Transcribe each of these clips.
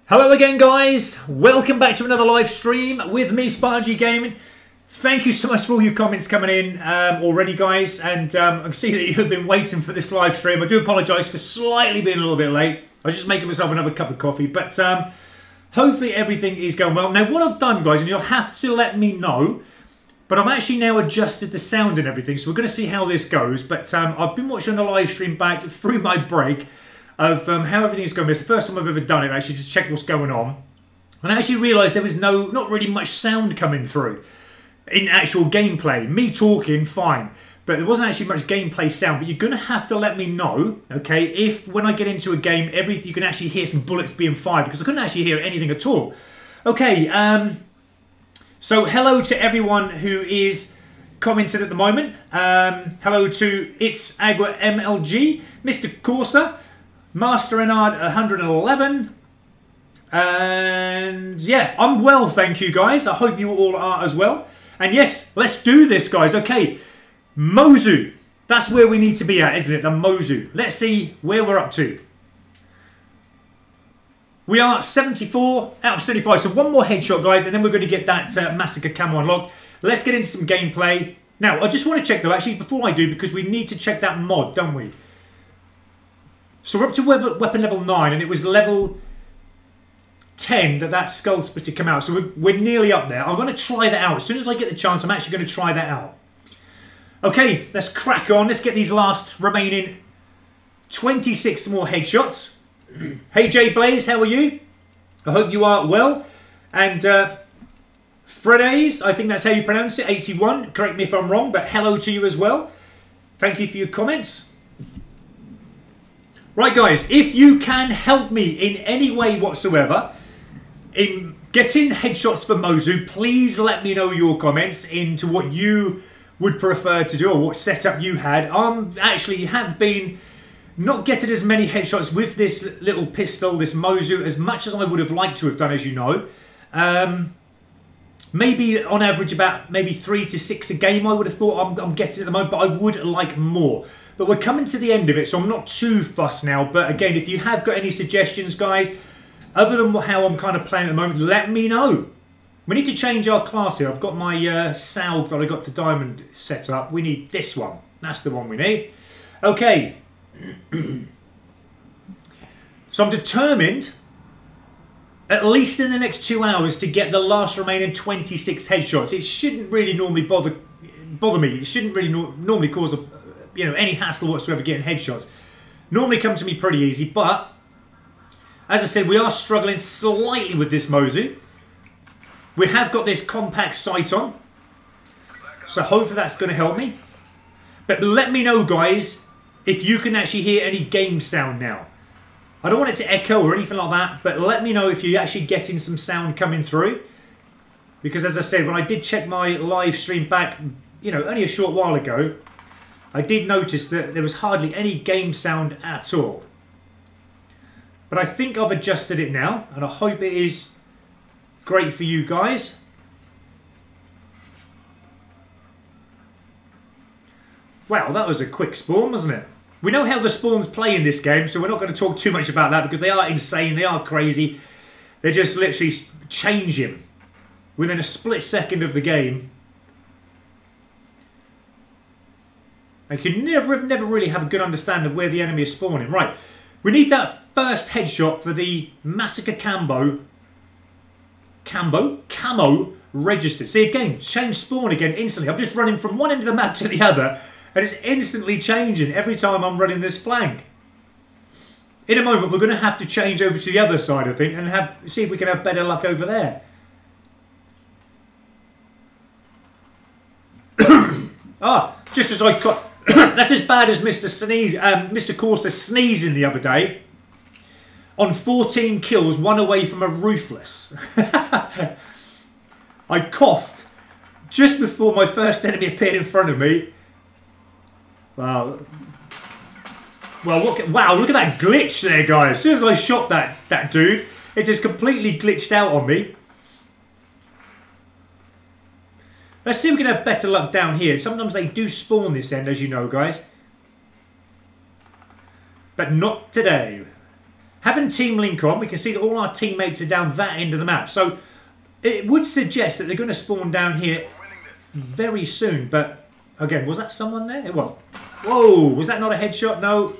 Hello again, guys. Welcome back to another live stream with me, Spargy Gaming. Thank you so much for all your comments coming in already, guys. And I can see that you've been waiting for this live stream. I do apologise for slightly being a little bit late. I was just making myself another cup of coffee. But hopefully everything is going well. Now, what I've done, guys, and you'll have to let me know, but I've actually now adjusted the sound and everything. So we're going to see how this goes. But I've been watching the live stream back through my break of how everything's going. It's the first time I've ever done it, actually, just check what's going on. And I actually realised there was not really much sound coming through in actual gameplay. Me talking, fine. But there wasn't actually much gameplay sound. But you're going to have to let me know, okay, if when I get into a game, you can actually hear some bullets being fired, because I couldn't actually hear anything at all. Okay, so hello to everyone who is commenting at the moment. Hello to It's Agua MLG, Mr. Corsa, Master Renard 111, and yeah, I'm well, thank you, guys. I hope you all are as well. And yes, let's do this, guys. Okay, Mozu, that's where we need to be at, isn't it? The Mozu. Let's see where we're up to. We are 74 out of 75, so one more headshot, guys, and then we're going to get that Massacre Camo unlocked. Let's get into some gameplay. Now, I just want to check, though, actually, before I do, because we need to check that mod, don't we? So we're up to weapon level 9, and it was level 10 that skull splitter came out. So we're nearly up there. I'm going to try that out. As soon as I get the chance, I'm actually going to try that out. Okay, let's crack on. Let's get these last remaining 26 more headshots. Hey, Jay Blaze, how are you? I hope you are well. And Fredays, I think that's how you pronounce it, 81. Correct me if I'm wrong, but hello to you as well. Thank you for your comments. Right, guys, if you can help me in any way whatsoever in getting headshots for Mozu, please let me know your comments into what you would prefer to do or what setup you had. Actually have been not getting as many headshots with this little pistol, this Mozu, as much as I would have liked to have done, as you know. Maybe on average about maybe 3 to 6 a game I would have thought I'm getting at the moment, but I would like more. But we're coming to the end of it, so I'm not too fussed now. But again, if you have got any suggestions, guys, other than how I'm kind of playing at the moment, let me know. We need to change our class here. I've got my Saug that I got to Diamond set up. We need this one. That's the one we need. Okay. So I'm determined, at least in the next 2 hours, to get the last remaining 26 headshots. It shouldn't really normally bother me. It shouldn't really normally cause any hassle whatsoever getting headshots. Normally come to me pretty easy, but as I said, we are struggling slightly with this Mozu. We have got this compact sight on, so hopefully that's going to help me. But let me know, guys, if you can actually hear any game sound now. I don't want it to echo or anything like that, but let me know if you're actually getting some sound coming through. Because as I said, when I did check my live stream back, only a short while ago, I did notice that there was hardly any game sound at all. But I think I've adjusted it now, and I hope it is great for you guys. Wow, that was a quick spawn, wasn't it? We know how the spawns play in this game, so we're not going to talk too much about that, because they are insane, they are crazy. They're just literally changing within a split second of the game. And you can never really have a good understanding of where the enemy is spawning. Right, we need that first headshot for the Massacre Camo registered. See, again, change spawn again instantly. I'm just running from one end of the map to the other, and it's instantly changing every time I'm running this flank. In a moment, we're going to have to change over to the other side, I think, and see if we can have better luck over there. Just as I cut. That's as bad as Mr. Corsa sneezing the other day. On 14 kills, one away from a ruthless. I coughed just before my first enemy appeared in front of me. Wow. Well, wow, look at that glitch there, guys. As soon as I shot that dude, it just completely glitched out on me. Let's see if we can have better luck down here. Sometimes they do spawn this end, as you know, guys. But not today. Having Team Link on, we can see that all our teammates are down that end of the map. So it would suggest that they're going to spawn down here very soon. But again, was that someone there? It was. Whoa, was that not a headshot? No.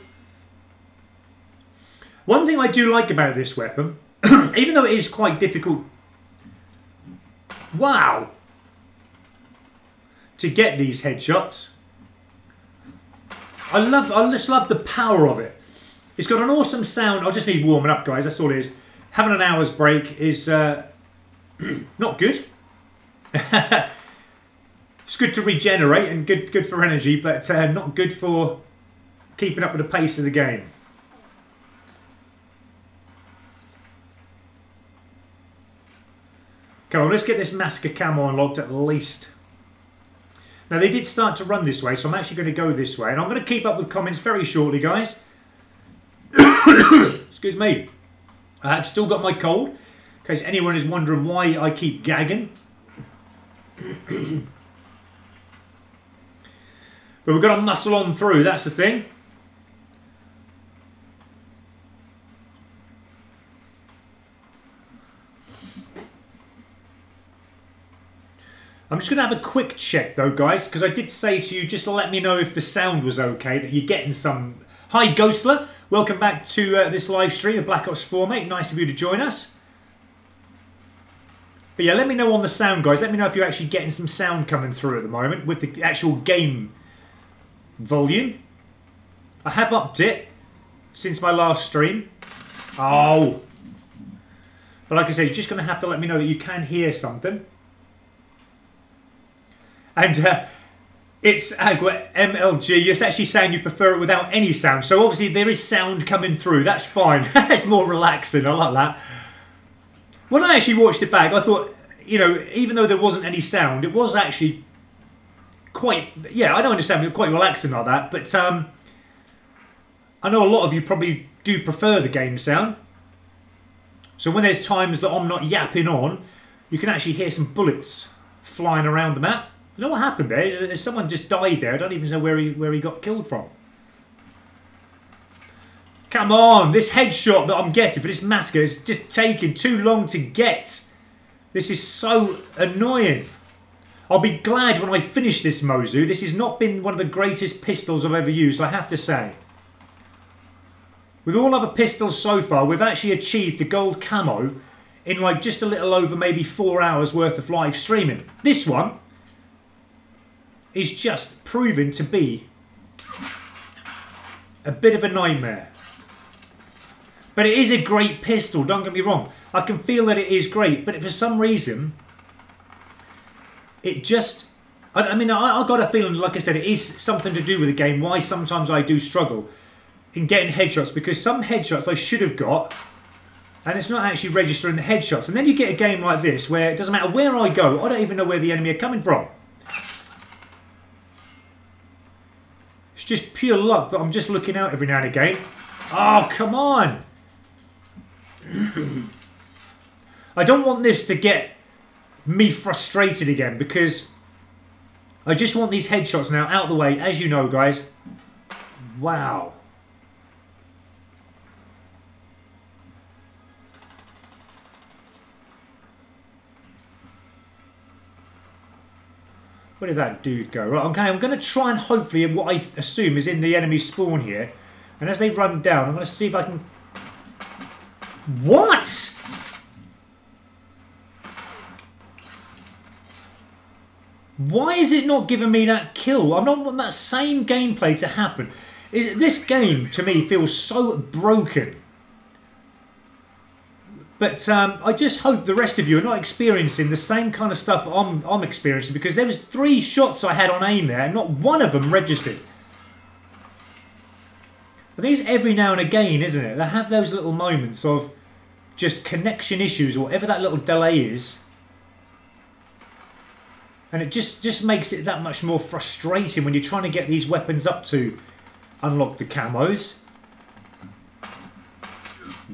One thing I do like about this weapon, even though it is quite difficult, wow, to get these headshots. I just love the power of it. It's got an awesome sound. I just need warming up, guys. That's all it is. Having an hour's break is not good. It's good to regenerate and good for energy, but not good for keeping up with the pace of the game. Come on, let's get this Massacre Camo unlocked at least. Now, they did start to run this way, so I'm actually going to go this way. And I'm going to keep up with comments very shortly, guys. Excuse me. I've still got my cold, in case anyone is wondering why I keep gagging. But we've got to muscle on through, that's the thing. I'm just going to have a quick check though, guys, because I did say to you just to let me know if the sound was okay, that you're getting some... Hi, Ghostler. Welcome back to this live stream of Black Ops 4, mate. Nice of you to join us. But yeah, let me know on the sound, guys. Let me know if you're actually getting some sound coming through at the moment with the actual game volume. I have upped it since my last stream. Oh. But like I said, you're just going to have to let me know that you can hear something. And it's Agua MLG. You're actually saying you prefer it without any sound. So obviously there is sound coming through. That's fine. It's more relaxing. I like that. When I actually watched it back, I thought, you know, even though there wasn't any sound, it was actually quite... Yeah, I don't understand. It was quite relaxing like that. But I know a lot of you probably do prefer the game sound. So when there's times that I'm not yapping on, you can actually hear some bullets flying around the map. You know what happened there? Someone just died there. I don't even know where he got killed from. Come on, this headshot that I'm getting for this massacre is just taking too long to get. This is so annoying. I'll be glad when I finish this Mozu. This has not been one of the greatest pistols I've ever used, I have to say. With all other pistols so far, we've actually achieved the gold camo in like just a little over maybe 4 hours worth of live streaming. This one is just proven to be a bit of a nightmare. But it is a great pistol, don't get me wrong. I can feel that it is great, but for some reason, it just... I mean, I got a feeling, like I said, it is something to do with the game, why sometimes I do struggle in getting headshots, because some headshots I should have got, and it's not actually registering the headshots. And then you get a game like this, where it doesn't matter where I go, I don't even know where the enemy are coming from. It's just pure luck that I'm just looking out every now and again. Oh, come on! I don't want this to get me frustrated again, because I just want these headshots now out of the way, as you know, guys. Wow. Where did that dude go? Right, okay, I'm going to try and hopefully what I assume is in the enemy spawn here. And as they run down, I'm going to see if I can... What? Why is it not giving me that kill? I'm not wanting that same gameplay to happen. This game, to me, feels so broken. But I just hope the rest of you are not experiencing the same kind of stuff I'm experiencing, because there was 3 shots I had on aim there and not one of them registered. But these every now and again, isn't it? They have those little moments of just connection issues or whatever that little delay is. And it just makes it that much more frustrating when you're trying to get these weapons up to unlock the camos.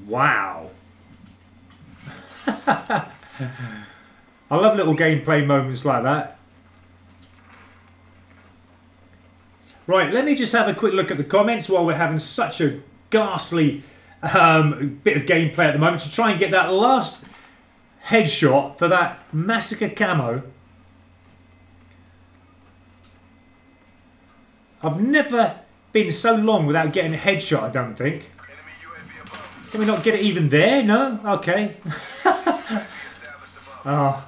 Wow. I love little gameplay moments like that. Right, let me just have a quick look at the comments while we're having such a ghastly bit of gameplay at the moment to try and get that last headshot for that Massacre Camo. I've never been so long without getting a headshot, I don't think. Can we not get it even there? No? Okay. Oh.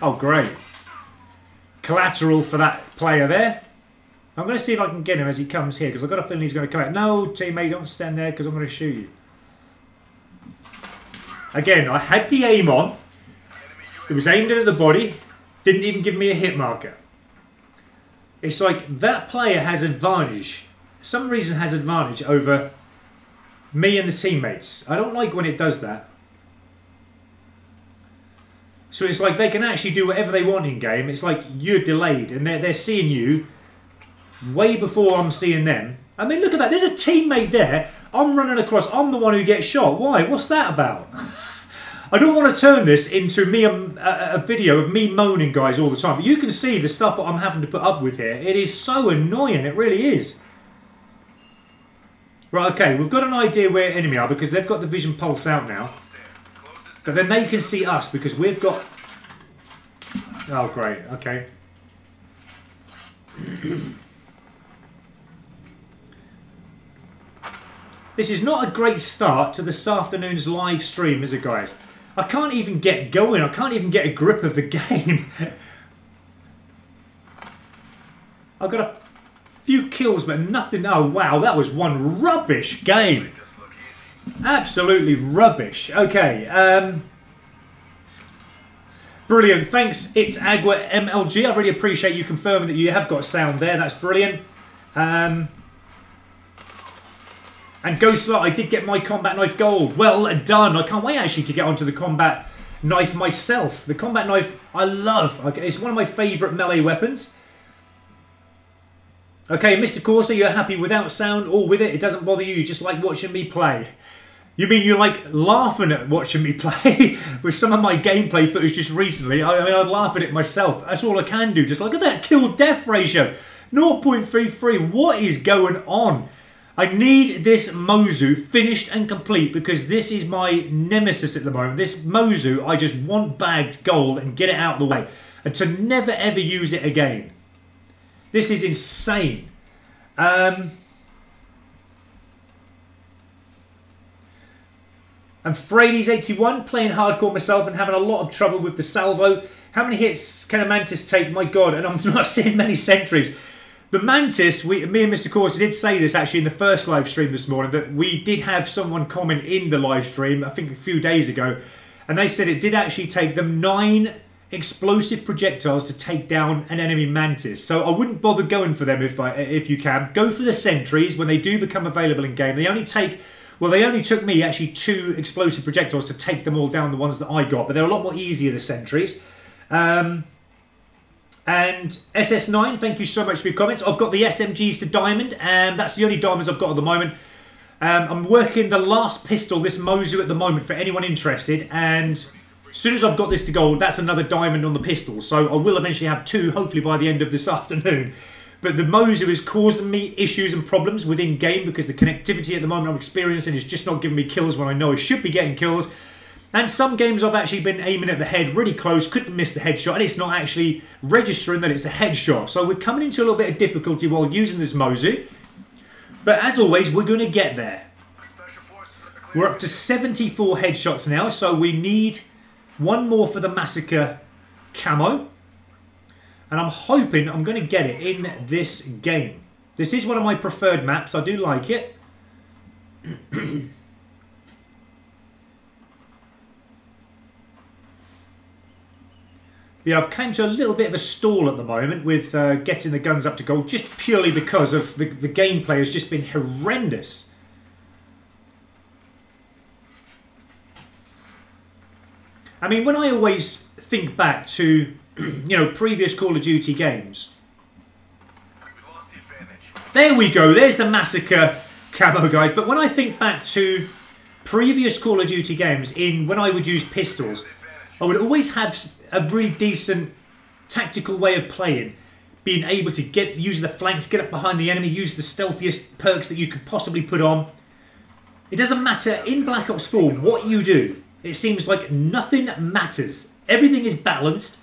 Oh, great. Collateral for that player there. I'm going to see if I can get him as he comes here, because I've got a feeling he's going to come out. No, teammate, don't stand there, because I'm going to shoot you. Again, I had the aim on. It was aimed in at the body. Didn't even give me a hit marker. It's like that player has advantage. For some reason has advantage over me and the teammates. I don't like when it does that. So it's like they can actually do whatever they want in game. It's like you're delayed and they're seeing you way before I'm seeing them. I mean, look at that. There's a teammate there. I'm running across. I'm the one who gets shot. Why? What's that about? I don't want to turn this into me a video of me moaning, guys, all the time. But you can see the stuff that I'm having to put up with here. It is so annoying. It really is. Right, okay. We've got an idea where enemy are because they've got the vision pulse out now. But then they can see us because we've got... Oh, great. Okay. This is not a great start to this afternoon's live stream, is it, guys? I can't even get going. I can't even get a grip of the game. I've got a few kills, but nothing. Oh, wow. That was one rubbish game. Absolutely rubbish. Okay. Brilliant. Thanks. It's Agua MLG. I really appreciate you confirming that you have got sound there. That's brilliant. And Ghostlight, I did get my combat knife gold. Well done. I can't wait actually to get onto the combat knife myself. The combat knife I love. It's one of my favourite melee weapons. Okay, Mr. Corsa, you're happy without sound or with it? It doesn't bother you. You just like watching me play. You mean you like laughing at watching me play? With some of my gameplay footage just recently, I mean, I'd laugh at it myself. That's all I can do. Just look at that kill-death ratio. 0.33. What is going on? I need this Mozu finished and complete because this is my nemesis at the moment. This Mozu, I just want bagged gold and get it out of the way. And to never ever use it again. This is insane. And Frades81, playing hardcore myself and having a lot of trouble with the salvo. How many hits can a Mantis take? My God, and I'm not seeing many sentries. The Mantis, me and Mr. Corsa did say this actually in the first live stream this morning, that we did have someone comment in the live stream, I think a few days ago, and they said it did actually take them 9 explosive projectiles to take down an enemy Mantis. So I wouldn't bother going for them if you can. Go for the sentries when they do become available in game. They only take... Well, they only took me actually 2 explosive projectiles to take them all down, the ones that I got, but they're a lot more easier, the sentries. And SS9, thank you so much for your comments. I've got the SMGs to diamond, and that's the only diamonds I've got at the moment. I'm working the last pistol, this Mozu, at the moment for anyone interested, and as soon as I've got this to gold, that's another diamond on the pistol. So I will eventually have 2, hopefully by the end of this afternoon. But the Mozu is causing me issues and problems within game because the connectivity at the moment I'm experiencing is just not giving me kills when I know I should be getting kills. And some games I've actually been aiming at the head really close, couldn't miss the headshot, and it's not actually registering that it's a headshot. So we're coming into a little bit of difficulty while using this Mozu. But as always, we're going to get there. We're up to 74 headshots now, so we need one more for the Massacre Camo. And I'm hoping I'm going to get it in this game. This is one of my preferred maps. I do like it. Yeah, I've come to a little bit of a stall at the moment with getting the guns up to gold, just purely because of the gameplay has just been horrendous. I mean, when I always think back to, you know, previous Call of Duty games. There we go, there's the Massacre Camo, guys. But when I think back to previous Call of Duty games, when I would use pistols, I would always have a really decent tactical way of playing. being able to use the flanks, get up behind the enemy, use the stealthiest perks that you could possibly put on. It doesn't matter in Black Ops 4 what you do. It seems like nothing matters. Everything is balanced.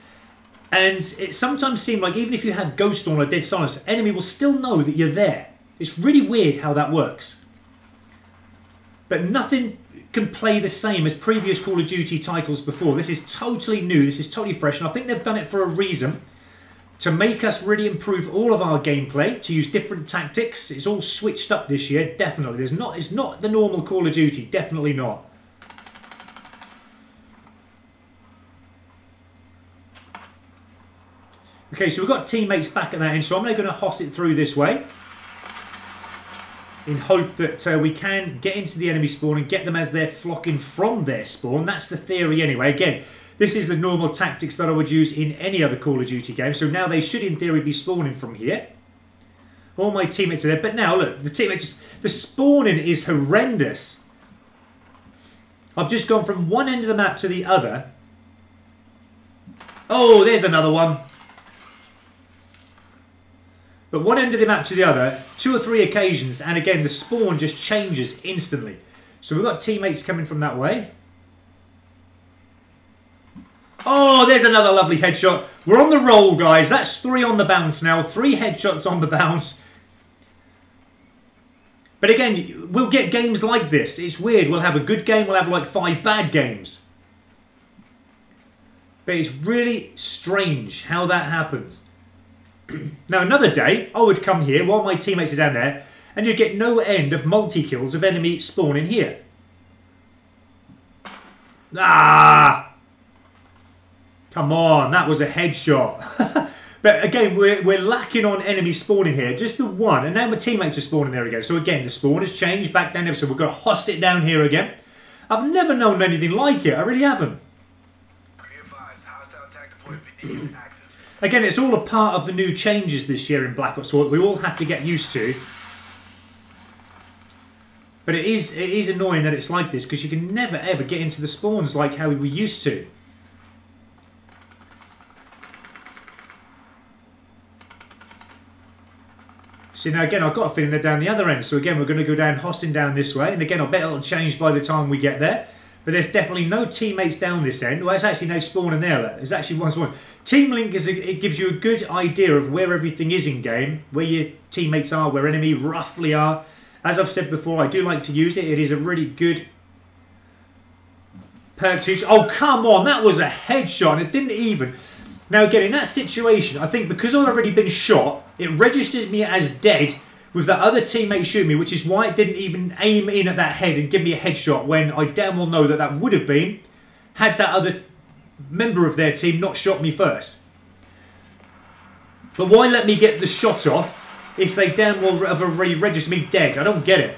And it sometimes seems like even if you have Ghost on or Dead Silence, the enemy will still know that you're there. It's really weird how that works. But nothing can play the same as previous Call of Duty titles before. This is totally new. This is totally fresh. And I think they've done it for a reason. To make us really improve all of our gameplay, to use different tactics. It's all switched up this year, definitely. It's not the normal Call of Duty, definitely not. Okay, so we've got teammates back at that end, so I'm going to hoss it through this way. In hope that we can get into the enemy spawn and get them as they're flocking from their spawn. That's the theory anyway. Again, this is the normal tactics that I would use in any other Call of Duty game. So now they should, in theory, be spawning from here. All my teammates are there. But now, look, the spawning is horrendous. I've just gone from one end of the map to the other. Oh, there's another one. But one end of the map to the other, 2 or 3 occasions, and again, the spawn just changes instantly. So we've got teammates coming from that way. Oh, there's another lovely headshot. We're on the roll, guys. That's 3 on the bounce now. 3 headshots on the bounce. But again, we'll get games like this. It's weird. We'll have a good game. We'll have like 5 bad games. But it's really strange how that happens. Now, another day, I would come here while my teammates are down there, and you'd get no end of multi-kills of enemy spawning here. Ah! Come on, that was a headshot. But again, we're lacking on enemy spawning here. Just the one, and now my teammates are spawning there again. So again, the spawn has changed back down there, so we've got to host it down here again. I've never known anything like it. I really haven't. Again, it's all a part of the new changes this year in Black Ops 4 we all have to get used to. But it is annoying that it's like this, because you can never ever get into the spawns like how we used to. See, now again, I've got a feeling they're down the other end. So again, we're going to go down hossing down this way. And again, I bet it'll change by the time we get there. But there's definitely no teammates down this end. Well, there's actually no spawning there. There's actually one spawn. Team Link, it gives you a good idea of where everything is in game, where your teammates are, where enemy roughly are. As I've said before, I do like to use it. It is a really good perk to use. Oh, come on. That was a headshot. It didn't even... Now, again, in that situation, I think because I've already been shot, it registered me as dead with that other teammate shooting me, which is why it didn't even aim in at that head and give me a headshot when I damn well know that that would have been had that other member of their team not shot me first. But why let me get the shot off if they damn well have already registered me dead? I don't get it.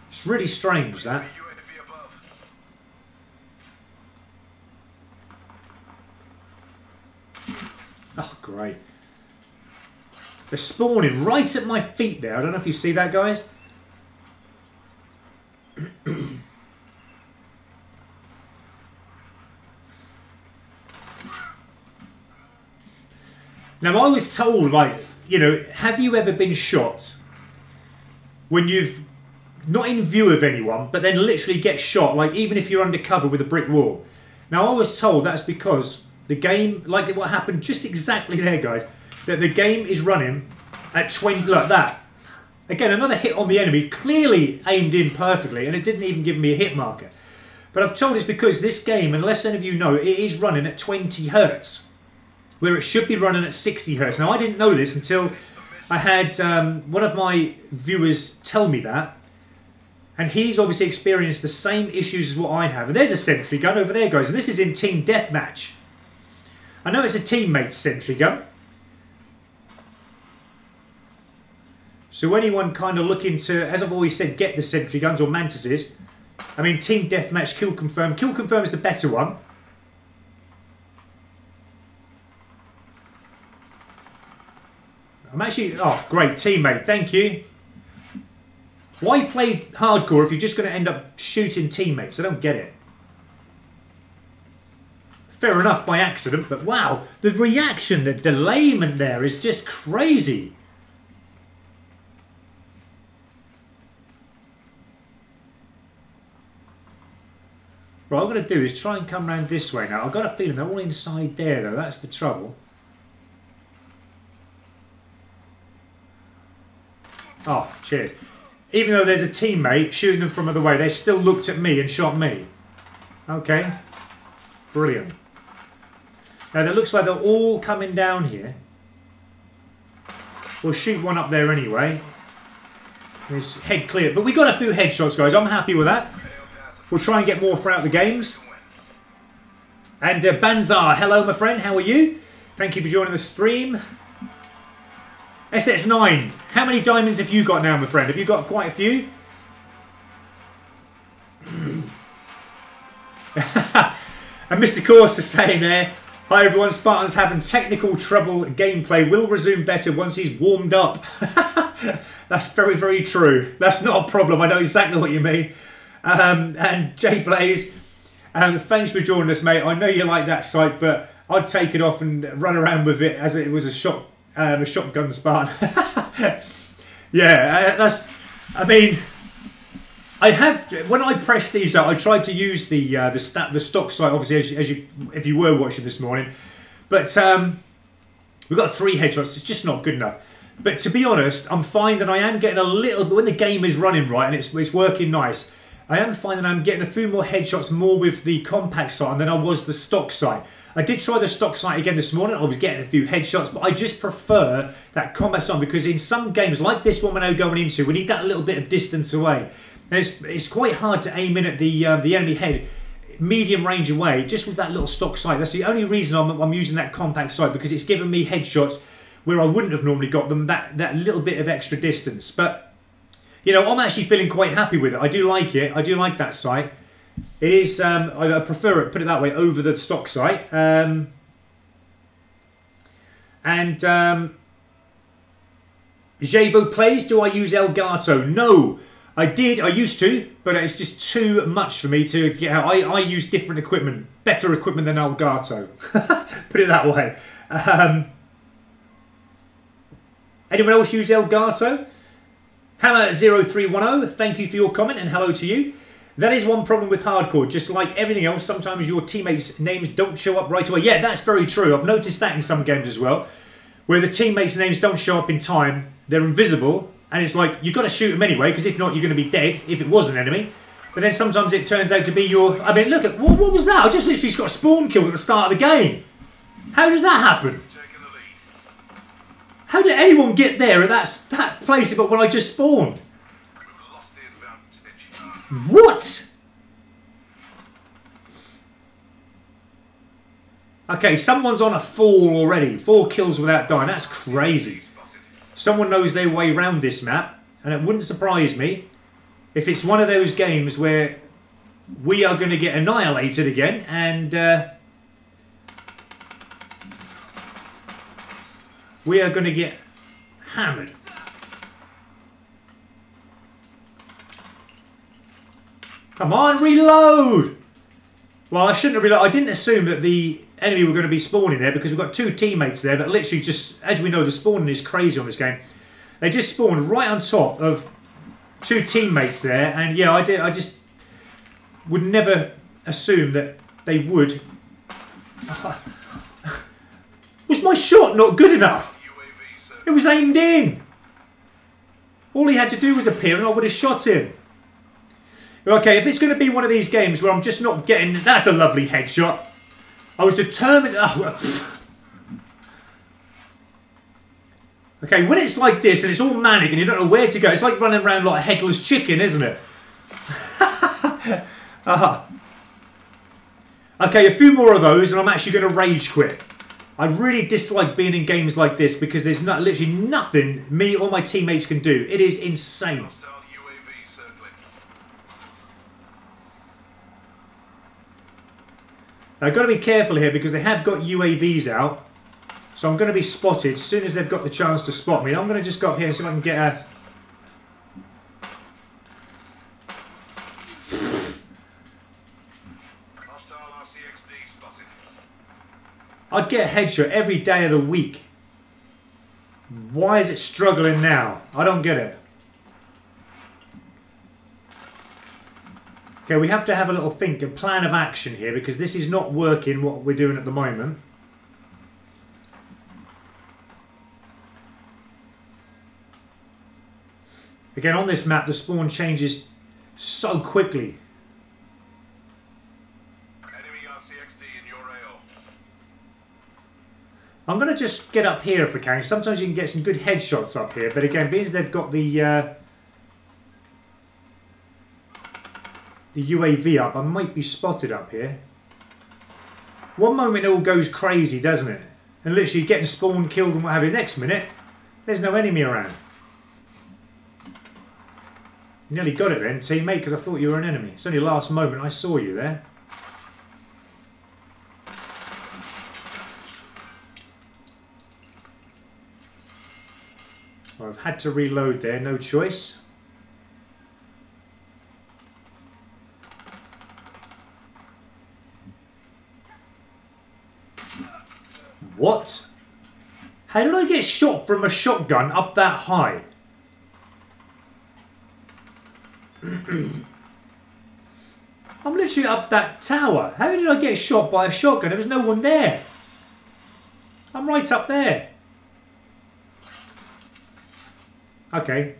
It's really strange, that. Oh, great. They're spawning right at my feet there. I don't know if you see that, guys. Now, I was told, like, you know, have you ever been shot when you've not in view of anyone, but then literally get shot, like, even if you're undercover with a brick wall? Now, I was told that's because the game, like what happened just exactly there, guys, that the game is running at 20, like that. Again, another hit on the enemy, clearly aimed in perfectly, and it didn't even give me a hit marker. But I've told it's because this game, unless any of you know, it is running at 20 Hertz, where it should be running at 60 Hertz. Now, I didn't know this until I had one of my viewers tell me that, and he's obviously experienced the same issues as what I have. And there's a sentry gun over there, guys, and this is in Team Deathmatch. I know it's a teammate's sentry gun. So anyone kind of looking to, as I've always said, get the sentry guns or mantises. I mean, Team Deathmatch, kill confirm. Kill confirm is the better one. I'm actually... Oh, great. Teammate. Thank you. Why play hardcore if you're just going to end up shooting teammates? I don't get it. fair enough by accident, but wow, the reaction, the delayment there is just crazy. Right, what I'm going to do is try and come around this way now. I've got a feeling they're all inside there, though. That's the trouble. Oh, cheers. Even though there's a teammate shooting them from the other way, they still looked at me and shot me. Okay. Brilliant. Now, it looks like they're all coming down here. We'll shoot one up there anyway. It's head clear. But we got a few headshots, guys. I'm happy with that. We'll try and get more throughout the games. And Banzar, hello my friend, how are you? Thank you for joining the stream. SS9, how many diamonds have you got now, my friend? Have you got quite a few? And Mr. Course is saying there, hi everyone, Spartan's having technical trouble. Gameplay will resume better once he's warmed up. That's very, very true. That's not a problem. I know exactly what you mean. And Jay Blaze, thanks for joining us, mate. I know you like that site, but I'd take it off and run around with it as it was a shotgun Spartan. Yeah, that's. I mean, I have when I pressed these out, I tried to use the stock site, obviously, as you if you were watching this morning, but we've got 3 headshots. It's just not good enough. But to be honest, I'm finding I am getting a little when the game is running right and it's working nice. I am finding I'm getting a few more headshots more with the compact sight than I was the stock sight. I did try the stock sight again this morning. I was getting a few headshots, but I just prefer that compact sight because in some games like this one we're now going into, we need that little bit of distance away. And it's quite hard to aim in at the enemy head medium range away just with that little stock sight. That's the only reason I'm using that compact sight, because it's given me headshots where I wouldn't have normally got them, that little bit of extra distance. But you know, I'm actually feeling quite happy with it. I do like it. I do like that sight. It is, I prefer it, put it that way, over the stock sight. Javo plays, do I use Elgato? No, I did. I used to, but it's just too much for me to get out. I use different equipment, better equipment than Elgato. Put it that way. Anyone else use Elgato? Hammer0310, thank you for your comment and hello to you. That is one problem with hardcore. Just like everything else, sometimes your teammates' names don't show up right away. Yeah, that's very true. I've noticed that in some games as well, where the teammates' names don't show up in time. They're invisible, and it's like, you've got to shoot them anyway, because if not, you're going to be dead if it was an enemy. But then sometimes it turns out to be your... I mean, look at... What was that? I just literally got a spawn kill at the start of the game. How does that happen? How did anyone get there at that place but when I just spawned? What? Okay, someone's on a 4 already. 4 kills without dying. That's crazy. Someone knows their way around this map, and it wouldn't surprise me if it's one of those games where we are going to get annihilated again, and we are going to get hammered. Come on, reload! Well, I shouldn't have reloaded. I didn't assume that the enemy were going to be spawning there because we've got 2 teammates there, but literally just, as we know, the spawning is crazy on this game. They just spawned right on top of 2 teammates there, and yeah, I just would never assume that they would. Was my shot not good enough? It was aimed in. All he had to do was appear and I would have shot him. Okay, if it's going to be one of these games where I'm just not getting... That's a lovely headshot. I was determined... Oh. Okay, when it's like this and it's all manic and you don't know where to go, it's like running around like a headless chicken, isn't it? Okay, a few more of those and I'm actually going to rage quit. I really dislike being in games like this because there's literally nothing me or my teammates can do. It is insane. I've got to be careful here because they have got UAVs out. So I'm going to be spotted as soon as they've got the chance to spot me. I'm going to just go up here and see if I can get a... I'd get a headshot every day of the week. Why is it struggling now? I don't get it. Okay, we have to have a little think, a plan of action here, because this is not working what we're doing at the moment. Again, on this map, the spawn changes so quickly. Enemy RCXD in your AO. I'm going to just get up here if we can. Sometimes you can get some good headshots up here, but again, being as they've got the UAV up, I might be spotted up here. One moment it all goes crazy, doesn't it? And literally getting spawned, killed and what have you. Next minute, there's no enemy around. You nearly got it then, teammate, because I thought you were an enemy. It's only last moment I saw you there. Well, I've had to reload there, no choice. What? How did I get shot from a shotgun up that high? I'm literally up that tower. How did I get shot by a shotgun? There was no one there. I'm right up there. Okay.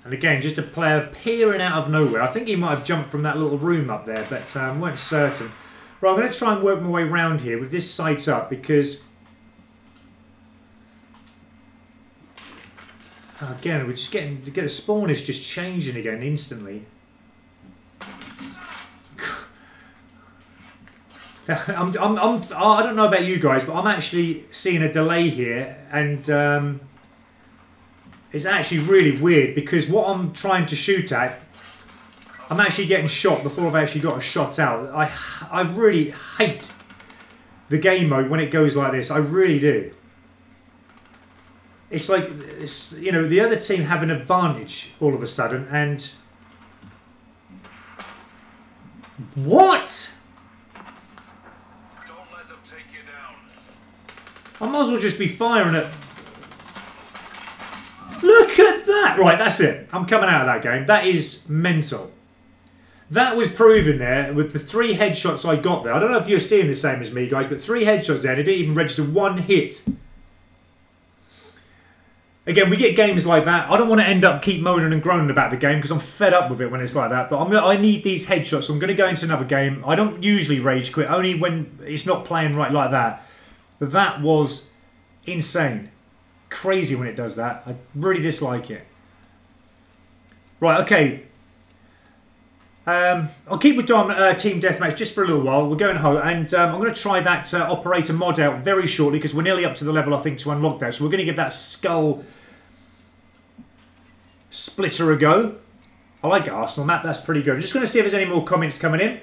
And again, just a player peering out of nowhere. I think he might have jumped from that little room up there, but weren't certain. Right, I'm going to try and work my way around here with this sight up because... Again, we're just getting... The spawn is just changing again instantly. I don't know about you guys, but I'm actually seeing a delay here, and... it's actually really weird because what I'm trying to shoot at, I'm actually getting shot before I've actually got a shot out. I really hate the game mode when it goes like this. I really do. It's like, you know, the other team have an advantage all of a sudden, and... What? Don't let them take you down. I might as well just be firing at... Look at that! Right, that's it. I'm coming out of that game. That is mental. That was proven there with the 3 headshots I got there. I don't know if you're seeing the same as me, guys, but 3 headshots there. They didn't even register 1 hit. Again, we get games like that. I don't want to end up keep moaning and groaning about the game because I'm fed up with it when it's like that. But I need these headshots, so I'm going to go into another game. I don't usually rage quit, only when it's not playing right like that. But that was insane. Crazy when it does that. I really dislike it. Right, okay. I'll keep with Team Deathmatch just for a little while. We're going home, and I'm going to try that operator mod out very shortly because we're nearly up to the level, I think, to unlock that. So we're going to give that skull splitter a go. I like Arsenal map. That's pretty good. I'm just going to see if there's any more comments coming in.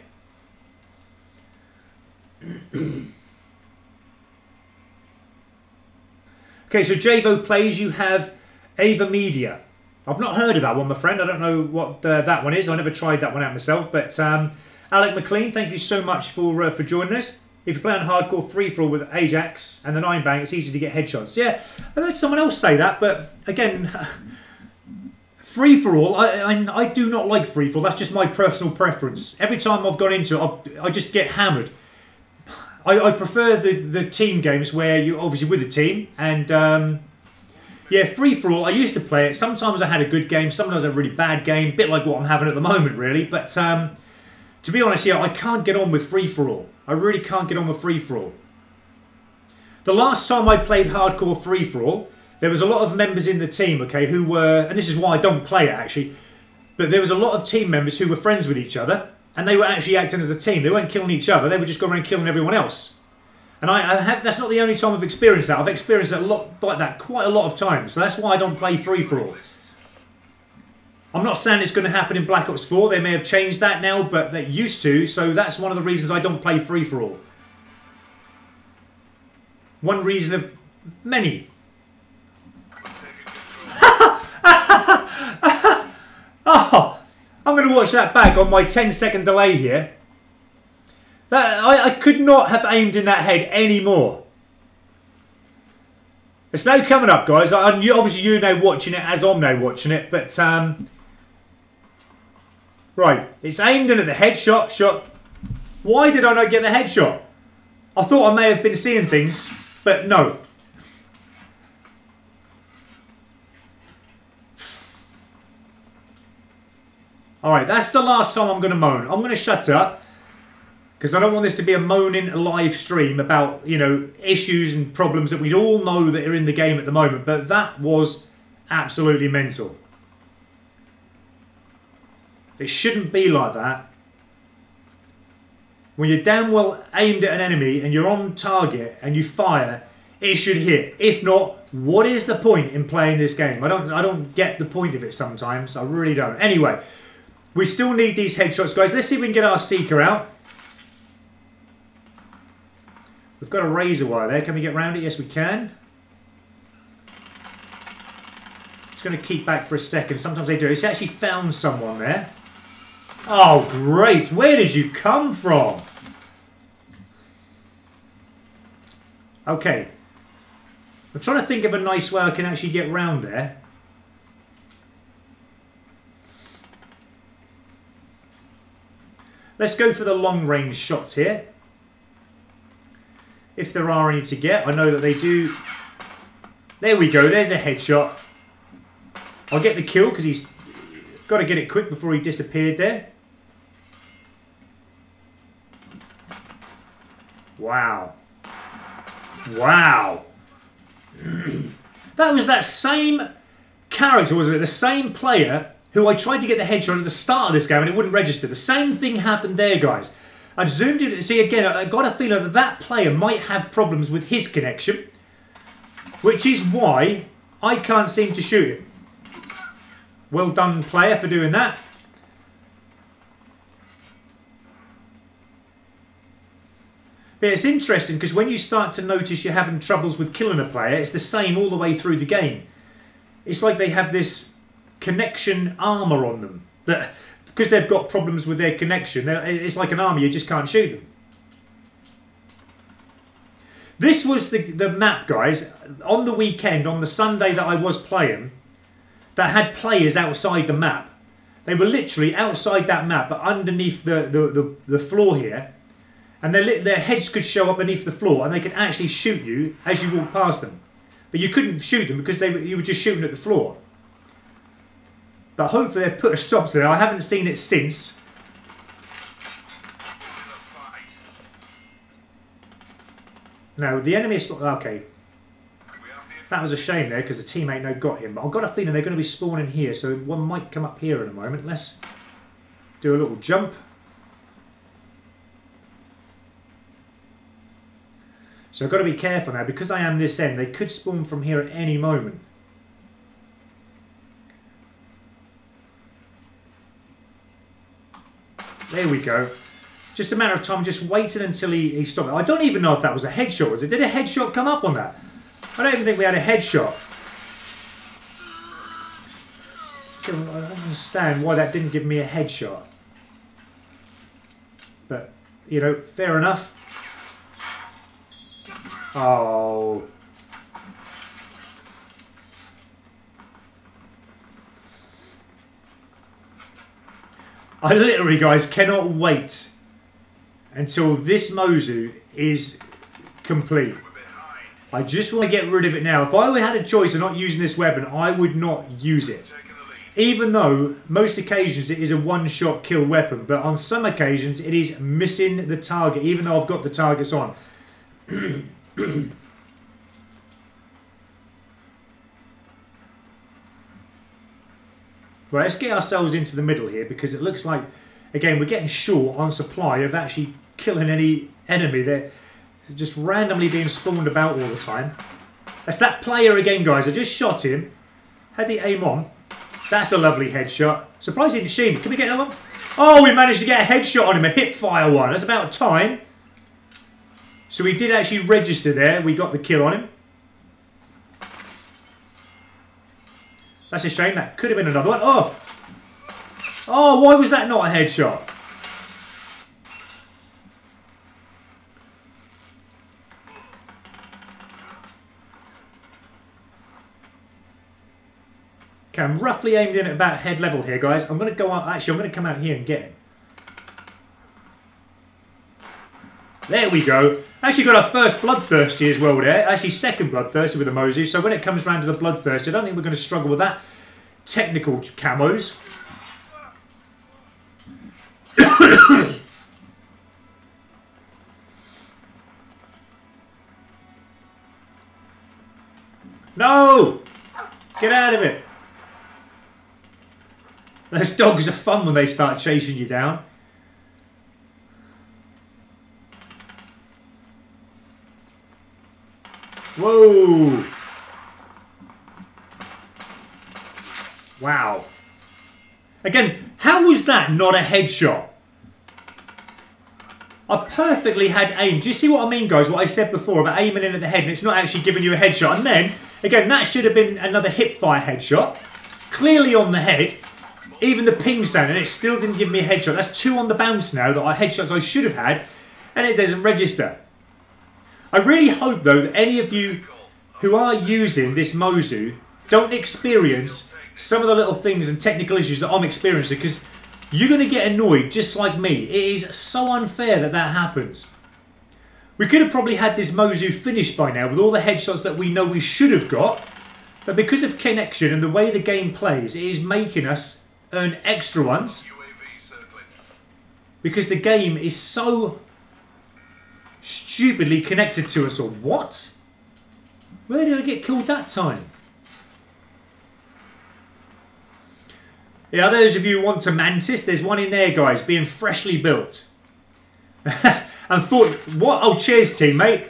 Okay, so Javo plays, you have Ava Media. I've not heard of that one, my friend. I don't know what that one is. I never tried that one out myself. But Alec McLean, thank you so much for joining us. If you're playing hardcore free-for-all with Ajax and the 9-bang, it's easy to get headshots. Yeah, I heard someone else say that, but again, free-for-all, I do not like free-for-all. That's just my personal preference. Every time I've gone into it, I just get hammered. I prefer the team games where you're obviously with a team, and yeah, free-for-all, I used to play it. Sometimes I had a good game, sometimes I had a really bad game, a bit like what I'm having at the moment, really. But to be honest, yeah, I can't get on with free-for-all. I really can't get on with free-for-all. The last time I played hardcore free-for-all, there was a lot of members in the team, okay, who were, and this is why I don't play it, actually, but there was a lot of team members who were friends with each other, and they were actually acting as a team. They weren't killing each other, they were just going around killing everyone else. And that's not the only time I've experienced that. I've experienced that a lot like that quite a lot of times. So that's why I don't play free-for-all. I'm not saying it's going to happen in Black Ops 4. They may have changed that now, but they used to. So that's one of the reasons I don't play free-for-all. One reason of many. watch that back on my 10-second delay here. That I could not have aimed in that head anymore. It's now coming up, guys. Obviously, you're now watching it as I'm now watching it. But, right. It's aimed in at the headshot. Shot. Why did I not get the headshot? I thought I may have been seeing things, but no. Alright, that's the last time I'm going to moan. I'm going to shut up. Because I don't want this to be a moaning live stream about, you know, issues and problems that we all know that are in the game at the moment. But that was absolutely mental. It shouldn't be like that. When you're damn well aimed at an enemy and you're on target and you fire, it should hit. If not, what is the point in playing this game? I don't get the point of it sometimes. I really don't. Anyway, we still need these headshots, guys. Let's see if we can get our seeker out. We've got a razor wire there. Can we get around it? Yes, we can. Just going to keep back for a second. Sometimes they do. He's actually found someone there. Oh, great. Where did you come from? Okay. I'm trying to think of a nice way I can actually get round there. Let's go for the long range shots here. If there are any to get. I know that they do. There we go. There's a headshot. I'll get the kill because he's got to get it quick before he disappeared there. Wow. Wow. That was that same character, wasn't it? The same player who I tried to get the headshot at the start of this game and it wouldn't register. The same thing happened there, guys. I zoomed in. See, again, I got a feeling that that player might have problems with his connection, which is why I can't seem to shoot him. Well done, player, for doing that. But it's interesting because when you start to notice you're having troubles with killing a player, it's the same all the way through the game. It's like they have this connection armour on them that... Because they've got problems with their connection, it's like an army, you just can't shoot them. This was the map, guys, on the weekend, on the Sunday that I was playing, that had players outside the map. They were literally outside that map, but underneath the floor here. And their heads could show up beneath the floor, and they could actually shoot you as you walk past them. But you couldn't shoot them because you were just shooting at the floor. But hopefully they've put a stop to it. I haven't seen it since. No, the enemy is... Okay. That was a shame there because the teammate no got him. But I've got a feeling they're going to be spawning here. So one might come up here in a moment. Let's do a little jump. So I've got to be careful now. Because I am this end, they could spawn from here at any moment. There we go. Just a matter of time, just waiting until he stopped. I don't even know if that was a headshot, was it? Did a headshot come up on that? I don't even think we had a headshot. I don't understand why that didn't give me a headshot. But, you know, fair enough. Oh... I literally, guys, cannot wait until this Mozu is complete. I just want to get rid of it now. If I had a choice of not using this weapon, I would not use it. Even though, most occasions, it is a one-shot kill weapon. But on some occasions, it is missing the target, even though I've got the targets on. Right, let's get ourselves into the middle here because it looks like, again, we're getting short on supply of actually killing any enemy. They're just randomly being spawned about all the time. That's that player again, guys. I just shot him. Had the aim on. That's a lovely headshot. Surprised he didn't shoot me. Can we get another one? Oh, we managed to get a headshot on him. A hip fire one. That's about time. So we did actually register there. We got the kill on him. That's a shame. That could have been another one. Oh! Oh, why was that not a headshot? Okay, I'm roughly aimed in at about head level here, guys. I'm going to go out. Actually, I'm going to come out here and get him. There we go. Actually got our first Bloodthirsty as well there. Actually, second Bloodthirsty with the Mozu. So when it comes round to the Bloodthirsty, I don't think we're going to struggle with that. Technical camos. No! Get out of it. Those dogs are fun when they start chasing you down. Whoa! Wow. Again, how was that not a headshot? I perfectly had aim. Do you see what I mean, guys? What I said before about aiming in at the head and it's not actually giving you a headshot. And then, again, that should have been another hip-fire headshot. Clearly on the head. Even the ping sound, and it still didn't give me a headshot. That's 2 on the bounce now that are headshots I should have had, and it doesn't register. I really hope, though, that any of you who are using this Mozu don't experience some of the little things and technical issues that I'm experiencing, because you're going to get annoyed just like me. It is so unfair that that happens. We could have probably had this Mozu finished by now with all the headshots that we know we should have got, but because of connection and the way the game plays, it is making us earn extra ones because the game is so stupidly connected to us. Or what? Where did I get killed that time? Yeah, those of you who want to Mantis, there's one in there, guys, being freshly built. And thought, what? Oh, cheers, teammate.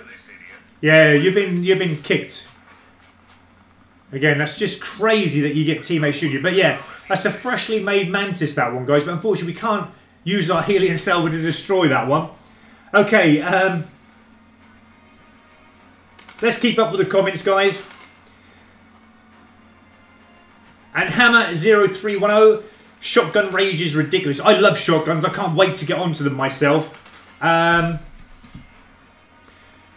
Yeah, you've been kicked. Again, that's just crazy that you get teammates shooting you. But yeah, that's a freshly made Mantis, that one, guys. But unfortunately, we can't use our Helium Salver to destroy that one. Okay, let's keep up with the comments, guys. And Hammer0310, shotgun rage is ridiculous. I love shotguns. I can't wait to get onto them myself.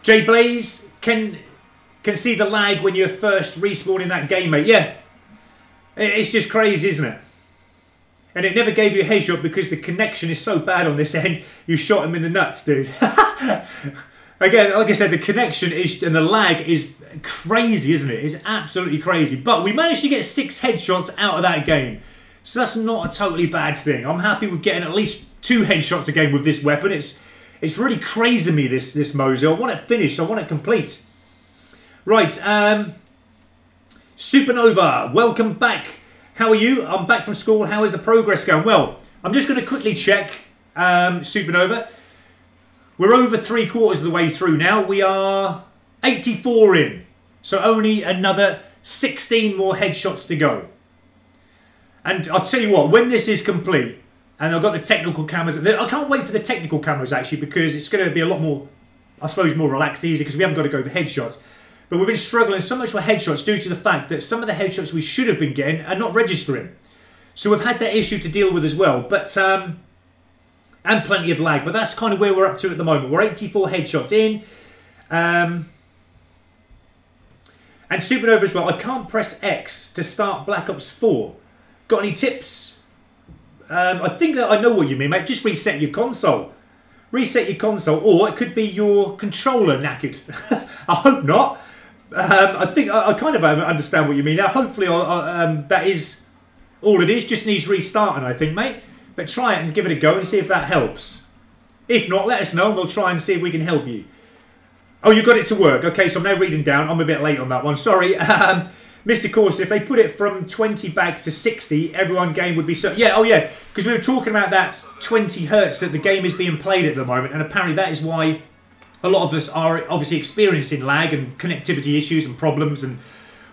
J Blaze, can see the lag when you're first respawning that game, mate. Yeah, it's just crazy, isn't it? And it never gave you a headshot because the connection is so bad on this end. You shot him in the nuts, dude. Again, like I said, the connection is and the lag is crazy, isn't it? It's absolutely crazy. But we managed to get 6 headshots out of that game. So that's not a totally bad thing. I'm happy with getting at least 2 headshots a game with this weapon. It's really crazy me, this Mozu. I want it finished. I want it complete. Right, Supernova, welcome back. How are you? I'm back from school. How is the progress going? Well, I'm just going to quickly check Supernova. We're over 3/4 of the way through now. We are 84 in. So only another 16 more headshots to go. And I'll tell you what, when this is complete, and I've got the technical cameras, I can't wait for the technical cameras actually, because it's going to be a lot more, I suppose, more relaxed, easy, because we haven't got to go for headshots. But we've been struggling so much with headshots due to the fact that some of the headshots we should have been getting are not registering. So we've had that issue to deal with as well. But and plenty of lag. But that's kind of where we're up to at the moment. We're 84 headshots in. And Supernova as well. I can't press X to start Black Ops 4. Got any tips? I think that I know what you mean, mate. Just reset your console. Reset your console. Or it could be your controller knackered. I hope not. I think I kind of understand what you mean. Now, hopefully, that is all it is. Just needs restarting, I think, mate. But try it and give it a go and see if that helps. If not, let us know and we'll try and see if we can help you. Oh, you got it to work. Okay, so I'm now reading down. I'm a bit late on that one. Sorry. Mr. Corsa, if they put it from 20 back to 60, everyone game would be so... Yeah, oh yeah, because we were talking about that 20 hertz that the game is being played at the moment, and apparently that is why a lot of us are obviously experiencing lag and connectivity issues and problems and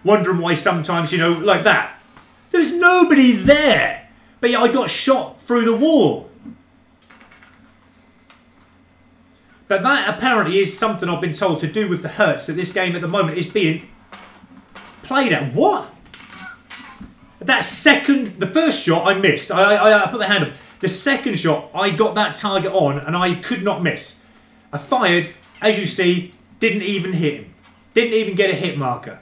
wondering why sometimes, you know, like that. There's nobody there, but yeah, I got shot through the wall. But that apparently is something I've been told to do with the hertz that this game at the moment is being played at. What? that second, the first shot I missed. I put my hand up. The second shot, I got that target on and I could not miss. I fired, as you see, didn't even hit him. Didn't even get a hit marker.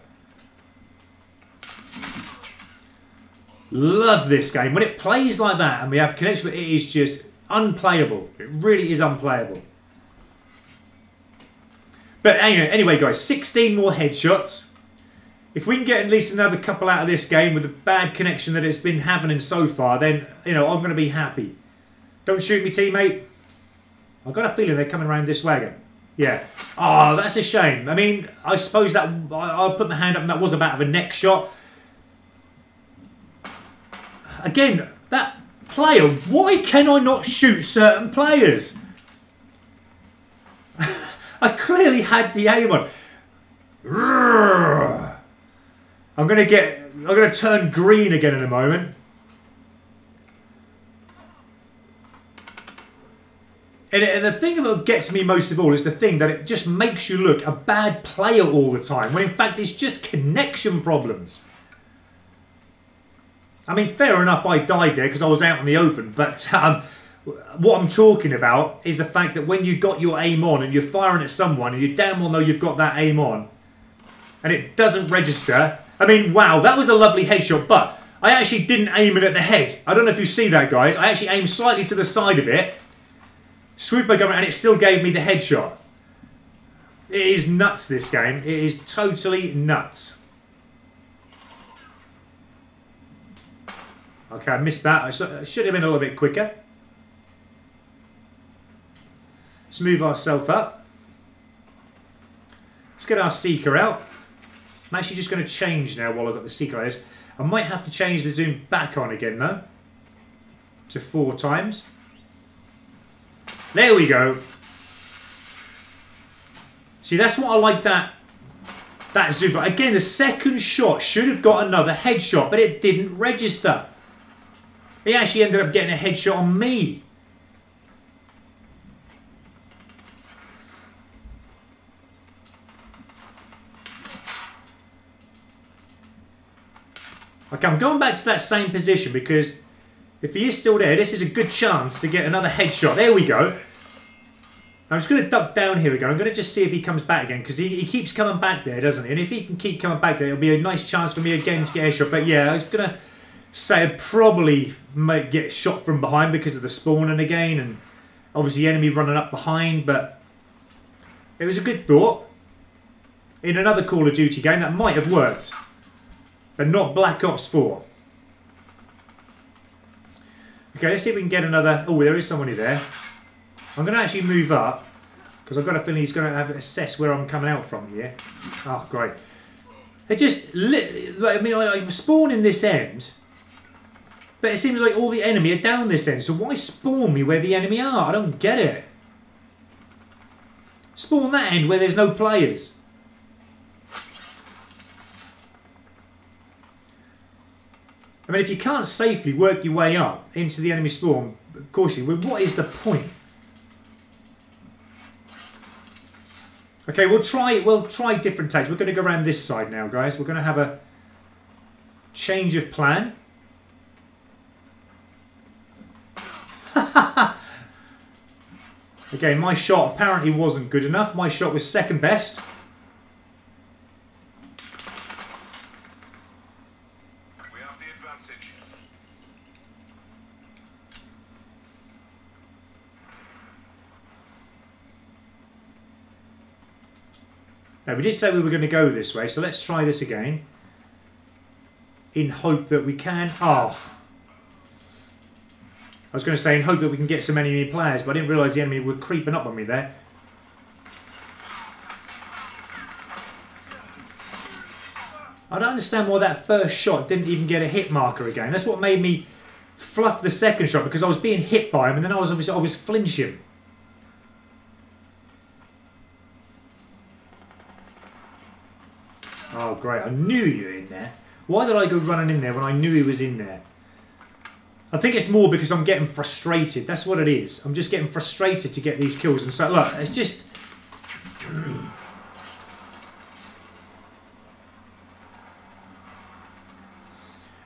Love this game. When it plays like that and we have connection, it is just unplayable. It really is unplayable. But anyway, guys, 16 more headshots. If we can get at least another couple out of this game with the bad connection that it's been having so far, then, you know, I'm going to be happy. Don't shoot me, teammate. I've got a feeling they're coming around this wagon. Yeah. Oh, that's a shame. I mean, I suppose that I'll put my hand up and that was about a neck shot. Again, that player, why can I not shoot certain players? I clearly had the aim on. I'm going to turn green again in a moment. And the thing that gets me most of all is the thing that it just makes you look a bad player all the time, when in fact it's just connection problems. I mean, fair enough, I died there because I was out in the open, but what I'm talking about is the fact that when you got your aim on and you're firing at someone and you damn well know you've got that aim on and it doesn't register. I mean, wow, that was a lovely headshot, but I actually didn't aim it at the head. I don't know if you see that, guys. I actually aimed slightly to the side of it, swooped my gun, and it still gave me the headshot. It is nuts, this game. It is totally nuts. Okay, I missed that. I should have been a little bit quicker. Let's move ourselves up. Let's get our Seeker out. I'm actually just going to change now while I've got the Seeker out. I might have to change the zoom back on again, though. To 4 times. There we go. See, that's what I like, that zoom. But again, the second shot should have got another headshot, but it didn't register. He actually ended up getting a headshot on me. Okay, I'm going back to that same position because if he is still there, this is a good chance to get another headshot. There we go. I'm just going to duck down here again. I'm going to just see if he comes back again because he keeps coming back there, doesn't he? And if he can keep coming back there, it'll be a nice chance for me again to get a headshot. But yeah, I was going to say I'd probably might get shot from behind because of the spawning again and obviously the enemy running up behind, but it was a good thought. In another Call of Duty game, that might have worked. But not Black Ops 4. Okay, let's see if we can get another... Oh, there is somebody there. I'm going to actually move up because I've got a feeling he's going to have to assess where I'm coming out from here. Oh, great. It just... I mean, I'm spawning this end, but it seems like all the enemy are down this end. So why spawn me where the enemy are? I don't get it. Spawn that end where there's no players. I mean, if you can't safely work your way up into the enemy spawn, of course you would. What is the point? Okay, we'll try different takes. We're going to go around this side now, guys. We're going to have a change of plan. Okay, my shot apparently wasn't good enough. My shot was second best. Now, we did say we were going to go this way, so let's try this again. In hope that we can... Oh. I was going to say in hope that we can get some enemy players, but I didn't realise the enemy were creeping up on me there. I don't understand why that first shot didn't even get a hit marker again. That's what made me fluff the second shot, because I was being hit by him, and then I was flinching. Oh, great. I knew you were in there. Why did I go running in there when I knew he was in there? I think it's more because I'm getting frustrated. That's what it is. I'm just getting frustrated to get these kills. And so, look, it's just...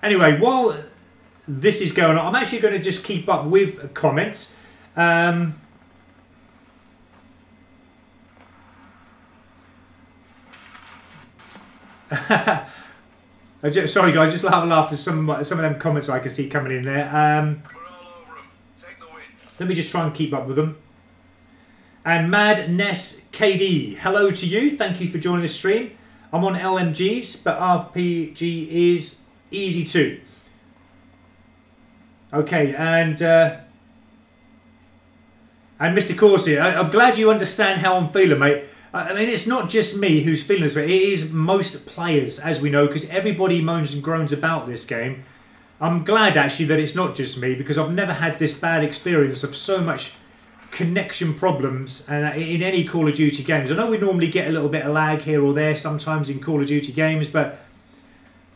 Anyway, while this is going on, I'm actually going to just keep up with comments. Sorry guys, just have a laugh at some of them comments I can see coming in there. Let me just try and keep up with them. And Mad Ness KD, hello to you. Thank you for joining the stream. I'm on LMGs, but RPG is easy too. Okay, and Mr. Corsi, I'm glad you understand how I'm feeling, mate. I mean, it's not just me who's feeling this way. It is most players, as we know, because everybody moans and groans about this game. I'm glad, actually, that it's not just me, because I've never had this bad experience of so much connection problems in any Call of Duty games. I know we normally get a little bit of lag here or there sometimes in Call of Duty games, but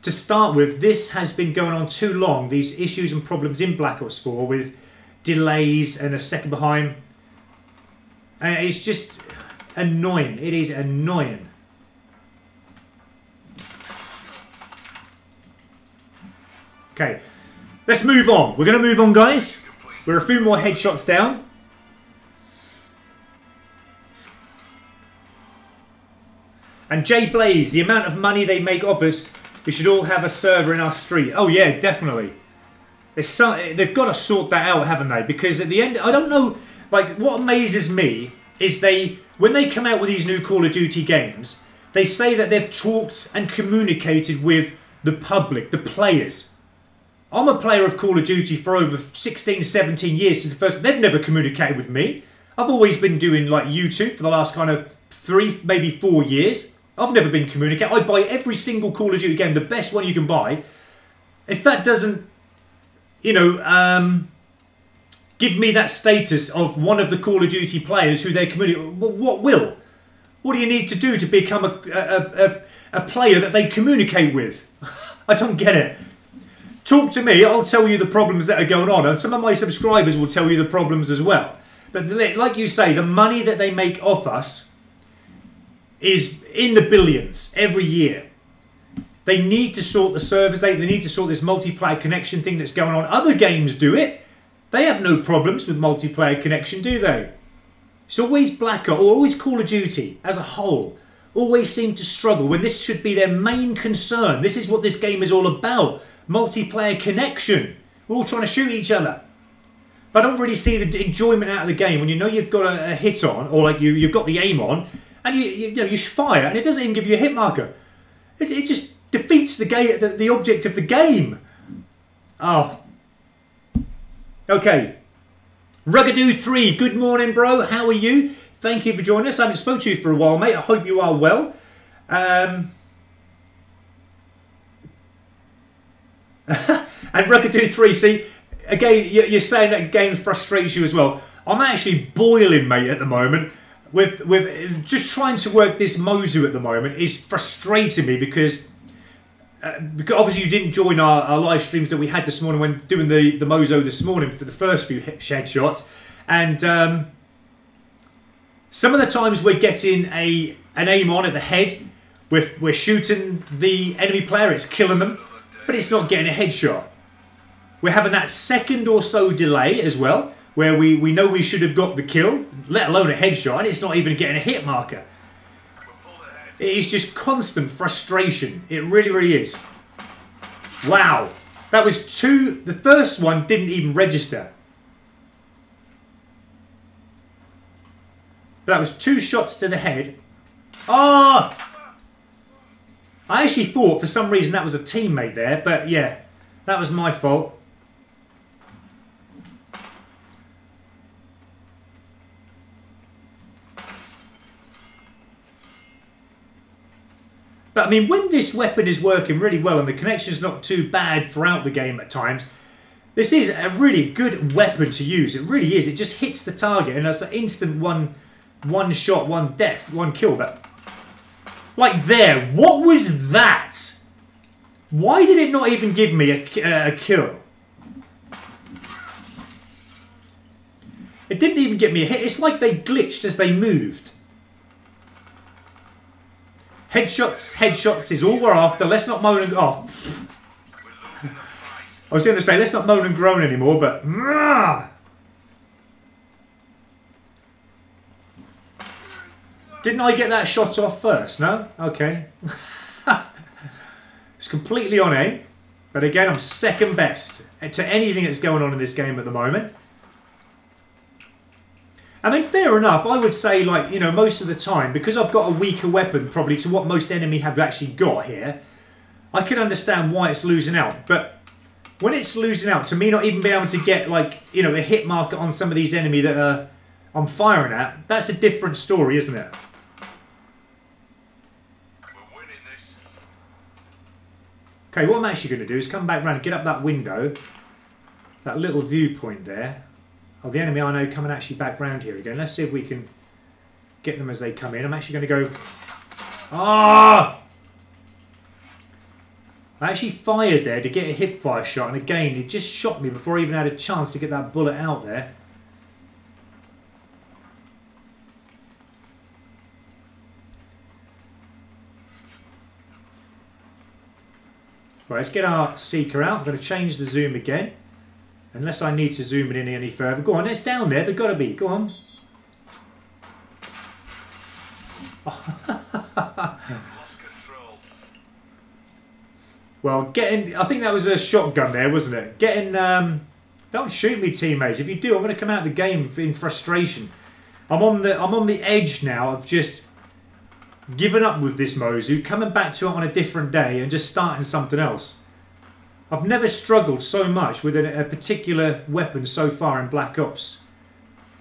to start with, this has been going on too long, these issues and problems in Black Ops 4 with delays and a second behind. And it's just annoying. It is annoying. Okay, let's move on. We're going to move on, guys. We're a few more headshots down. And Jay Blaze, the amount of money they make off us, we should all have a server in our street. Oh yeah, definitely. They've got to sort that out, haven't they? Because at the end, I don't know, like, what amazes me is when they come out with these new Call of Duty games, they say that they've talked and communicated with the public, the players. I'm a player of Call of Duty for over 16, 17 years since the first. They've never communicated with me. I've always been doing like YouTube for the last kind of 3, maybe 4 years. I've never been communicated. I buy every single Call of Duty game, the best one you can buy. If that doesn't, you know, give me that status of one of the Call of Duty players who they're communicating, what will? What do you need to do to become a player that they communicate with? I don't get it. Talk to me, I'll tell you the problems that are going on, and some of my subscribers will tell you the problems as well. But like you say, the money that they make off us is in the billions every year. They need to sort the servers, they need to sort this multiplayer connection thing that's going on. Other games do it. They have no problems with multiplayer connection, do they? It's always Black Ops, or always Call of Duty as a whole, always seem to struggle when this should be their main concern. This is what this game is all about. Multiplayer connection. We're all trying to shoot each other. But I don't really see the enjoyment out of the game when you know you've got a hit on, or like you've got the aim on, and you fire, and it doesn't even give you a hit marker. It just defeats the object of the game. Oh. Okay. Ruggedoo3, good morning, bro. How are you? Thank you for joining us. I haven't spoken to you for a while, mate. I hope you are well. And Ruggedoo3, see, again, you're saying that game frustrates you as well. I'm actually boiling, mate, at the moment. With just trying to work this Mozu at the moment is frustrating me because obviously you didn't join our live streams that we had this morning when doing the Mozu this morning for the first few headshots, and some of the times we're getting an aim on at the head, we're shooting the enemy player, it's killing them, but it's not getting a headshot. We're having that second or so delay as well, where we know we should have got the kill, let alone a headshot, and it's not even getting a hit marker. It is just constant frustration. It really, really is. Wow. That was two. The first one didn't even register. But that was 2 shots to the head. Oh! I actually thought for some reason that was a teammate there, but yeah, that was my fault. But I mean, when this weapon is working really well and the connection's not too bad throughout the game at times, this is a really good weapon to use. It really is. It just hits the target and that's an instant one shot, one death, one kill. But like there, what was that? Why did it not even give me a kill? It didn't even get me a hit. It's like they glitched as they moved. Headshots, headshots is all we're after. Let's not moan and... Oh. I was going to say, let's not moan and groan anymore, but... Didn't I get that shot off first? No? Okay. It's completely on aim. But again, I'm second best to anything that's going on in this game at the moment. I mean, fair enough. I would say, like, you know, most of the time, because I've got a weaker weapon probably to what most enemy have actually got here, I can understand why it's losing out. But when it's losing out, to me not even being able to get, like, you know, a hit marker on some of these enemy that I'm firing at, that's a different story, isn't it? We're winning this. Okay, what I'm actually going to do is come back round and get up that window, that little viewpoint there. Oh, the enemy I know coming actually back round here again. Let's see if we can get them as they come in. I'm actually going to go... Ah! I actually fired there to get a hip fire shot, and again, it just shot me before I even had a chance to get that bullet out there. Right, let's get our seeker out. I'm going to change the zoom again. Unless I need to zoom it in any further. Go on, it's down there. They've got to be. Go on. Lost control. Well, getting... I think that was a shotgun there, wasn't it? Getting... don't shoot me, teammates. If you do, I'm going to come out of the game in frustration. I'm on the edge now of just giving up with this Mozu, coming back to it on a different day and just starting something else. I've never struggled so much with a particular weapon so far in Black Ops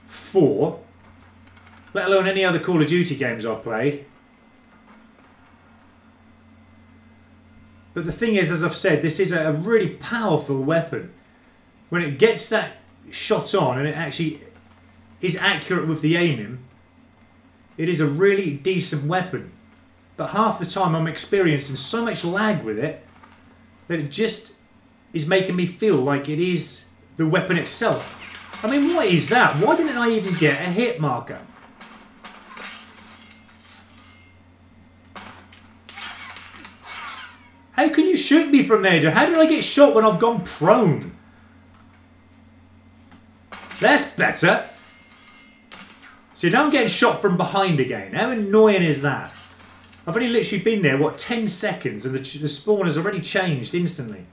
4, let alone any other Call of Duty games I've played. But the thing is, as I've said, this is a really powerful weapon. When it gets that shot on and it actually is accurate with the aiming, it is a really decent weapon. But half the time I'm experiencing so much lag with it that it just is making me feel like it is the weapon itself. I mean, what is that? Why didn't I even get a hit marker? How can you shoot me from there, Joe? How did I get shot when I've gone prone? That's better. See, now I'm getting shot from behind again. How annoying is that? I've only literally been there, what, 10 seconds, and the spawn has already changed instantly.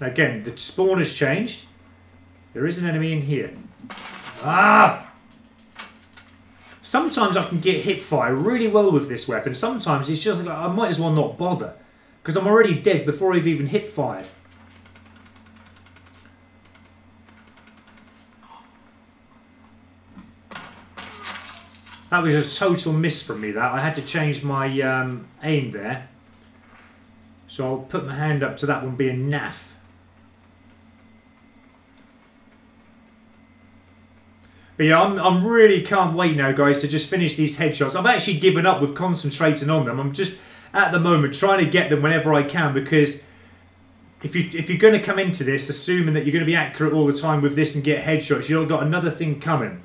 Again, the spawn has changed. There is an enemy in here. Ah! Sometimes I can get hip fire really well with this weapon. Sometimes it's just like I might as well not bother, because I'm already dead before I've even hip fired. That was a total miss from me, that. I had to change my aim there. So I'll put my hand up to that one being naff. But yeah, I'm really can't wait now, guys, to just finish these headshots. I've actually given up with concentrating on them. I'm just, at the moment, trying to get them whenever I can, because if you're going to come into this assuming that you're going to be accurate all the time with this and get headshots, you've got another thing coming.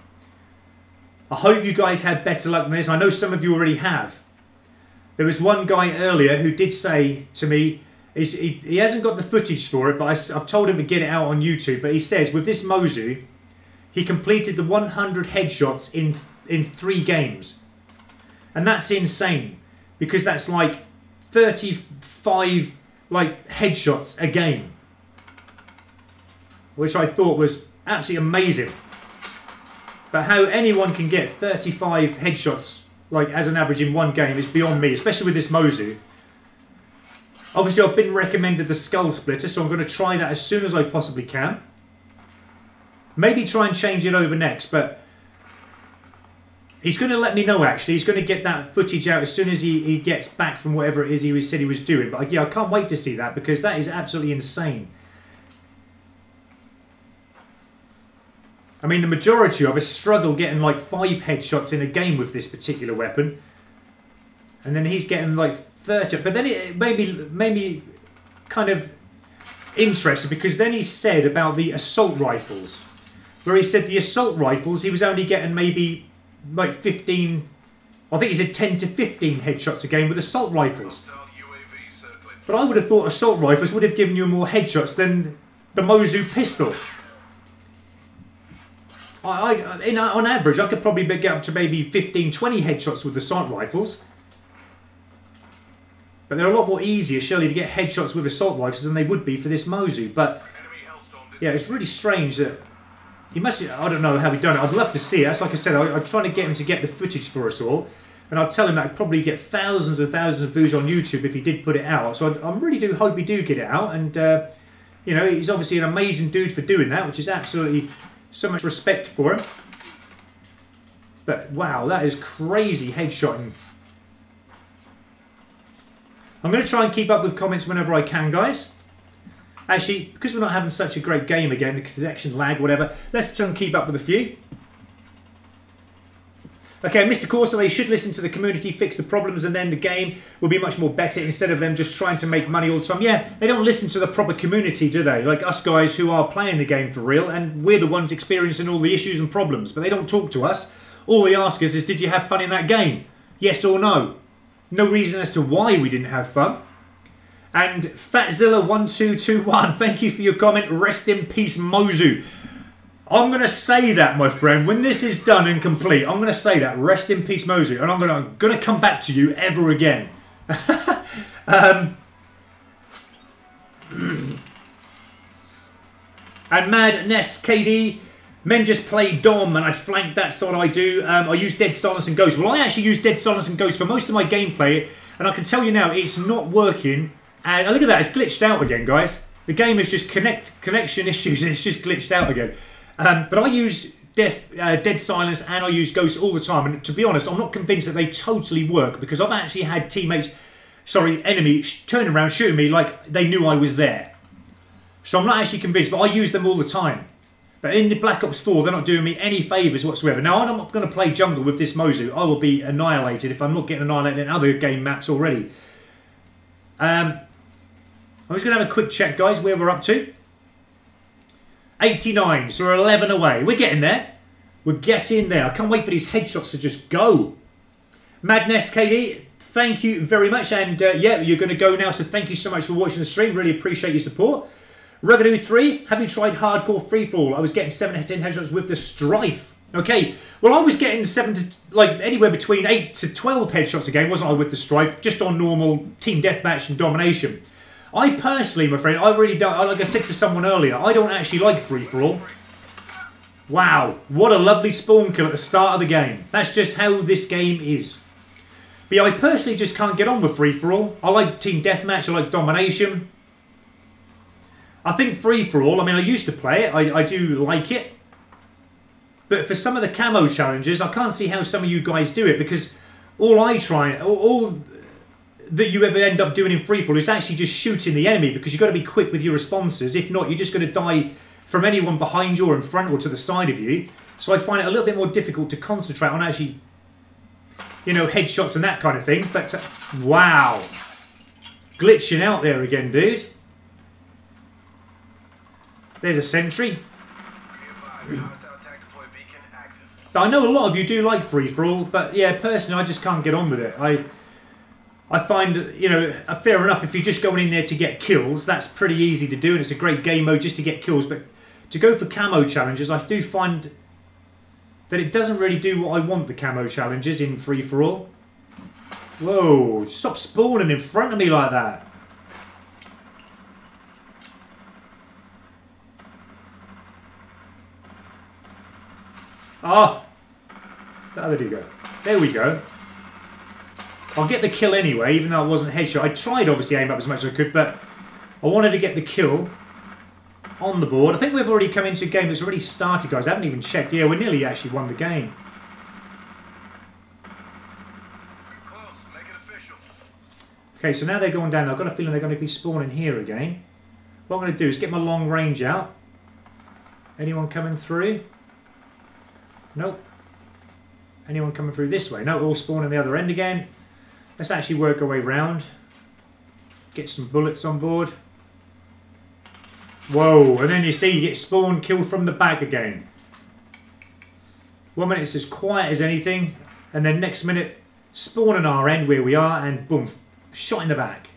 I hope you guys had better luck than this. I know some of you already have. There was one guy earlier who did say to me, he hasn't got the footage for it, but I've told him to get it out on YouTube, but he says with this Mozu, he completed the 100 headshots in 3 games. And that's insane, because that's like 35 like headshots a game, which I thought was absolutely amazing. But how anyone can get 35 headshots like as an average in one game is beyond me, especially with this Mozu. Obviously I've been recommended the Skull Splitter, so I'm going to try that as soon as I possibly can. Maybe try and change it over next, but he's going to let me know, actually. He's going to get that footage out as soon as he gets back from whatever it is he said he was doing. But yeah, I can't wait to see that, because that is absolutely insane. I mean, the majority of us struggle getting like 5 headshots in a game with this particular weapon. And then he's getting like 30. But then it maybe kind of... interested because then he said about the assault rifles, where he said the assault rifles, he was only getting maybe like 15, I think he said 10 to 15 headshots a game with assault rifles. But I would have thought assault rifles would have given you more headshots than the Mozu pistol. On average, I could probably get up to maybe 15, 20 headshots with assault rifles. But they're a lot more easier, surely, to get headshots with assault rifles than they would be for this Mozu. But, yeah, it's really strange that he must... I don't know how he done it. I'd love to see it. That's like I said, I'm trying to get him to get the footage for us all. And I'd tell him that I'd probably get thousands and thousands of views on YouTube if he did put it out. So I really do hope he do get it out. And, you know, he's obviously an amazing dude for doing that, which is absolutely so much respect for him. But, wow, that is crazy headshotting. I'm going to try and keep up with comments whenever I can, guys. Actually, because we're not having such a great game again, the connection lag, whatever, let's try and keep up with a few. Okay, Mr. Corso, they should listen to the community, fix the problems, and then the game will be much more better instead of them just trying to make money all the time. Yeah, they don't listen to the proper community, do they? Like us guys who are playing the game for real, and we're the ones experiencing all the issues and problems, but they don't talk to us. All they ask us is, did you have fun in that game? Yes or no? No reason as to why we didn't have fun. And Fatzilla1221, thank you for your comment. Rest in peace, Mozu. I'm going to say that, my friend. When this is done and complete, I'm going to say that. Rest in peace, Mozu. And I'm going to come back to you ever again. And Mad Ness KD, men just play Dom and I flank, that's what I do. I use Dead Silence and Ghost. Well, I actually use Dead Silence and Ghost for most of my gameplay, and I can tell you now, it's not working. And look at that, it's glitched out again, guys. The game is just connection issues, and it's just glitched out again. But I use Dead Silence and I use Ghost all the time, and to be honest, I'm not convinced that they totally work, because I've actually had enemies turn around shooting me like they knew I was there. So I'm not actually convinced, but I use them all the time. But in the Black Ops 4, they're not doing me any favours whatsoever. Now, I'm not going to play jungle with this Mozu. I will be annihilated if I'm not getting annihilated in other game maps already. I'm just going to have a quick check, guys, where we're up to. 89, so we're 11 away. We're getting there. We're getting there. I can't wait for these headshots to just go. Madness KD, thank you very much. And yeah, you're going to go now, so thank you so much for watching the stream. Really appreciate your support. Ruggedoo3, have you tried hardcore freefall? I was getting 7 to 10 headshots with the Strife. Okay, well, I was getting anywhere between 8 to 12 headshots a game, wasn't I, with the Strife, just on normal team deathmatch and domination. I personally, my friend, I really don't, like I said to someone earlier, I don't actually like free-for-all. Wow, what a lovely spawn kill at the start of the game. That's just how this game is. But yeah, I personally just can't get on with free-for-all. I like team deathmatch, I like domination. I think free-for-all, I mean, I used to play it, I do like it. But for some of the camo challenges, I can't see how some of you guys do it, because all that you ever end up doing in free-for-all is actually just shooting the enemy, because you've got to be quick with your responses. If not, you're just going to die from anyone behind you or in front or to the side of you. So I find it a little bit more difficult to concentrate on actually, you know, headshots and that kind of thing. But, wow. Glitching out there again, dude. There's a sentry. But I know a lot of you do like free-for-all, but yeah, personally, I just can't get on with it. I find, you know, fair enough, if you're just going in there to get kills, that's pretty easy to do, and it's a great game mode just to get kills. But to go for camo challenges, I do find that it doesn't really do what I want the camo challenges in free-for-all. Whoa, stop spawning in front of me like that. Ah! There we go. There we go. I'll get the kill anyway, even though it wasn't a headshot. I tried, obviously, aim up as much as I could, but I wanted to get the kill on the board. I think we've already come into a game that's already started, guys. I haven't even checked. Yeah, we nearly actually won the game. Close. Make it official. Okay, so now they're going down. I've got a feeling they're going to be spawning here again. What I'm going to do is get my long range out. Anyone coming through? Nope. Anyone coming through this way? No, all spawning the other end again. Let's actually work our way round. Get some bullets on board. Whoa, and then you see you get spawned, killed from the back again. 1 minute it's as quiet as anything, and then next minute spawn on our end where we are, and boom, shot in the back.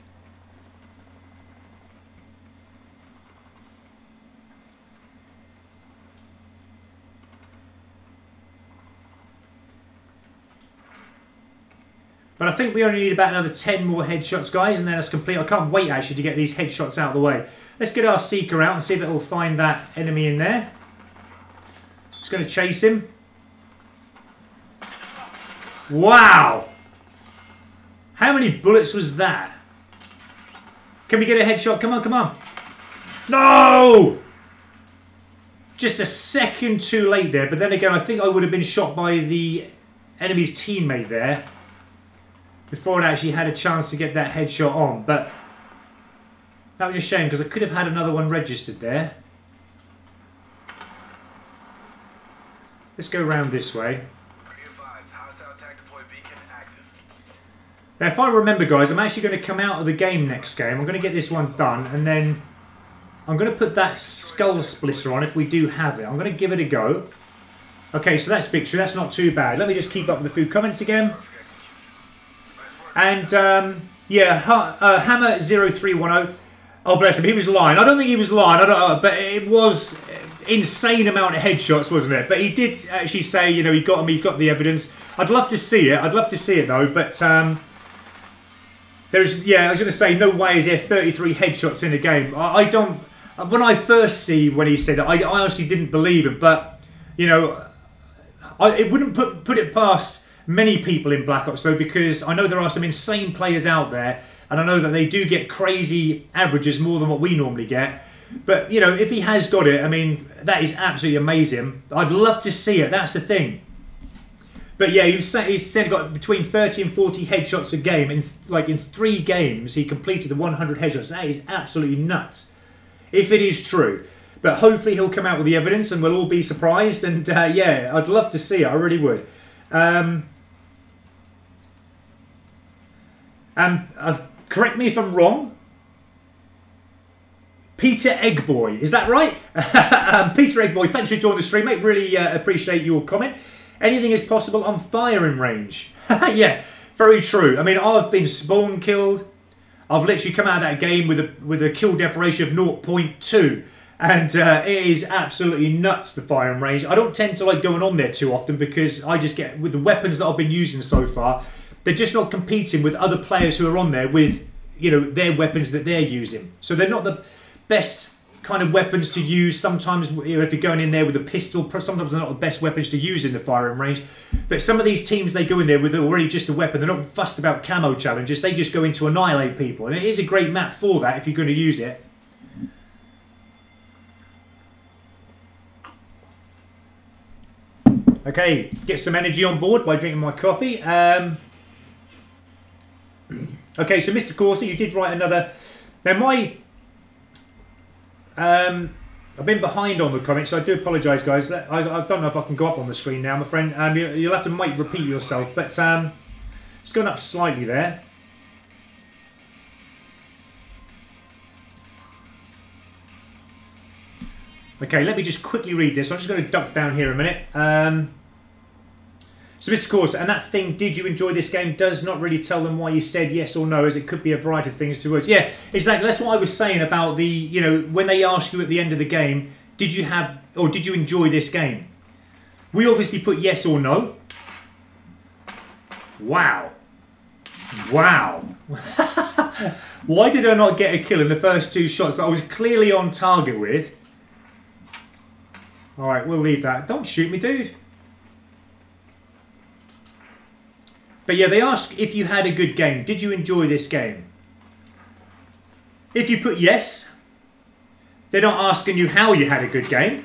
But I think we only need about another 10 more headshots, guys, and then that's complete. I can't wait, actually, to get these headshots out of the way. Let's get our Seeker out and see if it will find that enemy in there. Just going to chase him. Wow! How many bullets was that? Can we get a headshot? Come on, come on. No! Just a second too late there, but then again, I think I would have been shot by the enemy's teammate there before I actually had a chance to get that headshot on, but that was a shame because I could have had another one registered there. Let's go around this way. Now, if I remember, guys, I'm actually going to come out of the game next game. I'm going to get this one done, and then I'm going to put that skull splitter on if we do have it. I'm going to give it a go. Okay, so that's victory. That's not too bad. Let me just keep up with the few comments again. And, yeah, Hammer0310. Oh, bless him. He was lying. I don't think he was lying. I don't know, but it was insane amount of headshots, wasn't it? But he did actually say, you know, he got him. He's got the evidence. I'd love to see it. I'd love to see it, though. But there's, yeah, I was going to say, no way is there 33 headshots in a game. I don't. When I first see when he said that, I honestly didn't believe him. But, you know, it wouldn't put it past many people in Black Ops, though, because I know there are some insane players out there, and I know that they do get crazy averages more than what we normally get. But, you know, if he has got it, I mean, that is absolutely amazing. I'd love to see it. That's the thing. But yeah, he said he got between 30 and 40 headshots a game. In 3 games, he completed the 100 headshots. That is absolutely nuts, if it is true. But hopefully he'll come out with the evidence and we'll all be surprised. And yeah, I'd love to see it. I really would. Correct me if I'm wrong. Peter Eggboy, is that right? Peter Eggboy, thanks for joining the stream, mate. Really appreciate your comment. Anything is possible on firing range. Yeah, very true. I mean, I've been spawn killed. I've literally come out of that game with a kill death ratio of 0.2. And it is absolutely nuts, the firing range. I don't tend to like going on there too often because I just get, with the weapons that I've been using so far, they're just not competing with other players who are on there with, you know, their weapons that they're using. So they're not the best kind of weapons to use. Sometimes, you know, if you're going in there with a pistol, sometimes they're not the best weapons to use in the firing range. But some of these teams, they go in there with already just a weapon. They're not fussed about camo challenges. They just go in to annihilate people. And it is a great map for that if you're going to use it. Okay, get some energy on board by drinking my coffee. Okay, so Mr. Corsa, you did write another. Now I've been behind on the comments, so I do apologise, guys. I don't know if I can go up on the screen now, my friend. You'll have to might repeat yourself, but it's going up slightly there. Okay, let me just quickly read this. I'm just going to duck down here a minute. So, Mr. Corsa, and that thing, did you enjoy this game? Does not really tell them why you said yes or no, as it could be a variety of things to words. Yeah, exactly. That's what I was saying about the, you know, when they ask you at the end of the game, did you have, or did you enjoy this game? We obviously put yes or no. Wow. Wow. Why did I not get a kill in the first 2 shots that I was clearly on target with? Alright, we'll leave that. Don't shoot me, dude. But yeah, they ask if you had a good game. Did you enjoy this game? If you put yes, they're not asking you how you had a good game.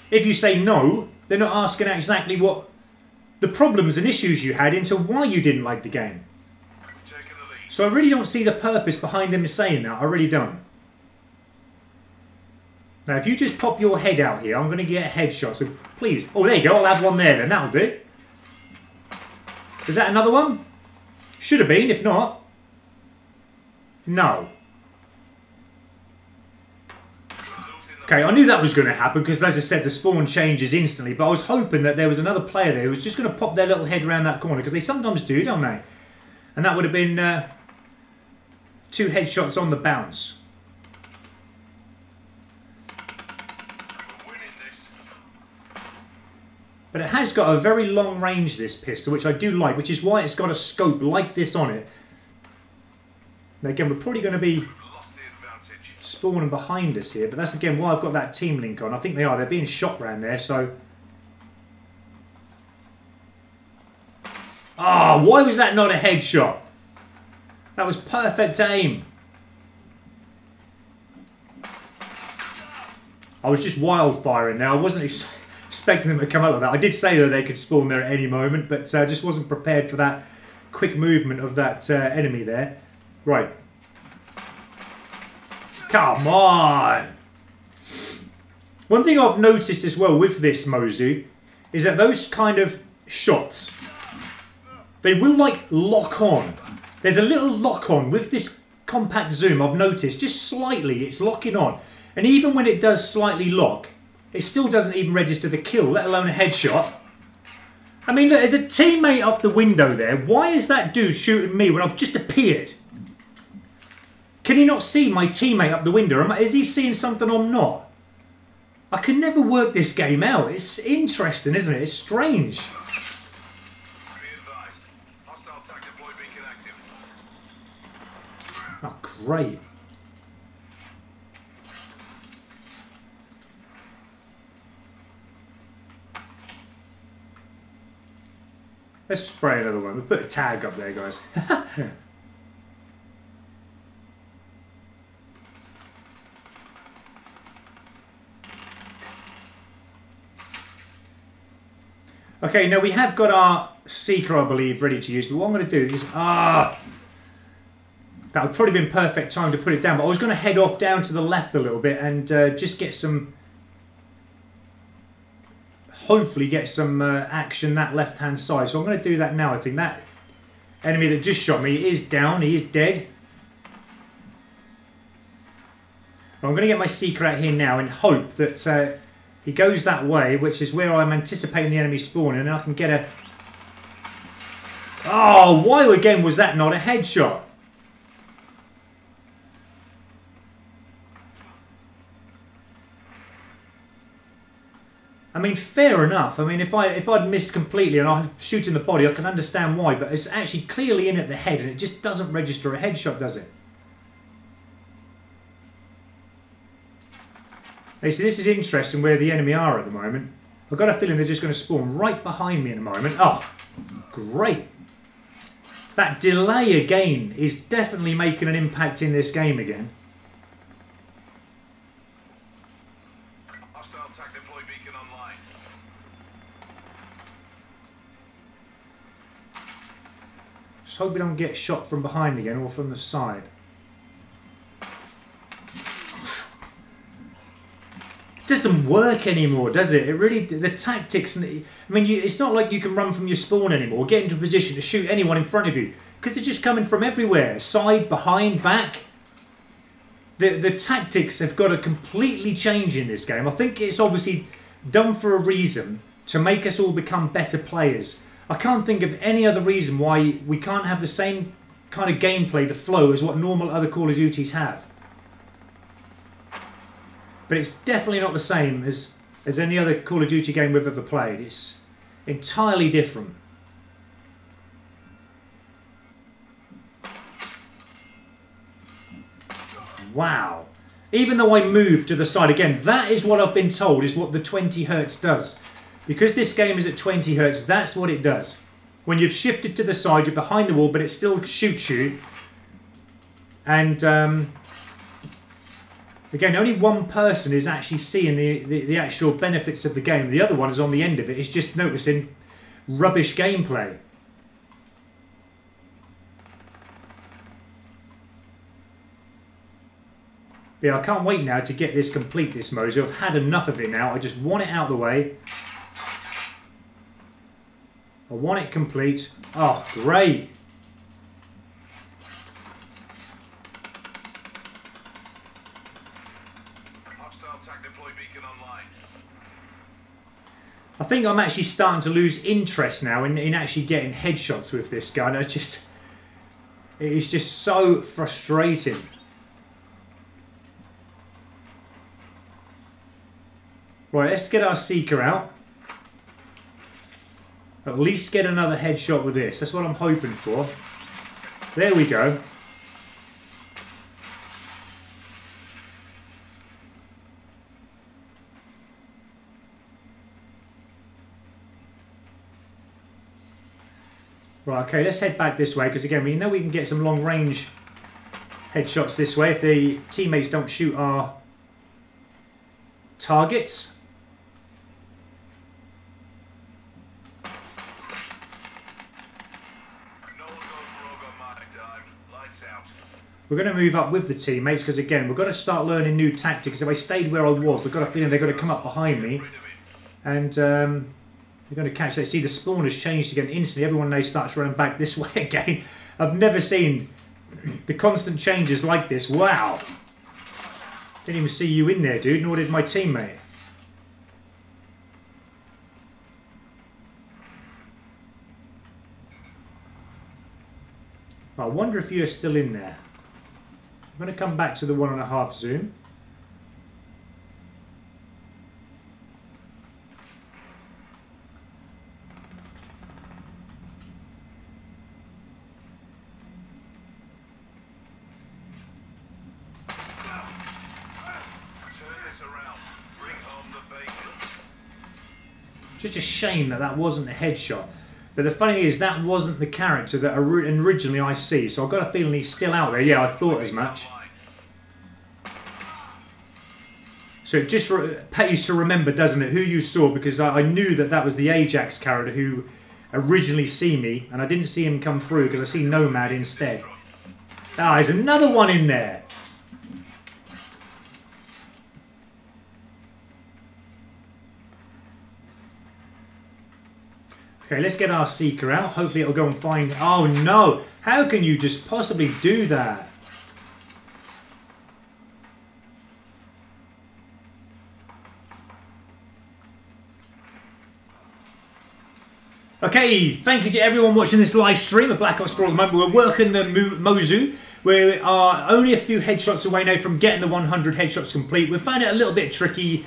If you say no, they're not asking exactly what the problems and issues you had into why you didn't like the game. So I really don't see the purpose behind them saying that. I really don't. Now, if you just pop your head out here, I'm going to get a headshot. So please. Oh, there you go. I'll have one there then. That'll do. Is that another one? Should have been, if not. Okay, I knew that was going to happen because, as I said, the spawn changes instantly. But I was hoping that there was another player there who was just going to pop their little head around that corner, because they sometimes do, don't they? And that would have been 2 headshots on the bounce. But it has got a very long range, this pistol, which I do like, which is why it's got a scope like this on it. Now again, we're probably going to be spawning behind us here, but that's again why I've got that team link on. I think they are. They're being shot around there, so... Ah, why was that not a headshot? That was perfect aim. I was just wildfiring there. I wasn't expecting them to come out like that. I did say that they could spawn there at any moment, but I just wasn't prepared for that quick movement of that enemy there. Right. Come on! One thing I've noticed as well with this Mozu is that those kind of shots, they will like lock on. There's a little lock on with this compact zoom, I've noticed, just slightly it's locking on. And even when it does slightly lock, it still doesn't even register the kill, let alone a headshot. I mean, look, there's a teammate up the window there. Why is that dude shooting me when I've just appeared? Can he not see my teammate up the window? Is he seeing something I'm not? I can never work this game out. It's interesting, isn't it? It's strange. Oh, great. Let's spray another one. We'll put a tag up there, guys. Okay, now we have got our Seeker, I believe, ready to use. But what I'm going to do is... that would probably been perfect time to put it down. But I was going to head off down to the left a little bit and just get some... hopefully get some action that left-hand side. So I'm going to do that now. I think that enemy that just shot me is down. He is dead. I'm going to get my Seeker out here now in hope that... he goes that way, which is where I'm anticipating the enemy spawning, and I can get a... Oh, why again was that not a headshot? I mean, fair enough. I mean, if I'd missed completely and I shoot in the body, I can understand why, but it's actually clearly in at the head, and it just doesn't register a headshot, does it? Hey, see, this is interesting where the enemy are at the moment. I've got a feeling they're just going to spawn right behind me in a moment. Oh, great. That delay again is definitely making an impact in this game again. Hostile attack deploy beacon online. Just hope we don't get shot from behind again or from the side. Doesn't work anymore, does it? It really, the tactics, I mean, it's not like you can run from your spawn anymore, get into a position to shoot anyone in front of you, because they're just coming from everywhere, side, behind, back. The tactics have got to completely change in this game. I think it's obviously done for a reason, to make us all become better players. I can't think of any other reason why we can't have the same kind of gameplay, the flow, as what normal other Call of Duties have. But it's definitely not the same as any other Call of Duty game we've ever played. It's entirely different. Wow. Even though I moved to the side, again, that is what I've been told is what the 20 Hertz does. Because this game is at 20 Hertz, that's what it does. When you've shifted to the side, you're behind the wall, but it still shoots you. And... again, only one person is actually seeing the actual benefits of the game. The other one is on the end of it. It's just noticing rubbish gameplay. But yeah, I can't wait now to get this complete, this Mozu. I've had enough of it now. I just want it out of the way. I want it complete. Oh, great. Hostile attack deploy think I'm actually starting to lose interest now in actually getting headshots with this gun. It is just so frustrating. Right, let's get our Seeker out. At least get another headshot with this. That's what I'm hoping for. There we go. Right, okay, let's head back this way, because again, we know we can get some long-range headshots this way if the teammates don't shoot our targets. We're going to move up with the teammates because, again, we've got to start learning new tactics. If I stayed where I was, I've got a feeling they're going to come up behind me. And we're going to catch that. See, the spawn has changed again instantly. Everyone now starts running back this way again. I've never seen the constant changes like this. Wow. Didn't even see you in there, dude, nor did my teammate. I wonder if you're still in there. I'm going to come back to the 1.5 zoom. Just a shame that that wasn't a headshot. But the funny thing is, that wasn't the character that originally I see. So I've got a feeling he's still out there. Yeah, I thought as much. So it just pays to remember, doesn't it, who you saw. Because I knew that that was the Ajax character who originally see me. And I didn't see him come through because I see Nomad instead. Ah, there's another one in there. Okay, let's get our Seeker out. Hopefully it'll go and find... Oh no! How can you just possibly do that? Okay, thank you to everyone watching this live stream of Black Ops 4 at the moment. We're working the Mozu. We are only a few headshots away now from getting the 100 headshots complete. We found it a little bit tricky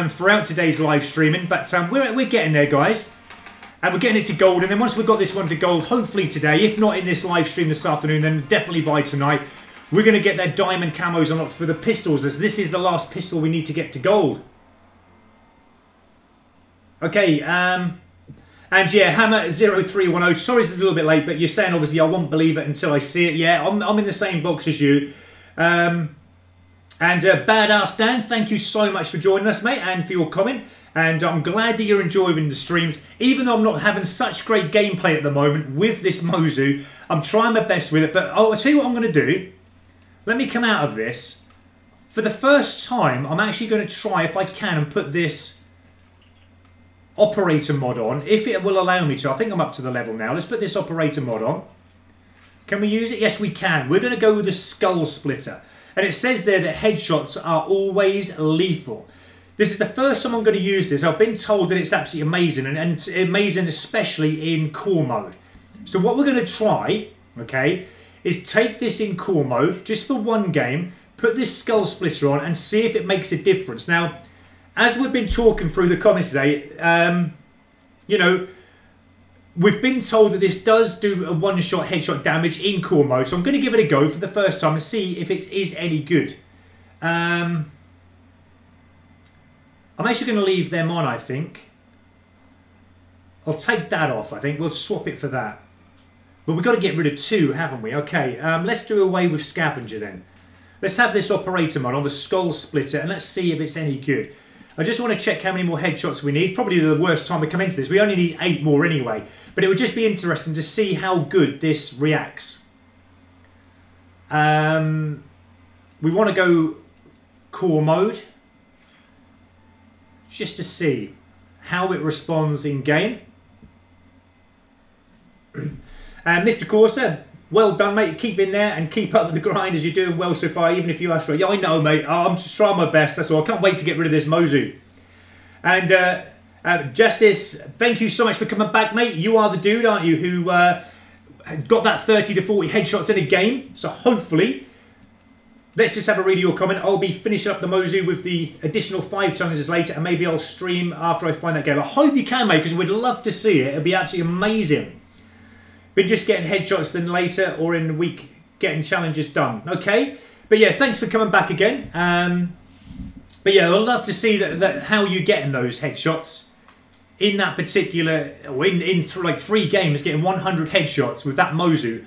throughout today's live streaming, but we're getting there, guys. And we're getting it to gold, and then once we've got this one to gold, hopefully today, if not in this live stream this afternoon, then definitely by tonight, we're going to get their diamond camos unlocked for the pistols, as this is the last pistol we need to get to gold. Okay, and yeah, Hammer0310, sorry this is a little bit late, but you're saying obviously I won't believe it until I see it. Yeah, I'm in the same box as you. And Badass Dan, thank you so much for joining us, mate, and for your comment. And I'm glad that you're enjoying the streams. Even though I'm not having such great gameplay at the moment with this Mozu, I'm trying my best with it. But I'll tell you what I'm going to do. Let me come out of this. For the first time, I'm actually going to try, if I can, and put this operator mod on. If it will allow me to. I think I'm up to the level now. Let's put this operator mod on. Can we use it? Yes, we can. We're going to go with the skull splitter. And it says there that headshots are always lethal. This is the first time I'm going to use this. I've been told that it's absolutely amazing, and amazing especially in core mode. So what we're going to try, okay, is take this in core mode, just for one game, put this skull splitter on and see if it makes a difference. Now, as we've been talking through the comments today, you know, we've been told that this does do a one-shot headshot damage in core mode. So I'm going to give it a go for the first time and see if it is any good. I'm actually going to leave them on, I think. I'll take that off, I think. We'll swap it for that. But we've got to get rid of two, haven't we? Okay, let's do away with Scavenger then. Let's have this operator mod on the skull splitter and let's see if it's any good. I just want to check how many more headshots we need. Probably the worst time we come into this. We only need 8 more anyway. But it would just be interesting to see how good this reacts. We want to go core mode. Just to see how it responds in game. And Mr. Corsa, well done, mate. Keep in there and keep up with the grind as you're doing well so far, even if you are straight. Yeah, I know, mate. I'm just trying my best. That's all. I can't wait to get rid of this Mozu. And Justice, thank you so much for coming back, mate. You are the dude, aren't you, who got that 30 to 40 headshots in a game. So hopefully, let's just have a read of your comment. I'll be finishing up the Mozu with the additional 5 challenges later, and maybe I'll stream after I find that game. I hope you can, mate, because we'd love to see it. It'd be absolutely amazing. Been just getting headshots then later, or in the week, getting challenges done. Okay? But yeah, thanks for coming back again. But yeah, I'd love to see that how you're getting those headshots in that particular, or in like 3 games, getting 100 headshots with that Mozu.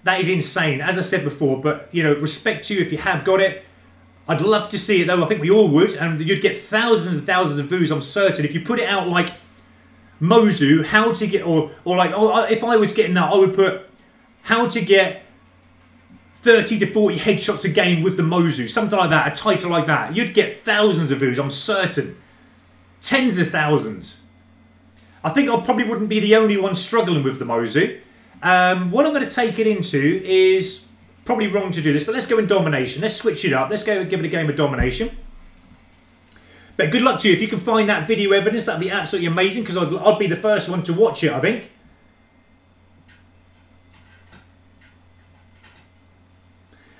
That is insane, as I said before. But you know, respect to you if you have got it. I'd love to see it though. I think we all would, and you'd get thousands and thousands of views. I'm certain if you put it out like Mozu, how to get, or like, if I was getting that, I would put how to get 30 to 40 headshots a game with the Mozu, something like that, a title like that. You'd get thousands of views, I'm certain. Tens of thousands. I think I probably wouldn't be the only one struggling with the Mozu. What I'm going to take it into is, probably wrong to do this, but let's go in domination. Let's switch it up. Let's go give it a game of domination. But good luck to you. If you can find that video evidence, that'd be absolutely amazing, because I'd be the first one to watch it, I think.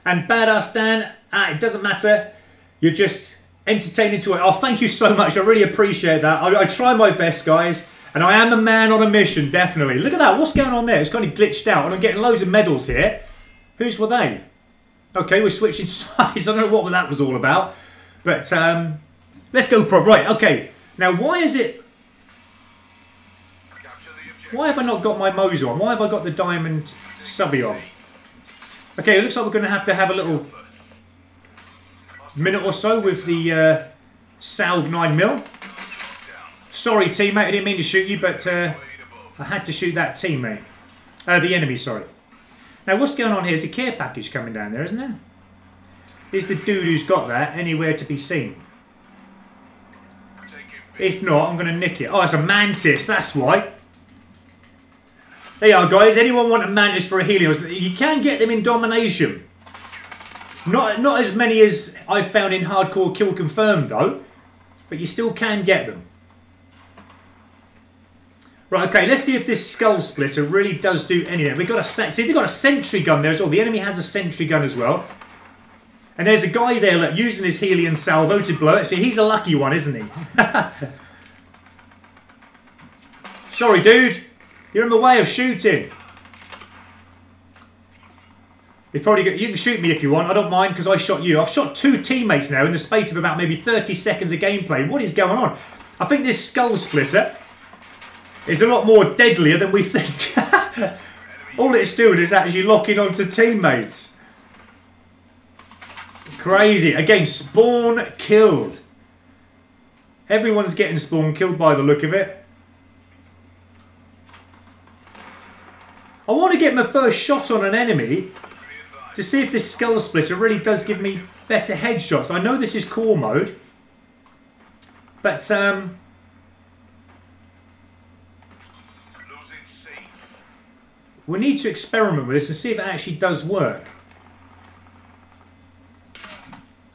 And Badass Dan, it doesn't matter. You're just entertaining to it. Oh, thank you so much. I really appreciate that. I try my best, guys. And I am a man on a mission, definitely. Look at that. What's going on there? It's kind of glitched out. And I'm getting loads of medals here. Whose were they? Okay, we're switching sides. I don't know what that was all about. But let's go pro. Right, okay. Now, why is it... Why have I not got my Mozu on? Why have I got the diamond subby on? Okay, it looks like we're going to have a little minute or so with the Salve 9mm. Sorry, teammate, I didn't mean to shoot you, but I had to shoot that teammate. The enemy, sorry. Now, what's going on here? There's a care package coming down there, isn't there? Is the dude who's got that anywhere to be seen? If not, I'm going to nick it. Oh, it's a mantis, that's why. There you are, guys. Anyone want a mantis for a Helios? You can get them in domination. Not as many as I've found in hardcore kill confirmed, though. But you still can get them. Right, okay, let's see if this skull splitter really does do anything. We've got see, they've got a sentry gun there as well. The enemy has a sentry gun as well. And there's a guy there, look, using his Helion salvo to blow it. See, he's a lucky one, isn't he? Sorry, dude. You're in the way of shooting. You can shoot me if you want. I don't mind, because I shot you. I've shot 2 teammates now in the space of about maybe 30 seconds of gameplay. What is going on? I think this skull splitter is a lot more deadlier than we think. All it's doing is actually locking onto teammates. Crazy. Again, spawn killed. Everyone's getting spawn killed by the look of it. I want to get my first shot on an enemy to see if this skull splitter really does give me better headshots. I know this is core mode, but we need to experiment with this and see if it actually does work.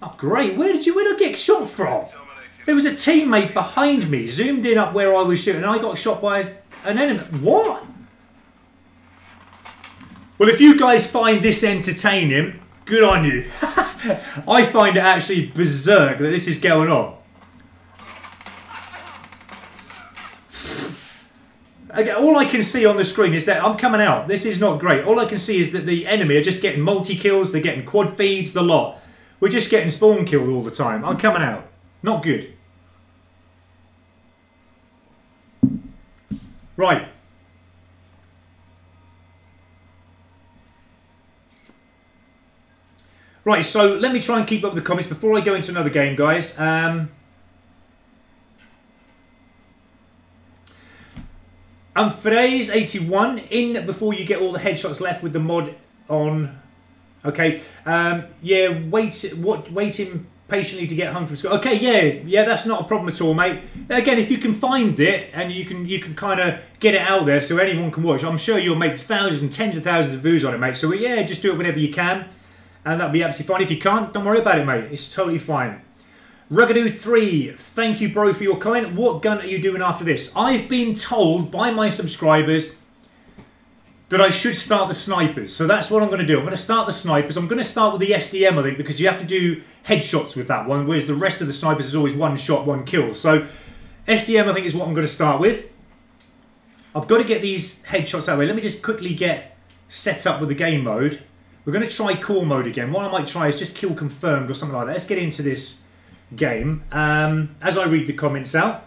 Oh, great. Where did I get shot from? There was a teammate behind me, zoomed in up where I was shooting, and I got shot by an enemy. What? Well, if you guys find this entertaining, good on you. I find it actually berserk that this is going on. Okay, all I can see on the screen is that I'm coming out. This is not great. All I can see is that the enemy are just getting multi-kills. They're getting quad feeds, the lot. We're just getting spawn killed all the time. I'm coming out. Not good. Right. Right, so let me try and keep up with the comments before I go into another game, guys. Phrase 81 in before you get all the headshots left with the mod on. Okay, yeah, waiting patiently to get home from school. Okay, yeah, that's not a problem at all, mate. Again, if you can find it and you can kind of get it out there so anyone can watch, I'm sure you'll make thousands and tens of thousands of views on it, mate. So yeah, just do it whenever you can, and that'll be absolutely fine. If you can't, don't worry about it, mate. It's totally fine. Ruggado3, thank you, bro, for your comment. What gun are you doing after this? I've been told by my subscribers that I should start the snipers. So that's what I'm going to do. I'm going to start the snipers. I'm going to start with the SDM, I think, because you have to do headshots with that one, whereas the rest of the snipers is always one shot, one kill. So SDM, I think, is what I'm going to start with. I've got to get these headshots that way. Let me just quickly get set up with the game mode. We're going to try core mode again. What I might try is just kill confirmed or something like that. Let's get into this game as I read the comments out.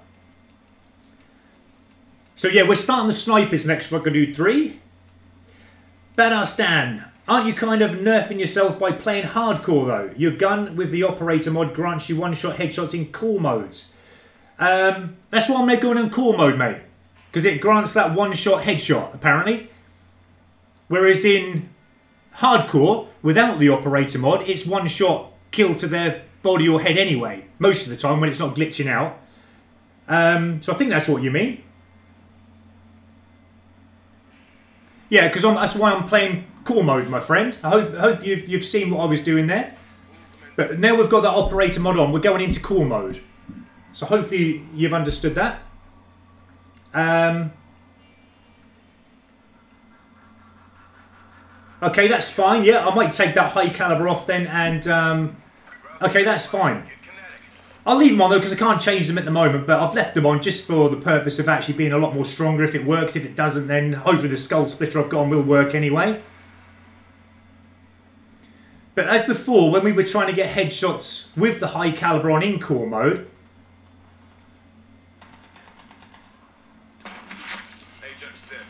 So yeah, we're starting the snipers next. We're going to do 3. Badass Dan, aren't you kind of nerfing yourself by playing hardcore though? Your gun with the operator mod grants you one-shot headshots in core modes. That's why I'm going in core mode, mate. Because it grants that one-shot headshot, apparently. Whereas in hardcore, without the operator mod, it's one-shot kill to their body or head anyway. Most of the time when it's not glitching out. So I think that's what you mean. Yeah, because that's why I'm playing core mode, my friend. I hope you've seen what I was doing there. But now we've got that operator mod on, we're going into core mode. So hopefully you've understood that. Okay, that's fine. Yeah, I might take that high caliber off then, and okay, that's fine. I'll leave them on though because I can't change them at the moment, but I've left them on just for the purpose of actually being a lot more stronger if it works. If it doesn't, then hopefully the skull splitter I've got on will work anyway. But as before, when we were trying to get headshots with the high caliber on in core mode,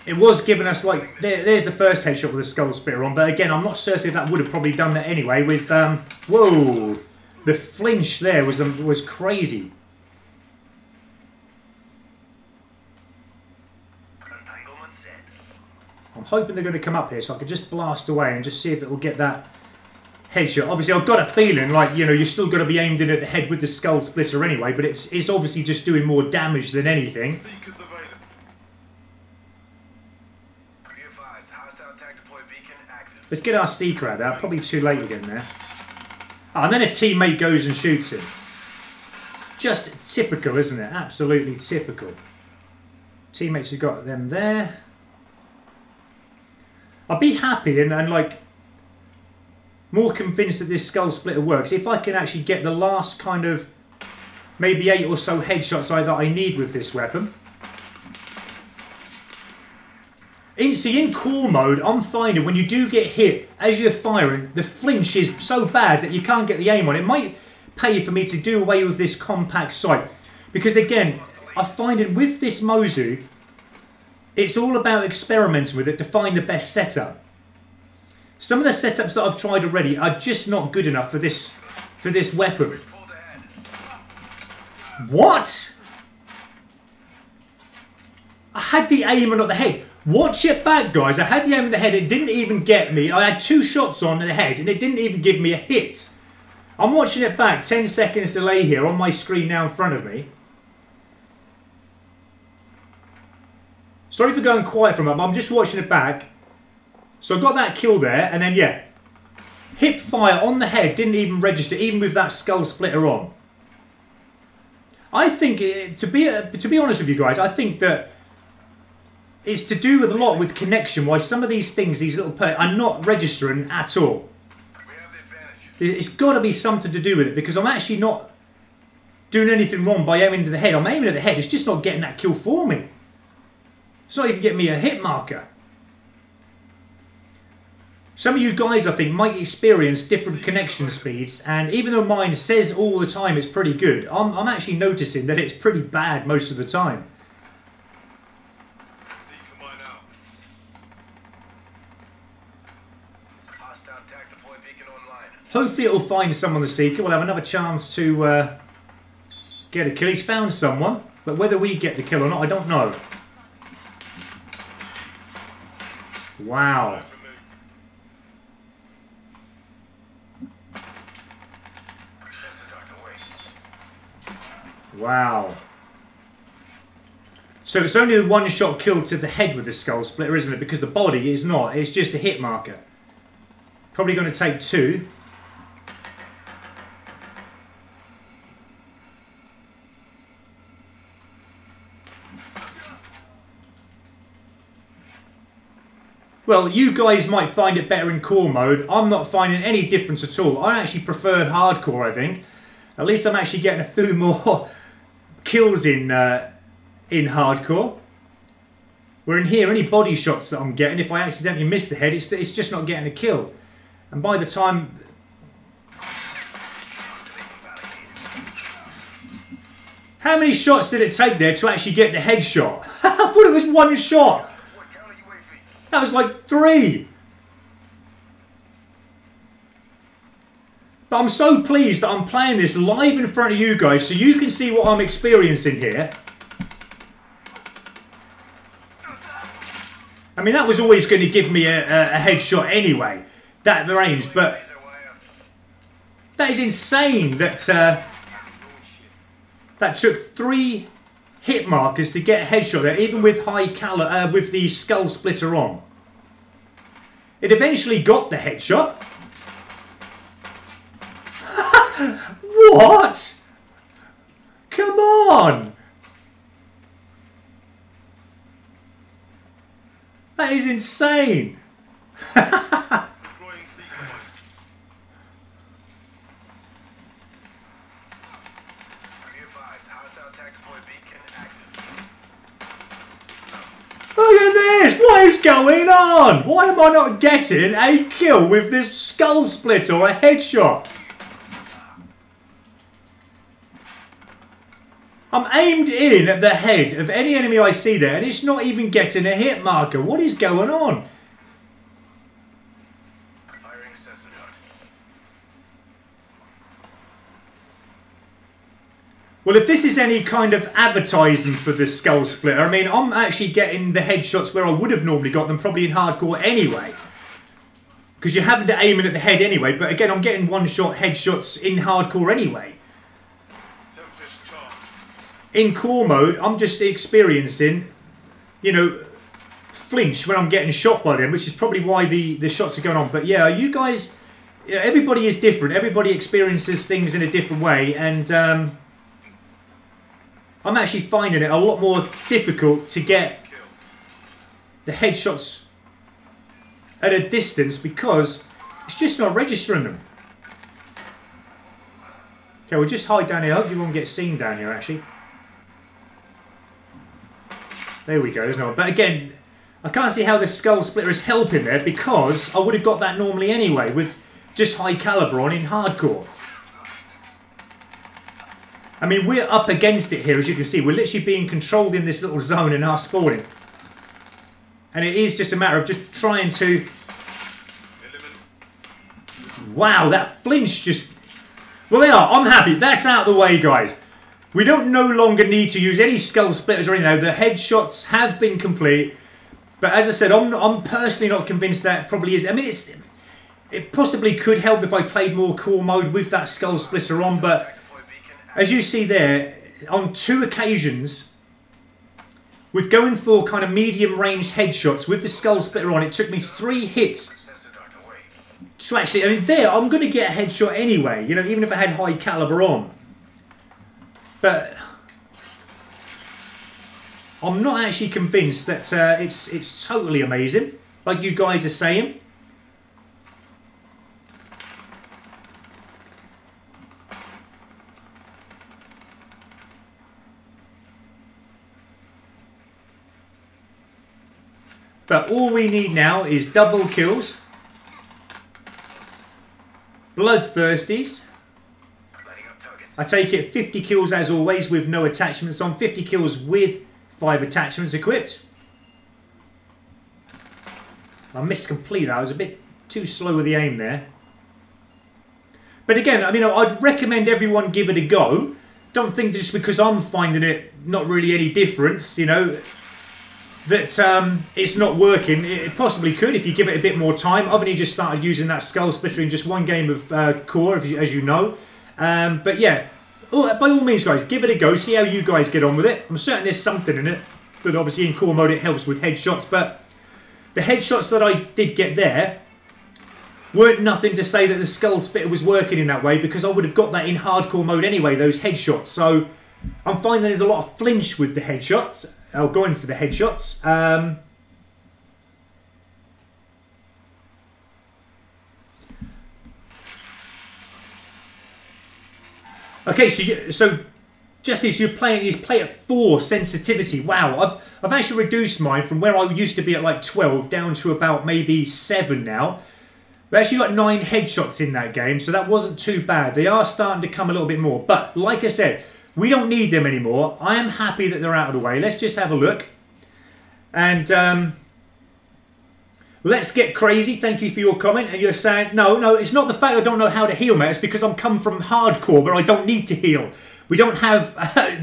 it was giving us like, there's the first headshot with the skull splitter on, but again, I'm not certain if that would have probably done that anyway with, whoa, the flinch there was crazy. I'm hoping they're going to come up here so I can just blast away and just see if it will get that headshot. Obviously, I've got a feeling like, you know, you're still going to be aimed in at the head with the skull splitter anyway, but it's obviously just doing more damage than anything. Let's get our seeker out there. Probably too late again there. Oh, and then a teammate goes and shoots him. Just typical, isn't it? Absolutely typical. Teammates have got them there. I'd be happy and like more convinced that this skull splitter works if I can actually get the last kind of maybe 8 or so headshots that I need with this weapon. See, in core mode, I'm finding when you do get hit as you're firing, the flinch is so bad that you can't get the aim on. It might pay for me to do away with this compact sight. Because again, I find it with this Mozu, it's all about experimenting with it to find the best setup. Some of the setups that I've tried already are just not good enough for this weapon. What? I had the aim and not the head. Watch it back, guys. I had the aim in the head. It didn't even get me. I had 2 shots on the head, and it didn't even give me a hit. I'm watching it back. 10 seconds delay here on my screen now in front of me. Sorry for going quiet for a moment. I'm just watching it back. So I got that kill there, and then, yeah. Hip fire on the head. Didn't even register, even with that skull splitter on. I think, to be honest with you guys, I think that it's to do with a lot with connection, why some of these things, these little perks, are not registering at all. It's got to be something to do with it, because I'm actually not doing anything wrong by aiming to the head. I'm aiming at the head, it's just not getting that kill for me. It's not even getting me a hit marker. Some of you guys, I think, might experience different connection speeds, and even though mine says all the time it's pretty good, I'm actually noticing that it's pretty bad most of the time. Hopefully it'll find someone, the Seeker. We'll have another chance to get a kill. He's found someone, but whether we get the kill or not, I don't know. Wow. Wow. So it's only a one-shot kill to the head with the skull splitter, isn't it? Because the body is not. It's just a hit marker. Probably going to take 2. Well, you guys might find it better in core mode. I'm not finding any difference at all. I actually preferred hardcore, I think. At least I'm actually getting a few more kills in hardcore. Where in here, any body shots that I'm getting, if I accidentally miss the head, it's just not getting a kill. And by the time... How many shots did it take there to actually get the headshot? I thought it was one shot. That was like 3. But I'm so pleased that I'm playing this live in front of you guys so you can see what I'm experiencing here. I mean, that was always going to give me a headshot anyway, that range, but that is insane that that took 3 hit markers to get a headshot there, even with with the skull splitter on. It eventually got the headshot. What? Come on! That is insane. Look at this! What is going on? Why am I not getting a kill with this skull split or a headshot? I'm aimed in at the head of any enemy I see there and it's not even getting a hit marker. What is going on? Well, if this is any kind of advertising for the skull splitter, I mean, I'm actually getting the headshots where I would have normally got them, probably in hardcore anyway. Because you're having to aim in at the head anyway, but again, I'm getting one-shot headshots in hardcore anyway. In core mode, I'm just experiencing, you know, flinch when I'm getting shot by them, which is probably why the shots are going on. But yeah, you guys, everybody is different. Everybody experiences things in a different way, and I'm actually finding it a lot more difficult to get the headshots at a distance because it's just not registering them. Okay, we'll just hide down here. Hopefully we won't get seen down here, actually. There we go, there's no one. But again, I can't see how the skull splitter is helping there because I would have got that normally anyway with just high caliber on in hardcore. I mean, we're up against it here, as you can see. We're literally being controlled in this little zone in our spawning. And it is just a matter of just trying to... Wow, that flinch just... Well, they are. I'm happy. That's out of the way, guys. We don't no longer need to use any skull splitters or anything. The headshots have been complete. But as I said, I'm personally not convinced that probably is... I mean, it possibly could help if I played more core mode with that skull splitter on, but... As you see there, on 2 occasions, with going for kind of medium-range headshots with the skull splitter on, it took me 3 hits to actually... I mean, there, I'm going to get a headshot anyway, you know, even if I had high caliber on. But I'm not actually convinced that it's totally amazing, like you guys are saying. But all we need now is double kills, bloodthirsties. I take it 50 kills as always with no attachments on, 50 kills with 5 attachments equipped. I missed completely. I was a bit too slow with the aim there. But again, I mean, I'd recommend everyone give it a go. Don't think just because I'm finding it not really any difference, you know, that it's not working. It possibly could if you give it a bit more time. I've only just started using that skull splitter in just 1 game of core, as you know. But yeah, by all means, guys, give it a go. See how you guys get on with it. I'm certain there's something in it. But obviously in core mode it helps with headshots. But the headshots that I did get there weren't nothing to say that the skull splitter was working in that way, because I would have got that in hardcore mode anyway, those headshots. So I'm finding there's a lot of flinch with the headshots. Going for the headshots. Okay, so Jesse, so you play at 4 sensitivity. Wow, I've actually reduced mine from where I used to be at like 12 down to about maybe 7 now. We actually got 9 headshots in that game, so that wasn't too bad. They are starting to come a little bit more, but like I said, we don't need them anymore. I am happy that they're out of the way. Let's just have a look. And let's get crazy. Thank you for your comment. And you're saying, no, it's not the fact I don't know how to heal, mate. It's because I'm come from hardcore, but I don't need to heal. We don't have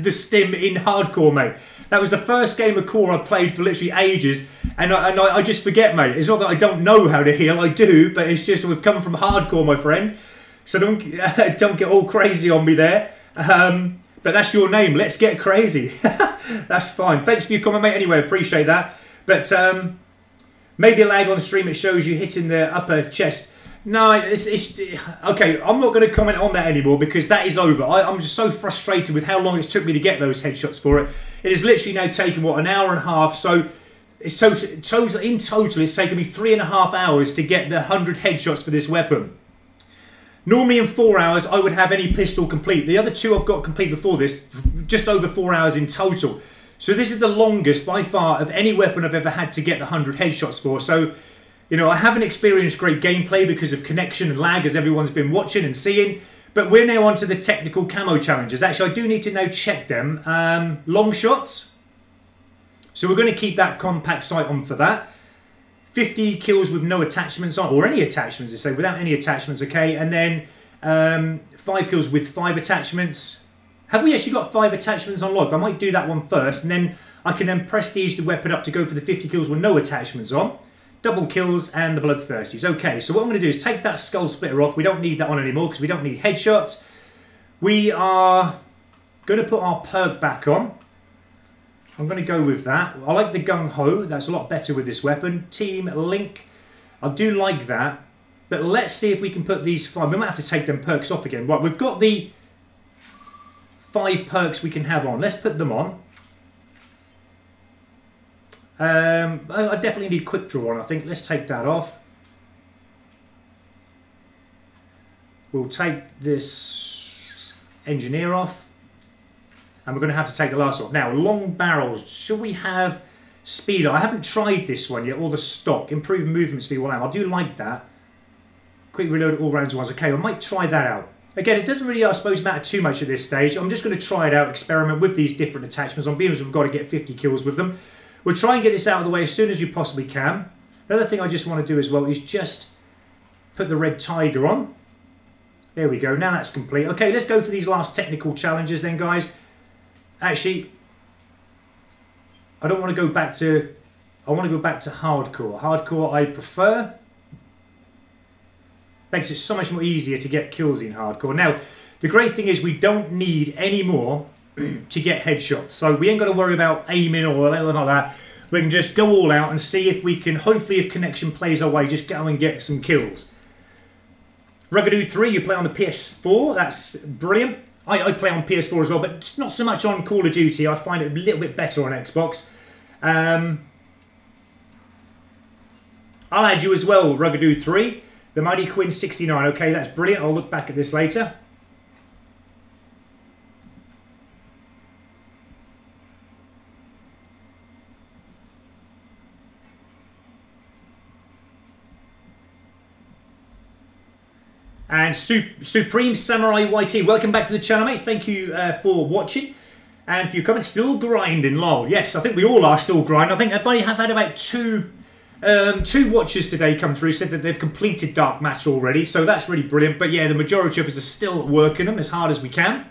the stim in hardcore, mate. That was the first game of core I played for literally ages, and I just forget, mate. It's not that I don't know how to heal, I do, but it's just we've come from hardcore, my friend. So don't get all crazy on me there. But that's your name. Let's get crazy. That's fine. Thanks for your comment, mate. Anyway, appreciate that. But maybe a lag on stream. It shows you hitting the upper chest. No, it's okay. I'm not going to comment on that anymore because that is over. I'm just so frustrated with how long it took me to get those headshots for it. It has literally now taken, what, an hour and a half. So it's in total, it's taken me 3.5 hours to get the 100 headshots for this weapon. Normally in 4 hours, I would have any pistol complete. The other 2 I've got complete before this, just over 4 hours in total. So this is the longest by far of any weapon I've ever had to get the 100 headshots for. So, you know, I haven't experienced great gameplay because of connection and lag, as everyone's been watching and seeing. But we're now on to the technical camo challenges. Actually, I do need to now check them. Long shots. So we're going to keep that compact sight on for that. 50 kills with no attachments on, or any attachments, they say, without any attachments, okay. And then 5 kills with 5 attachments. Have we actually got 5 attachments unlocked? I might do that one first, and then I can then prestige the weapon up to go for the 50 kills with no attachments on. Double kills and the bloodthirsties. Okay, so what I'm going to do is take that skull splitter off. We don't need that on anymore because we don't need headshots. We are going to put our perk back on. I'm going to go with that. I like the gung-ho. That's a lot better with this weapon. Team Link. I do like that. But let's see if we can put these 5. We might have to take them perks off again. Right, we've got the 5 perks we can have on. Let's put them on. I definitely need quick draw on, I think. Let's take that off. We'll take this engineer off. And we're going to have to take the last one. Now, long barrels. Should we have speed? I haven't tried this one yet, or the stock. Improved movement speed. Well, I do like that. Quick reload all rounds ones. Okay, I might try that out. Again, it doesn't really, I suppose, matter too much at this stage. I'm just going to try it out, experiment with these different attachments. On beams, we've got to get 50 kills with them. We'll try and get this out of the way as soon as we possibly can. Another thing I just want to do as well is just put the red tiger on. There we go. Now that's complete. Okay, let's go for these last technical challenges then, guys. Actually, I don't want to go back to... I want to go back to hardcore. Hardcore I prefer. Makes it so much more easier to get kills in hardcore. Now, the great thing is we don't need any more to get headshots. So we ain't got to worry about aiming or anything like that. We can just go all out and see if we can, hopefully if connection plays our way, just go and get some kills. Rugged 3, you play on the PS4. That's brilliant. I play on PS4 as well, but it's not so much on Call of Duty. I find it a little bit better on Xbox. I'll add you as well, Rugged 3. The Mighty Quinn 69. Okay, that's brilliant. I'll look back at this later. And Supreme Samurai YT, welcome back to the channel, mate. Thank you for watching. And for your comments, still grinding, lol. Yes, I think we all are still grinding. I think I've only had about two watchers today come through, said that they've completed Dark Match already. So that's really brilliant. But yeah, the majority of us are still working them as hard as we can.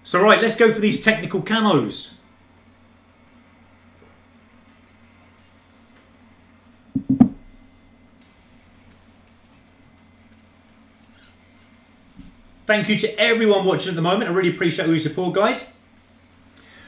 So right, let's go for these technical camos. Thank you to everyone watching at the moment. I really appreciate all your support, guys.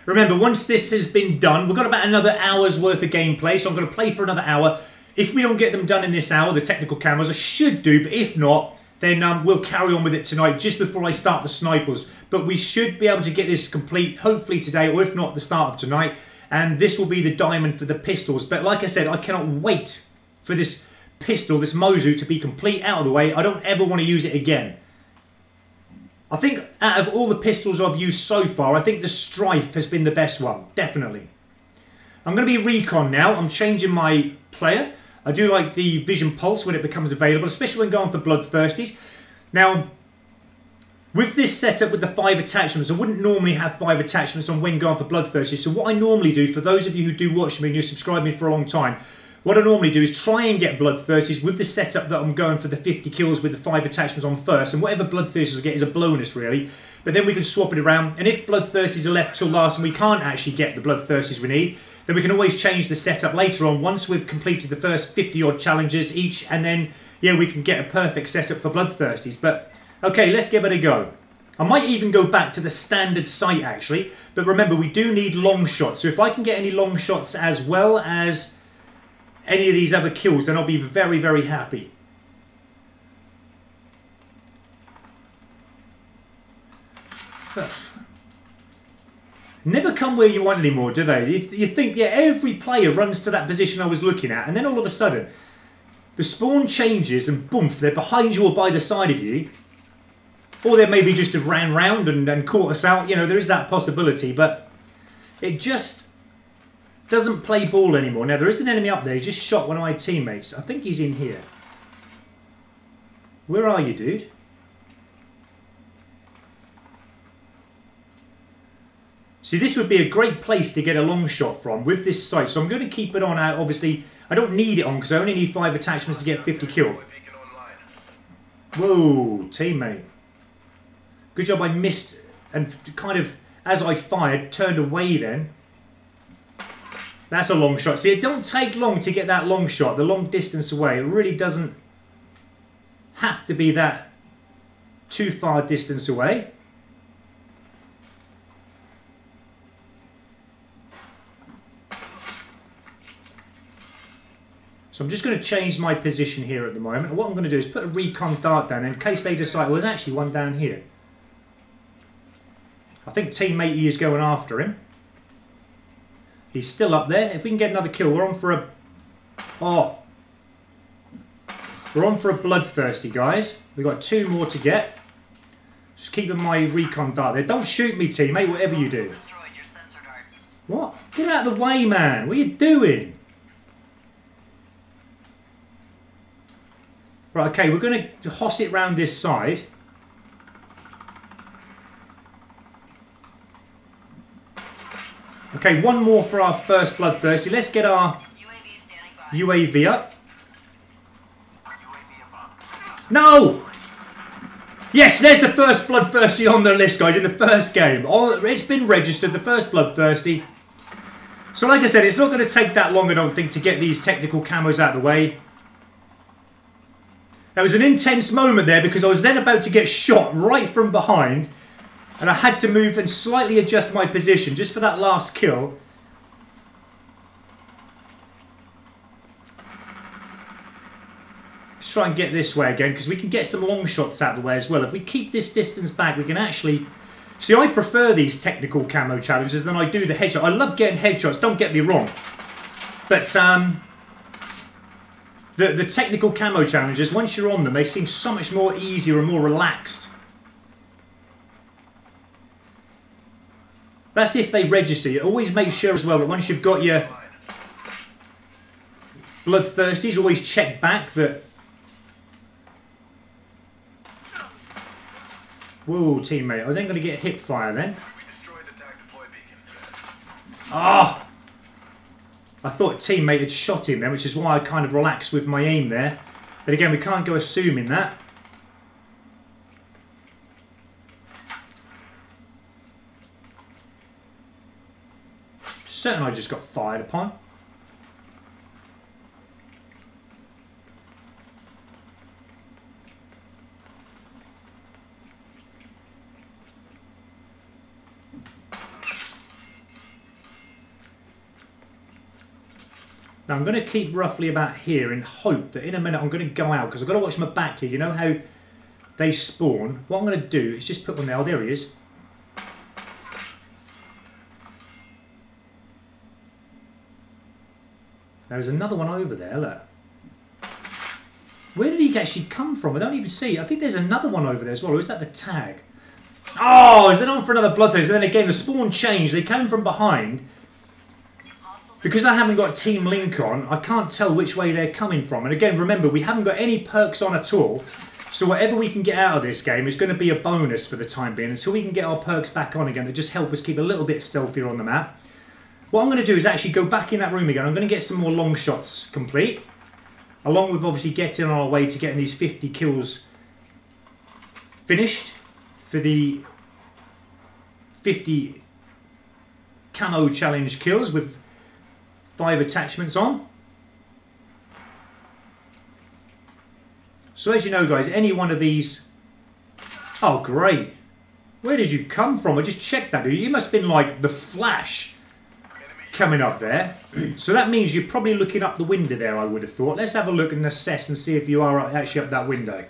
Remember, once this has been done, we've got about another hour's worth of gameplay, so I'm going to play for another hour. If we don't get them done in this hour, the technical cameras, I should do, but if not, then we'll carry on with it tonight, just before I start the snipers. But we should be able to get this complete, hopefully today, or if not, the start of tonight. And this will be the diamond for the pistols. But like I said, I cannot wait for this pistol, this Mozu, to be complete out of the way. I don't ever want to use it again. I think out of all the pistols I've used so far, I think the Strife has been the best one, definitely. I'm going to be recon now. I'm changing my player. I do like the Vision Pulse when it becomes available, especially when going for Bloodthirsties. Now, with this setup with the 5 attachments, I wouldn't normally have 5 attachments on when going for Bloodthirsties. So what I normally do, for those of you who do watch me and you subscribe me for a long time, what I normally do is try and get Bloodthirsties with the setup that I'm going for the 50 kills with the 5 attachments on first. And whatever Bloodthirsties I get is a bonus, really. But then we can swap it around. And if Bloodthirsties are left till last and we can't actually get the Bloodthirsties we need, then we can always change the setup later on once we've completed the first 50-odd challenges each. And then, yeah, we can get a perfect setup for Bloodthirsties. But, okay, let's give it a go. I might even go back to the standard sight, actually. But remember, we do need long shots. So if I can get any long shots as well as any of these other kills, then I'll be very, very happy. Never come where you want anymore, do they? You think, yeah, every player runs to that position I was looking at, and then all of a sudden, the spawn changes and boom, they're behind you or by the side of you. Or they maybe just have ran round and caught us out. You know, there is that possibility, but it just doesn't play ball anymore. Now, there is an enemy up there. He just shot one of my teammates. I think he's in here. Where are you, dude? See, this would be a great place to get a long shot from with this sight. So I'm going to keep it on out. Obviously, I don't need it on because I only need 5 attachments to get 50 kills. Whoa, teammate. Good job I missed and kind of, as I fired, turned away then. That's a long shot. See, it don't take long to get that long shot, the long distance away. It really doesn't have to be that too far distance away. So I'm just going to change my position here at the moment. What I'm going to do is put a recon dart down in case they decide, well, there's actually one down here. I think teammate E is going after him. He's still up there. If we can get another kill, we're on for a... Oh. We're on for a bloodthirsty, guys. We've got 2 more to get. Just keeping my recon dart there. Don't shoot me, teammate, whatever you do. What? Get out of the way, man. What are you doing? Right, okay, we're going to hoss it round this side. Okay, one more for our first bloodthirsty. Let's get our UAV up. No! Yes, there's the first bloodthirsty on the list, guys, in the first game. Oh, it's been registered, the first bloodthirsty. So like I said, it's not going to take that long, I don't think, to get these technical camos out of the way. There was an intense moment there because I was then about to get shot right from behind. And I had to move and slightly adjust my position just for that last kill. Let's try and get this way again because we can get some long shots out of the way as well. If we keep this distance back, we can actually... See, I prefer these technical camo challenges than I do the headshot. I love getting headshots, don't get me wrong. But the technical camo challenges, once you're on them, they seem so much more easier and more relaxed. That's if they register. You always make sure as well that once you've got your bloodthirsties, always check back that... Whoa, teammate. I was then going to get hip fire then. Ah! Oh, I thought teammate had shot him then, which is why I kind of relaxed with my aim there. But again, we can't go assuming that. Certain I just got fired upon. Now I'm going to keep roughly about here in hope that in a minute I'm going to go out because I've got to watch my back here. You know how they spawn? What I'm going to do is just put one there. Oh, there he is. There's another one over there, look. Where did he actually come from? I don't even see. I think there's another one over there as well. Or is that the tag? Oh, is it on for another bloodthirst? And then again, the spawn changed. They came from behind. Because I haven't got Team Link on, I can't tell which way they're coming from. And again, remember, we haven't got any perks on at all. So whatever we can get out of this game is going to be a bonus for the time being. Until we can get our perks back on again, that just help us keep a little bit stealthier on the map. What I'm going to do is actually go back in that room again. I'm going to get some more long shots complete. Along with obviously getting on our way to getting these 50 kills finished. For the 50 Camo challenge kills with 5 attachments on. So as you know guys, any one of these... Oh great. Where did you come from? I just checked that. You must have been like the Flash coming up there. So that means you're probably looking up the window there, I would have thought. Let's have a look and assess and see if you are actually up that window.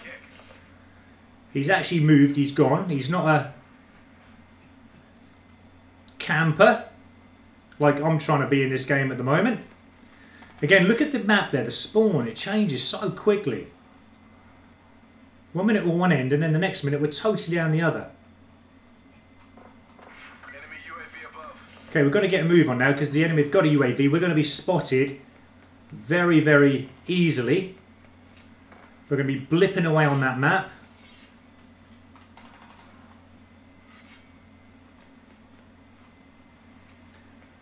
He's actually moved. He's gone. He's not a camper like I'm trying to be in this game at the moment. Again, look at the map there. The spawn, it changes so quickly. 1 minute we're one end and then the next minute we're totally down the other. Enemy UAV above. Okay, we've got to get a move on now because the enemy have got a UAV. We're going to be spotted very, very easily. We're going to be blipping away on that map.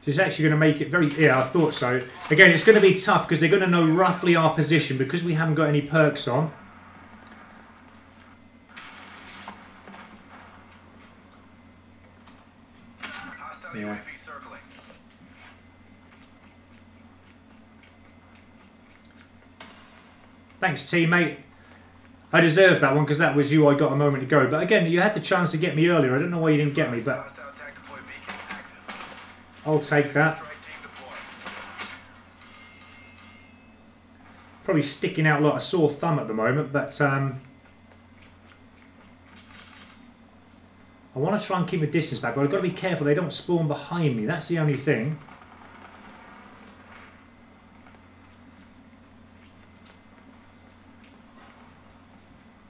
It's actually going to make it very... Yeah, I thought so. Again, it's going to be tough because they're going to know roughly our position because we haven't got any perks on. Hostile Yeah. UAV circling. Thanks, teammate. I deserved that one because that was you I got a moment ago. But again, you had the chance to get me earlier. I don't know why you didn't get me, but Hostile attack deploy beacon active. I'll take that. Strike team deploy. Probably sticking out like a sore thumb at the moment, but I want to try and keep my distance back, but I've got to be careful they don't spawn behind me. That's the only thing.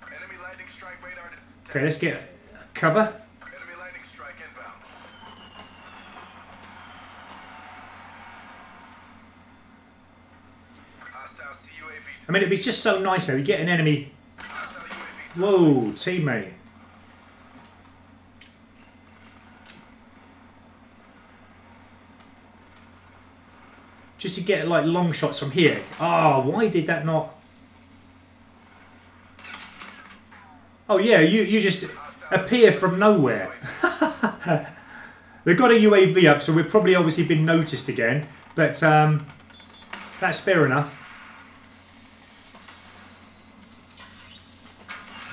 Enemy lightning strike radar. Okay, let's get cover. Enemy lightning strike inbound. Hostile CUAV. I mean, it'd be just so nice though. You get an enemy. Hostile UAV. Whoa, teammate. Just to get like long shots from here. Ah, why did that not? Oh yeah, you just appear from nowhere. They've got a UAV up, so we've probably obviously been noticed again. But that's fair enough.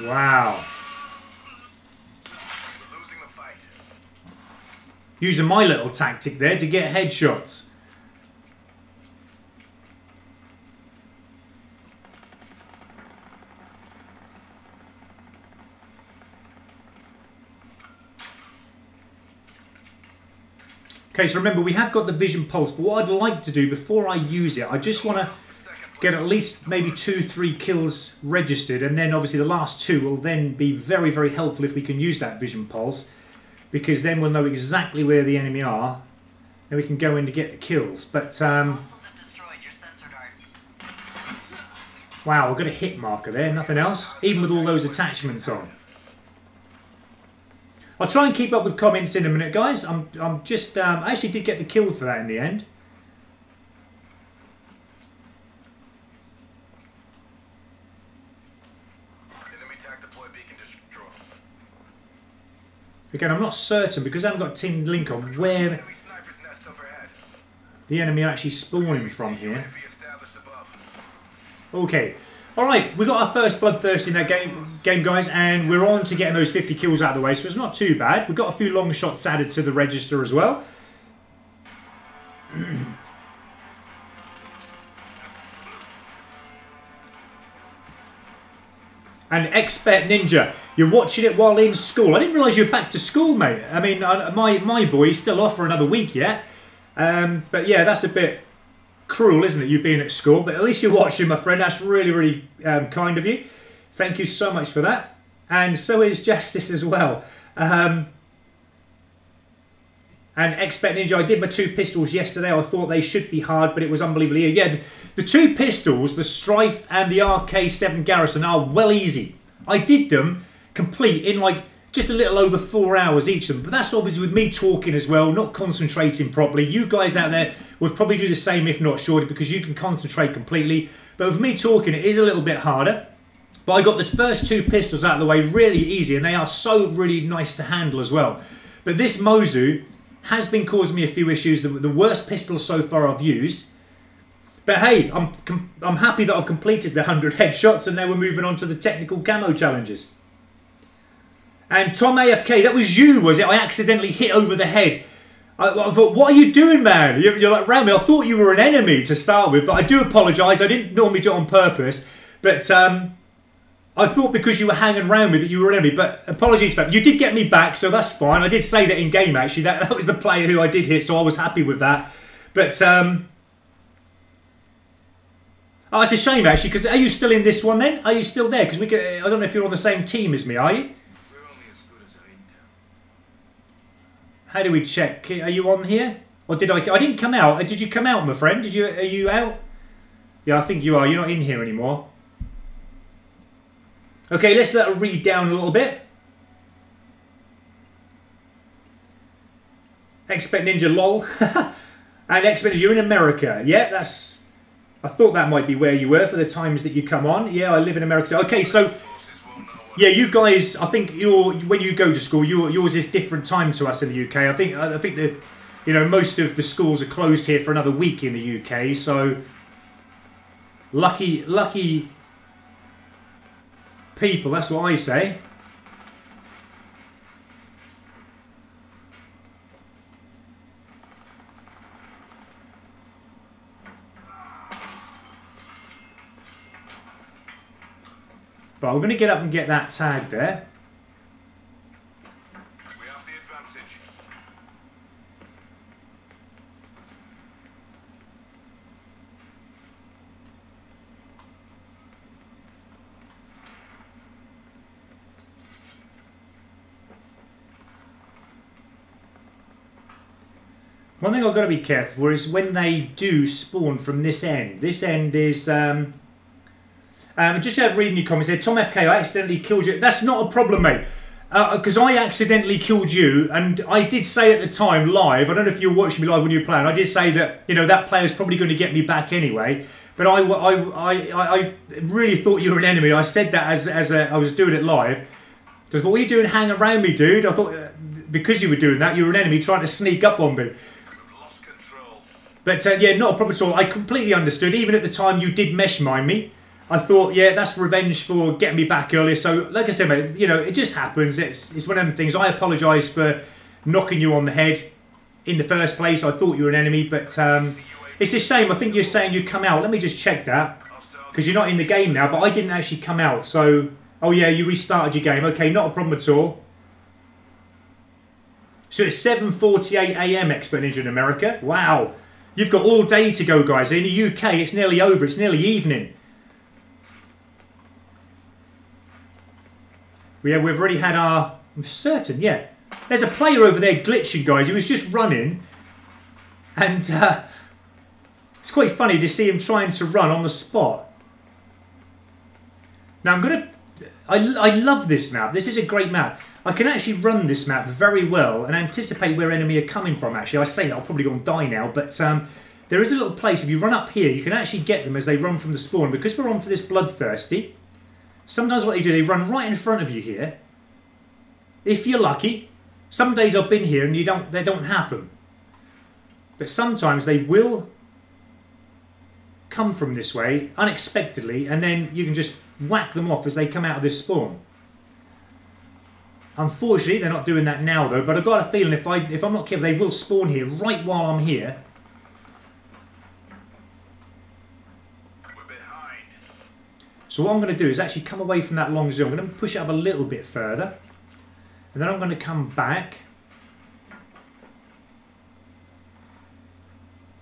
Wow. Losing the fight. Using my little tactic there to get headshots. Okay, so remember, we have got the vision pulse, but what I'd like to do before I use it, I just want to get at least maybe 2-3 kills registered, and then obviously the last 2 will then be very, very helpful if we can use that vision pulse, because then we'll know exactly where the enemy are, and we can go in to get the kills. But, wow, I've got a hit marker there, nothing else, even with all those attachments on. I'll try and keep up with comments in a minute, guys. I'm just... I actually did get the kill for that in the end. Enemy attack deploy beacon destroy. Again, I'm not certain, because I haven't got Team Link on, where Enemy sniper's nest overhead. the enemy are actually spawning from here. UAV established above. Okay. Alright, we got our first bloodthirst in that game, guys, and we're on to getting those 50 kills out of the way, so it's not too bad. We've got a few long shots added to the register as well. And Expert Ninja, you're watching it while in school. I didn't realise you were back to school, mate. I mean, my boy's still off for another week yet. But yeah, that's a bit cruel, isn't it, you being at school? But at least you're watching, my friend. That's really, really kind of you. Thank you so much for that. And so is Justice as well. And Expert Ninja, I did my 2 pistols yesterday. I thought they should be hard, but it was unbelievably easy. Yeah, the 2 pistols, the Strife and the RK7 Garrison, are well easy. I did them complete in like just a little over 4 hours each of them. But that's obviously with me talking as well, not concentrating properly. You guys out there would probably do the same, if not shorter, because you can concentrate completely. But with me talking, it is a little bit harder. But I got the first 2 pistols out of the way really easy, and they are so really nice to handle as well. But this Mozu has been causing me a few issues. The worst pistol so far I've used. But hey, I'm happy that I've completed the 100 headshots, and now we're moving on to the technical camo challenges. And Tom AFK, that was you, was it? I accidentally hit over the head. I thought, what are you doing, man? You're like around me. I thought you were an enemy to start with, but I do apologise. I didn't normally do it on purpose. But I thought because you were hanging around me that you were an enemy. But apologies for that. You did get me back, so that's fine. I did say that in game, actually. That was the player who I did hit, so I was happy with that. But oh, it's a shame, actually, because are you still in this one then? Are you still there? Because I don't know if you're on the same team as me, are you? How do we check? Are you on here? Or did I didn't come out. Did you come out, my friend? Are you out? Yeah, I think you are. You're not in here anymore. Okay, let's let her read down a little bit. Expect Ninja lol. And Expect Ninja, you're in America. Yeah, that's... I thought that might be where you were for the times that you come on. Yeah, I live in America. Okay, so... Yeah, you guys, I think when you go to school, yours is different time to us in the UK. I think that, you know, most of the schools are closed here for another week in the UK. So lucky people. That's what I say. But I'm going to get up and get that tag there. We have the advantage. One thing I've got to be careful for is when they do spawn from this end. This end is... just reading your comments here. Tom FK, I accidentally killed you. That's not a problem, mate. Because I accidentally killed you, and I did say at the time live, I don't know if you were watching me live when you were playing, I did say that, you know, that player's probably going to get me back anyway. But I really thought you were an enemy. I said that as I was doing it live. Because what were you doing hanging around me, dude? I thought because you were doing that, you were an enemy trying to sneak up on me. Lost control. But yeah, not a problem at all. I completely understood. Even at the time you did mesh mine me. I thought, yeah, that's revenge for getting me back earlier. So, like I said, mate, you know, it just happens. It's one of them things. I apologise for knocking you on the head in the first place. I thought you were an enemy, but it's a shame. I think you're saying you come out. Let me just check that, because you're not in the game now, but I didn't actually come out. So, oh yeah, you restarted your game. Okay, not a problem at all. So it's 7:48 AM, Expert Ninja in America. Wow. You've got all day to go, guys. In the UK, it's nearly over. It's nearly evening. Yeah, we've already had our... I'm certain, yeah. There's a player over there glitching, guys. He was just running. And it's quite funny to see him trying to run on the spot. Now, I'm going to... I love this map. This is a great map. I can actually run this map very well and anticipate where enemy are coming from, actually. I say that, I'll probably go and die now. But there is a little place. If you run up here, you can actually get them as they run from the spawn. Because we're on for this Bloodthirsty... Sometimes what they do, they run right in front of you here. If you're lucky. Some days I've been here and they don't happen. But sometimes they will come from this way unexpectedly, and then you can just whack them off as they come out of this spawn. Unfortunately, they're not doing that now though, but I've got a feeling if I'm not careful, they will spawn here right while I'm here. So what I'm going to do is actually come away from that long zoom. I'm going to push it up a little bit further. And then I'm going to come back.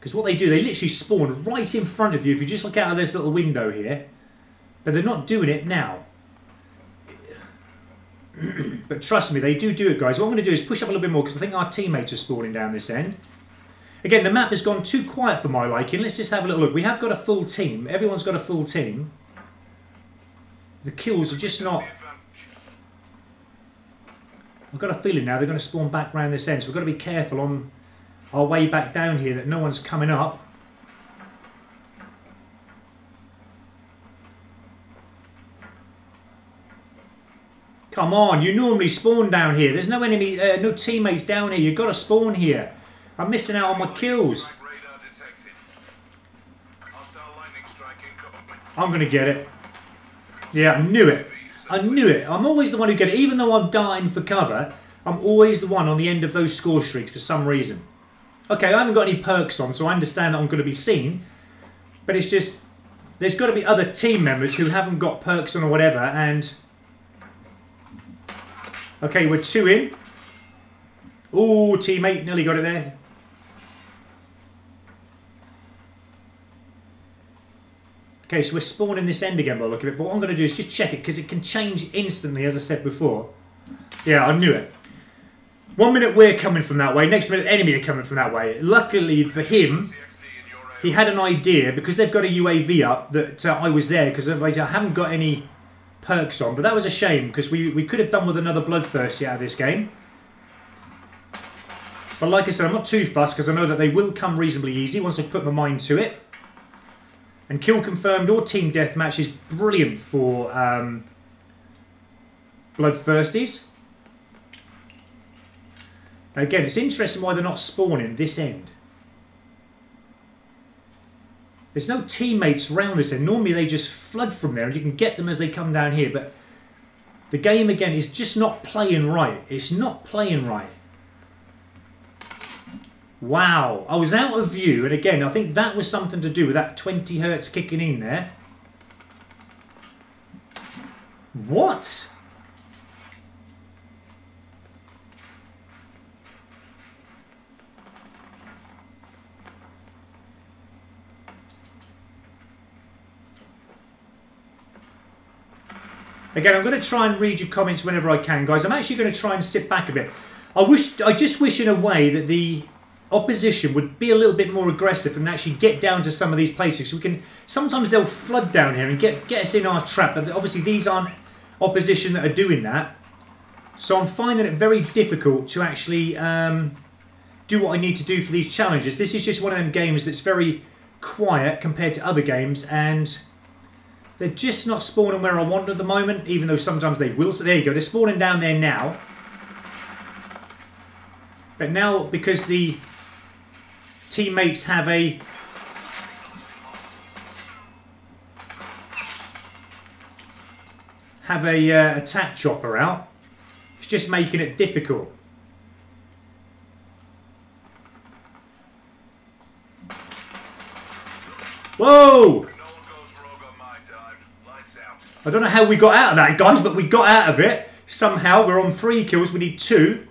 Because what they do, they literally spawn right in front of you if you just look out of this little window here. But they're not doing it now. But trust me, they do it, guys. What I'm going to do is push up a little bit more because I think our teammates are spawning down this end. Again, the map has gone too quiet for my liking. Let's just have a little look. We have got a full team. Everyone's got a full team. The kills are just not... I've got a feeling now they're going to spawn back around this end. So we've got to be careful on our way back down here that no one's coming up. Come on, you normally spawn down here. There's no enemy, no teammates down here. You've got to spawn here. I'm missing out on my kills. I'm going to get it. Yeah, I knew it. I knew it. I'm always the one who gets it. Even though I'm dying for cover, I'm always the one on the end of those score streaks for some reason. Okay, I haven't got any perks on, so I understand that I'm going to be seen. But it's just, there's got to be other team members who haven't got perks on or whatever, and... Okay, we're 2 in. Ooh, teammate, nearly got it there. Okay, so we're spawning this end again by the look of it. But what I'm going to do is just check it, because it can change instantly, as I said before. Yeah, I knew it. 1 minute we're coming from that way, next minute enemy are coming from that way. Luckily for him, he had an idea, because they've got a UAV up, that I was there, because otherwise I haven't got any perks on. But that was a shame, because we could have done with another bloodthirsty out of this game. But like I said, I'm not too fussed, because I know that they will come reasonably easy once I put my mind to it. And kill confirmed or team deathmatch is brilliant for bloodthirsties. Again, it's interesting why they're not spawning this end. There's no teammates around this end. Normally they just flood from there and you can get them as they come down here. But the game, again, is just not playing right. It's not playing right. Wow. I was out of view. And again, I think that was something to do with that 20 hertz kicking in there. What? Again, I'm going to try and read your comments whenever I can, guys. I'm actually going to try and sit back a bit. I just wish in a way that the opposition would be a little bit more aggressive and actually get down to some of these places. So we can, sometimes they'll flood down here and get us in our trap. But obviously these aren't opposition that are doing that. So I'm finding it very difficult to actually do what I need to do for these challenges. This is just one of them games that's very quiet compared to other games, and they're just not spawning where I want at the moment, even though sometimes they will. So there you go, they're spawning down there now. But now, because the teammates have a attack chopper out, it's just making it difficult. Whoa! I don't know how we got out of that, guys, but we got out of it. Somehow, we're on 3 kills. We need 2.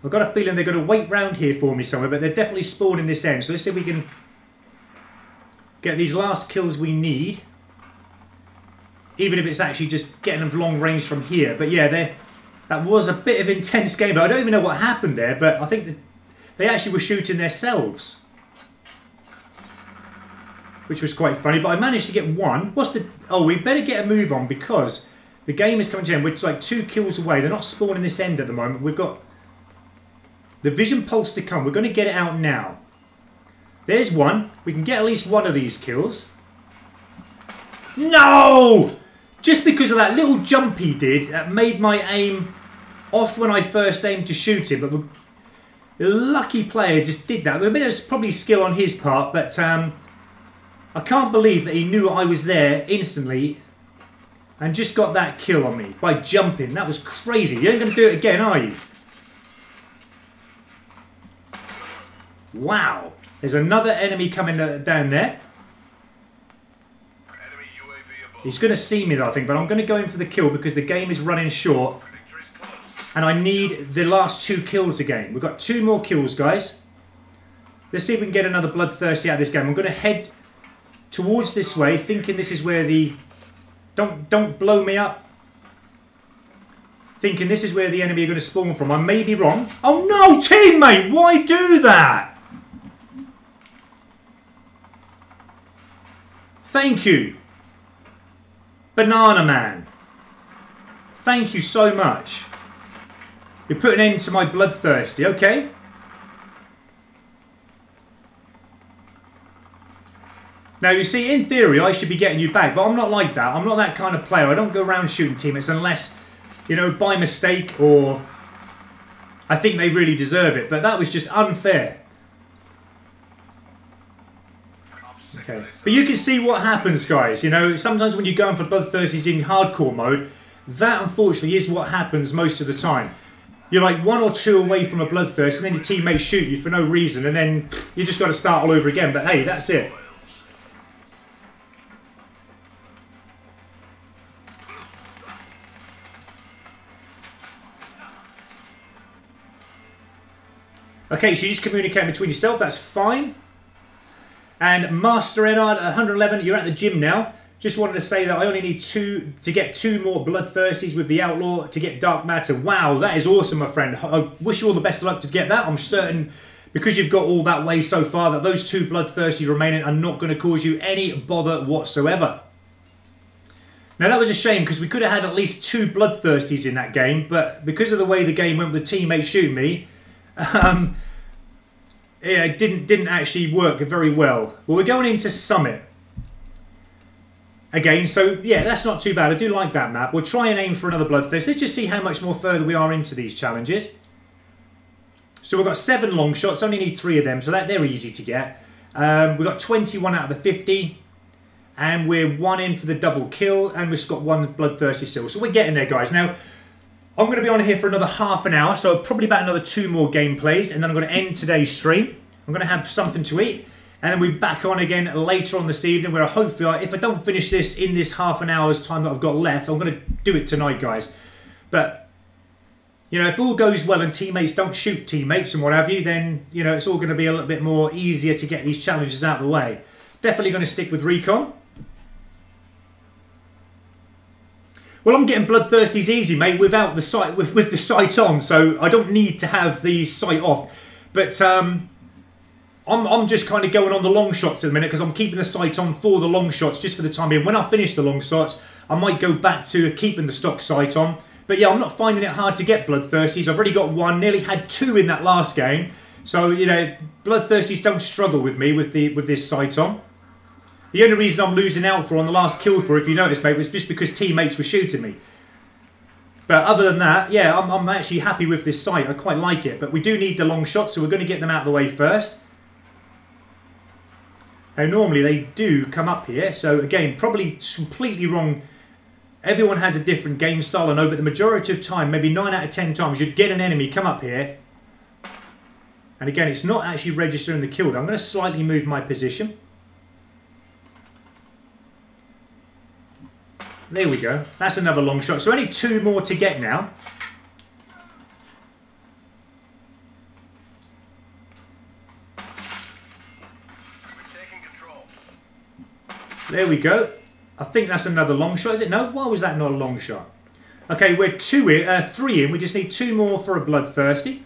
I've got a feeling they're going to wait round here for me somewhere, but they're definitely spawning this end. So let's see if we can get these last kills we need. Even if it's actually just getting them long range from here. But yeah, that was a bit of intense game. But I don't even know what happened there, but I think that they actually were shooting themselves, which was quite funny. But I managed to get 1. What's the... Oh, we better get a move on, because the game is coming to an end. We're like 2 kills away. They're not spawning this end at the moment. We've got the vision pulse to come. We're going to get it out now. There's 1. We can get at least 1 of these kills. No! Just because of that little jump he did, that made my aim off when I first aimed to shoot him. But the lucky player just did that. A bit of probably skill on his part, but I can't believe that he knew I was there instantly and just got that kill on me by jumping. That was crazy. You ain't going to do it again, are you? Wow. There's another enemy coming down there. He's going to see me, though, I think, but I'm going to go in for the kill because the game is running short. And I need the last 2 kills again. We've got 2 more kills, guys. Let's see if we can get another bloodthirsty out of this game. I'm going to head towards this way, thinking this is where the Don't blow me up. Thinking this is where the enemy are going to spawn from. I may be wrong. Oh no, teammate! Why do that? Thank you. Banana Man. Thank you so much. You put an end to my bloodthirsty, okay? Now, you see, in theory, I should be getting you back, but I'm not like that. I'm not that kind of player. I don't go around shooting teammates unless, you know, by mistake or I think they really deserve it. But that was just unfair. Okay. But you can see what happens, guys. You know, sometimes when you're going for bloodthirsties in hardcore mode, that unfortunately is what happens most of the time. You're like 1 or 2 away from a bloodthirst and then your teammates shoot you for no reason and then you just got to start all over again. But hey, that's it. Okay, so you just communicate between yourself, that's fine. And Master Ennard at 111, you're at the gym now. Just wanted to say that I only need 2 to get 2 more bloodthirsties with the Outlaw to get Dark Matter. Wow, that is awesome, my friend. I wish you all the best of luck to get that. I'm certain, because you've got all that way so far, that those 2 bloodthirsties remaining are not going to cause you any bother whatsoever. Now, that was a shame, because we could have had at least 2 bloodthirsties in that game, but because of the way the game went with teammates shooting me, yeah, it didn't actually work very well. Well, we're going into Summit again, so yeah, that's not too bad. I do like that map. We'll try and aim for another Bloodthirst. Let's just see how much more further we are into these challenges. So we've got 7 long shots, only need 3 of them, so they're easy to get. We've got 21 out of the 50, and we're 1 in for the double kill, and we've got 1 bloodthirsty still. So we're getting there, guys. Now, I'm going to be on here for another half an hour, so probably about another 2 more gameplays, and then I'm going to end today's stream. I'm going to have something to eat, and then we'll be back on again later on this evening, where hopefully, if I don't finish this in this half an hour's time that I've got left, I'm going to do it tonight, guys. But, you know, if all goes well and teammates don't shoot teammates and what have you, then, you know, it's all going to be a little bit more easier to get these challenges out of the way. Definitely going to stick with Recon. Well, I'm getting bloodthirsties easy, mate, without the sight, with the sight on, so I don't need to have the sight off. But I'm just kind of going on the long shots at the minute because I'm keeping the sight on for the long shots just for the time being. When I finish the long shots, I might go back to keeping the stock sight on. But yeah, I'm not finding it hard to get bloodthirsties. I've already got 1, nearly had 2 in that last game. So, you know, bloodthirsties don't struggle with me with this sight on. The only reason I'm losing out for on the last kill for, if you notice, mate, was just because teammates were shooting me. But other than that, yeah, I'm actually happy with this sight. I quite like it. But we do need the long shots, so we're going to get them out of the way first. Now, normally they do come up here. So, again, probably completely wrong. Everyone has a different game style, I know, but the majority of time, maybe 9 out of 10 times, you'd get an enemy come up here. And again, it's not actually registering the kill. I'm going to slightly move my position. There we go. That's another long shot. So only 2 more to get now. We're taking control. There we go. I think that's another long shot. Is it? No? Why was that not a long shot? Okay, we're 3 in. We just need 2 more for a bloodthirsty.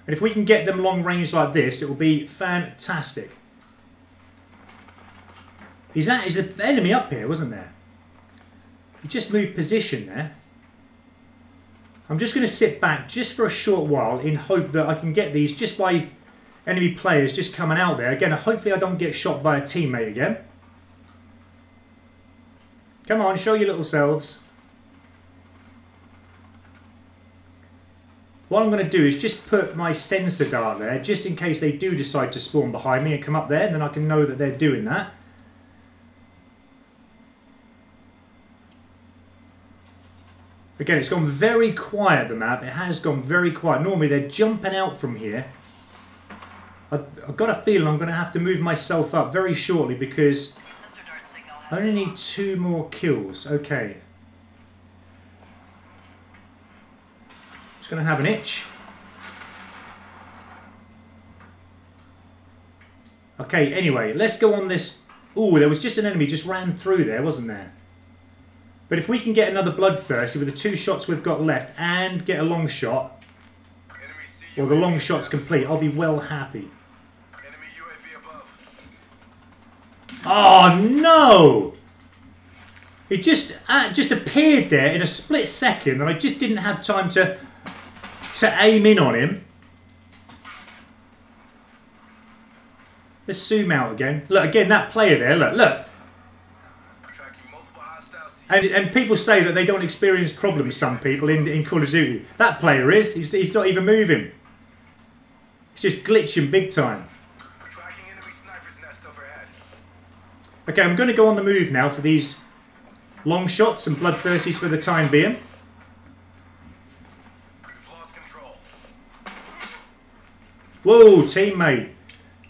And if we can get them long range like this, it will be fantastic. Is the enemy up here, wasn't there? He just moved position there. I'm just going to sit back just for a short while in hope that I can get these just by enemy players just coming out there. Again, hopefully I don't get shot by a teammate again. Come on, show your little selves. What I'm going to do is just put my sensor dart there, just in case they do decide to spawn behind me and come up there, then I can know that they're doing that. Again, it's gone very quiet, the map. It has gone very quiet. Normally, they're jumping out from here. I've got a feeling I'm going to have to move myself up very shortly because I only need 2 more kills. Okay. Just going to have an itch. Okay, anyway, let's go on this Oh, there was just an enemy just ran through there, wasn't there? But if we can get another bloodthirsty with the 2 shots we've got left and get a long shot, or the long shot's complete, I'll be well happy. Enemy UAV above. Oh no! It just appeared there in a split second, and I just didn't have time to aim in on him. Let's zoom out again. Look again, that player there. Look. Tracking multiple hostiles. And people say that they don't experience problems. Some people in Call of Duty. That player is. He's not even moving. He's just glitching big time. Tracking enemy sniper's nest overhead. Okay, I'm going to go on the move now for these long shots and bloodthirsties for the time being. We've lost control. Whoa, teammate.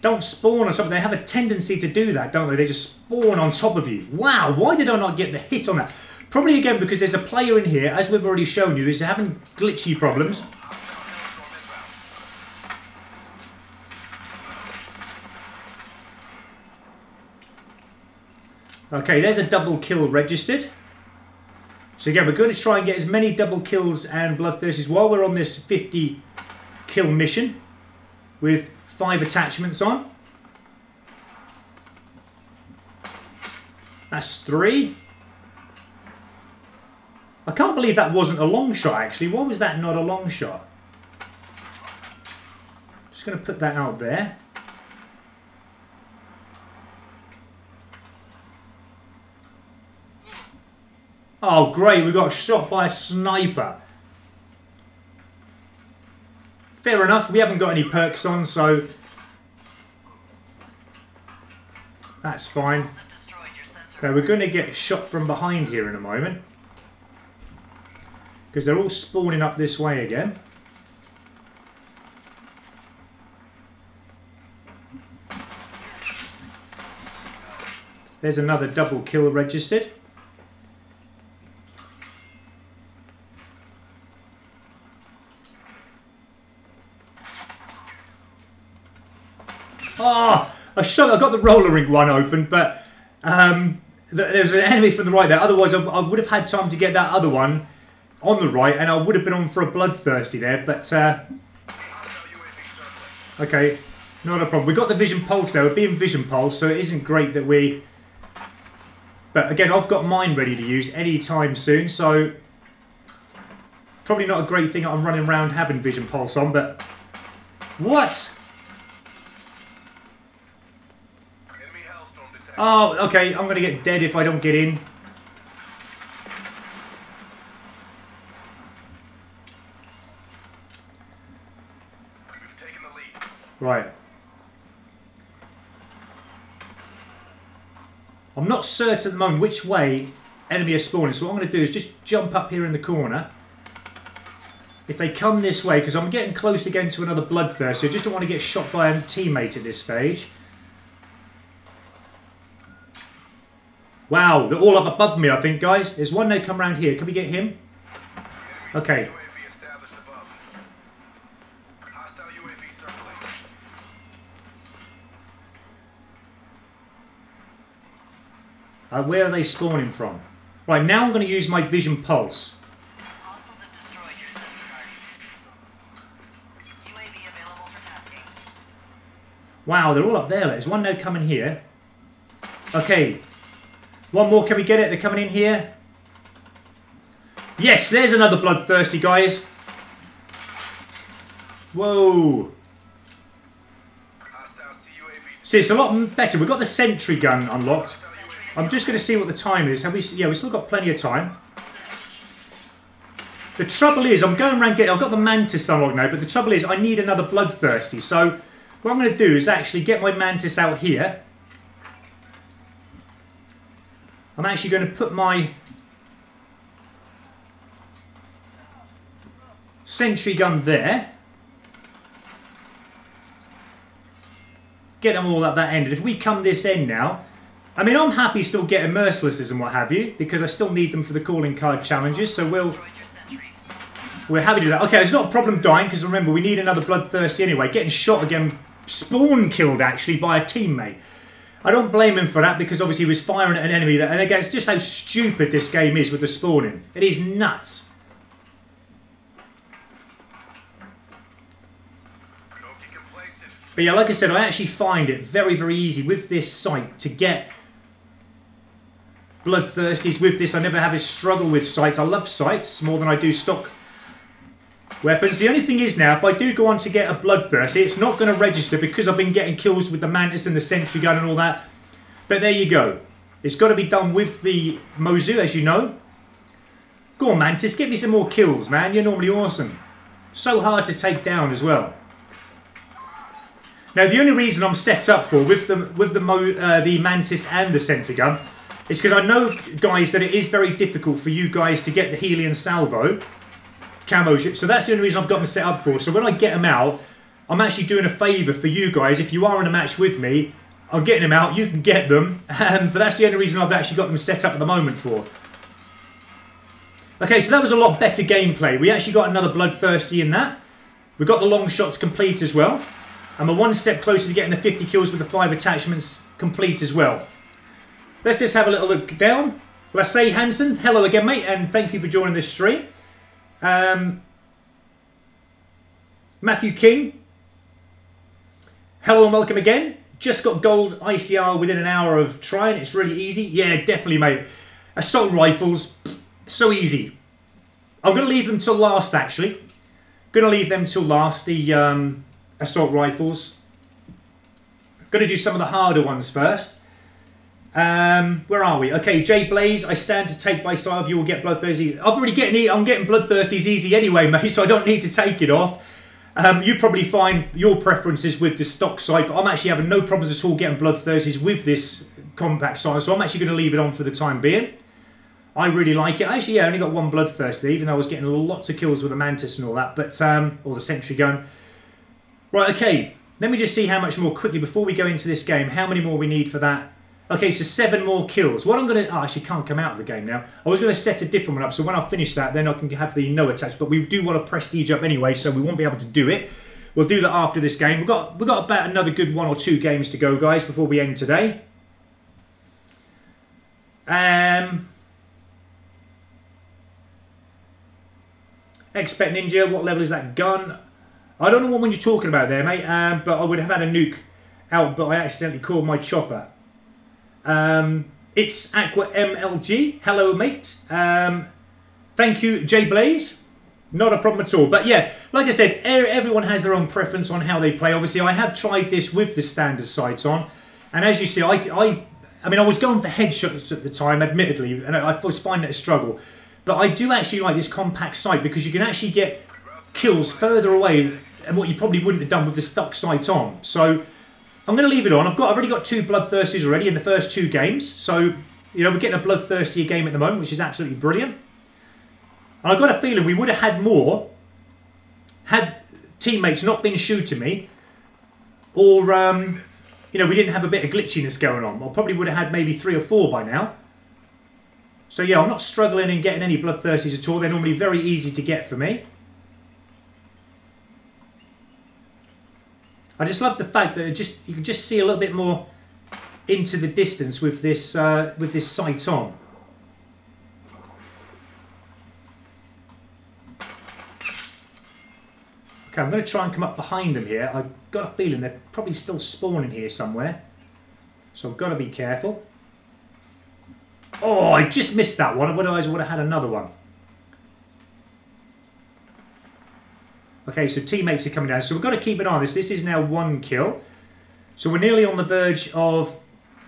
Don't spawn on top of them. They have a tendency to do that, don't they? They just spawn on top of you. Wow, why did I not get the hit on that? Probably again because there's a player in here, as we've already shown you, is having glitchy problems. Okay, there's a double kill registered. So again, we're going to try and get as many double kills and bloodthirsties while we're on this 50 kill mission with 5 attachments on. That's 3. I can't believe that wasn't a long shot actually. Why was that not a long shot? Just going to put that out there. Oh great, we got shot by a sniper. Fair enough, we haven't got any perks on, so that's fine. Okay, we're going to get shot from behind here in a moment, because they're all spawning up this way again. There's another double kill registered. Oh, I got the roller rink one open, but there's an enemy from the right there. Otherwise, I would have had time to get that other one on the right, and I would have been on for a bloodthirsty there. But okay, not a problem. We got the vision pulse there. We're being vision pulse, so it isn't great that we. But again, I've got mine ready to use any time soon, so probably not a great thing that I'm running around having vision pulse on. But what? Oh, okay, I'm going to get dead if I don't get in. We've taken the lead. Right. I'm not certain at the moment which way enemy are spawning, so what I'm going to do is just jump up here in the corner. If they come this way, because I'm getting close again to another bloodthirst, so I just don't want to get shot by a teammate at this stage. Wow, they're all up above me, I think, guys. There's one now come around here. Can we get him? Okay. Where are they spawning from? Right, now I'm going to use my vision pulse. Wow, they're all up there. There's one now coming here. Okay. One more, can we get it? They're coming in here. Yes, there's another bloodthirsty, guys. Whoa. See, it's a lot better. We've got the sentry gun unlocked. I'm just going to see what the time is. Have we? Yeah, we've still got plenty of time. The trouble is, I'm going around getting... I've got the Mantis unlocked now, but the trouble is I need another bloodthirsty. So what I'm going to do is actually get my Mantis out here. I'm actually going to put my sentry gun there. Get them all at that end. And if we come this end now, I mean, I'm happy still getting mercilesses and what have you, because I still need them for the calling card challenges, so we're happy to do that. Okay, it's not a problem dying, because remember, we need another bloodthirsty anyway. Getting shot again, spawn killed actually by a teammate. I don't blame him for that because obviously he was firing at an enemy. And again, it's just how stupid this game is with the spawning. It is nuts. But yeah, like I said, I actually find it very, very easy with this sight to get bloodthirsties with this. I never have a struggle with sights. I love sights more than I do stock weapons. The only thing is now, if I do go on to get a bloodthirsty, it's not going to register because I've been getting kills with the mantis and the sentry gun and all that. But there you go. It's got to be done with the Mozu, as you know. Go on, mantis, get me some more kills, man. You're normally awesome. So hard to take down as well. Now, the only reason I'm set up for with the mantis and the sentry gun is because I know, guys, that it is very difficult for you guys to get the Helian salvo camo. So that's the only reason I've got them set up for. So when I get them out, I'm actually doing a favour for you guys. If you are in a match with me, I'm getting them out. You can get them. But that's the only reason I've actually got them set up at the moment for. Okay, so that was a lot better gameplay. We actually got another bloodthirsty in that. We got the long shots complete as well. And we're one step closer to getting the 50 kills with the 5 attachments complete as well. Let's just have a little look down. Lassay Hansen, hello again, mate, and thank you for joining this stream. Matthew King, hello and welcome again. Just got gold ICR within an hour of trying. It's really easy. Yeah, definitely, mate. Assault rifles, so easy. I'm going to leave them till last, actually. Going to leave them till last, the assault rifles. Going to do some of the harder ones first. Where are we? Okay, Jay Blaze, I stand to take by side of you will get bloodthirsty. I'm getting bloodthirsties easy anyway, mate, so I don't need to take it off. You probably find your preferences with the stock sight, but I'm actually having no problems at all getting bloodthirsties with this compact sight, so I'm actually going to leave it on for the time being. I really like it. Actually, yeah, I only got one bloodthirsty, even though I was getting lots of kills with the mantis and all that, but or the sentry gun. Right, okay. Let me just see how much more quickly before we go into this game. How many more we need for that? Okay, so 7 more kills. What I'm going to... Oh, I actually can't come out of the game now. I was going to set a different one up, so when I finish that, then I can have the no attacks. But we do want to prestige up anyway, so we won't be able to do it. We'll do that after this game. We've got about another good 1 or 2 games to go, guys, before we end today. Expect Ninja, what level is that gun? I don't know what one you're talking about there, mate, but I would have had a nuke out, but I accidentally called my chopper. It's Aqua MLG. Hello, mate. Thank you, Jay Blaze. Not a problem at all. But yeah, like I said, everyone has their own preference on how they play. Obviously, I have tried this with the standard sights on, and as you see, I mean, I was going for headshots at the time, admittedly, and I was finding it a struggle. But I do actually like this compact sight because you can actually get kills further away than what you probably wouldn't have done with the stock sight on. So I'm going to leave it on. I've already got 2 bloodthirsties already in the first 2 games. So, you know, we're getting a bloodthirstier game at the moment, which is absolutely brilliant. And I've got a feeling we would have had more had teammates not been shooting me, or, you know, we didn't have a bit of glitchiness going on. I probably would have had maybe 3 or 4 by now. So yeah, I'm not struggling in getting any bloodthirsties at all. They're normally very easy to get for me. I just love the fact that you can just see a little bit more into the distance with this sight on. Okay, I'm going to try and come up behind them here. I've got a feeling they're probably still spawning here somewhere, so I've got to be careful. Oh, I just missed that one. Otherwise, I would have had another one. Okay, so teammates are coming down. So we've got to keep an eye on this. This is now 1 kill. So we're nearly on the verge of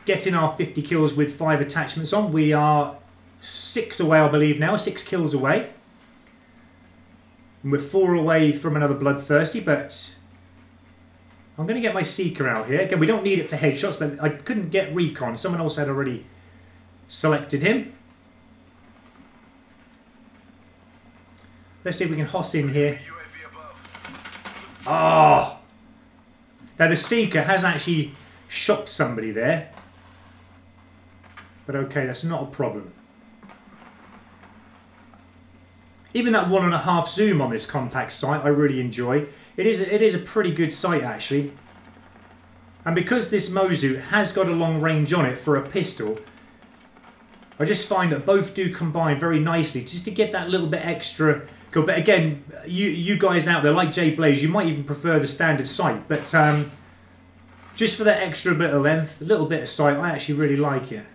getting our 50 kills with 5 attachments on. We are 6 away, I believe now. 6 kills away. And we're 4 away from another bloodthirsty, but I'm going to get my Seeker out here. Again, we don't need it for headshots, but I couldn't get recon. Someone else had already selected him. Let's see if we can hoss in here. Oh! Now the Seeker has actually shot somebody there. But okay, that's not a problem. Even that 1.5 zoom on this compact sight, I really enjoy. It is a pretty good sight, actually. And because this Mozu has got a long range on it for a pistol, I just find that both do combine very nicely just to get that little bit extra. But again, you guys out there, like Jay Blaze, you might even prefer the standard sight. But just for that extra bit of length, a little bit of sight, I actually really like it.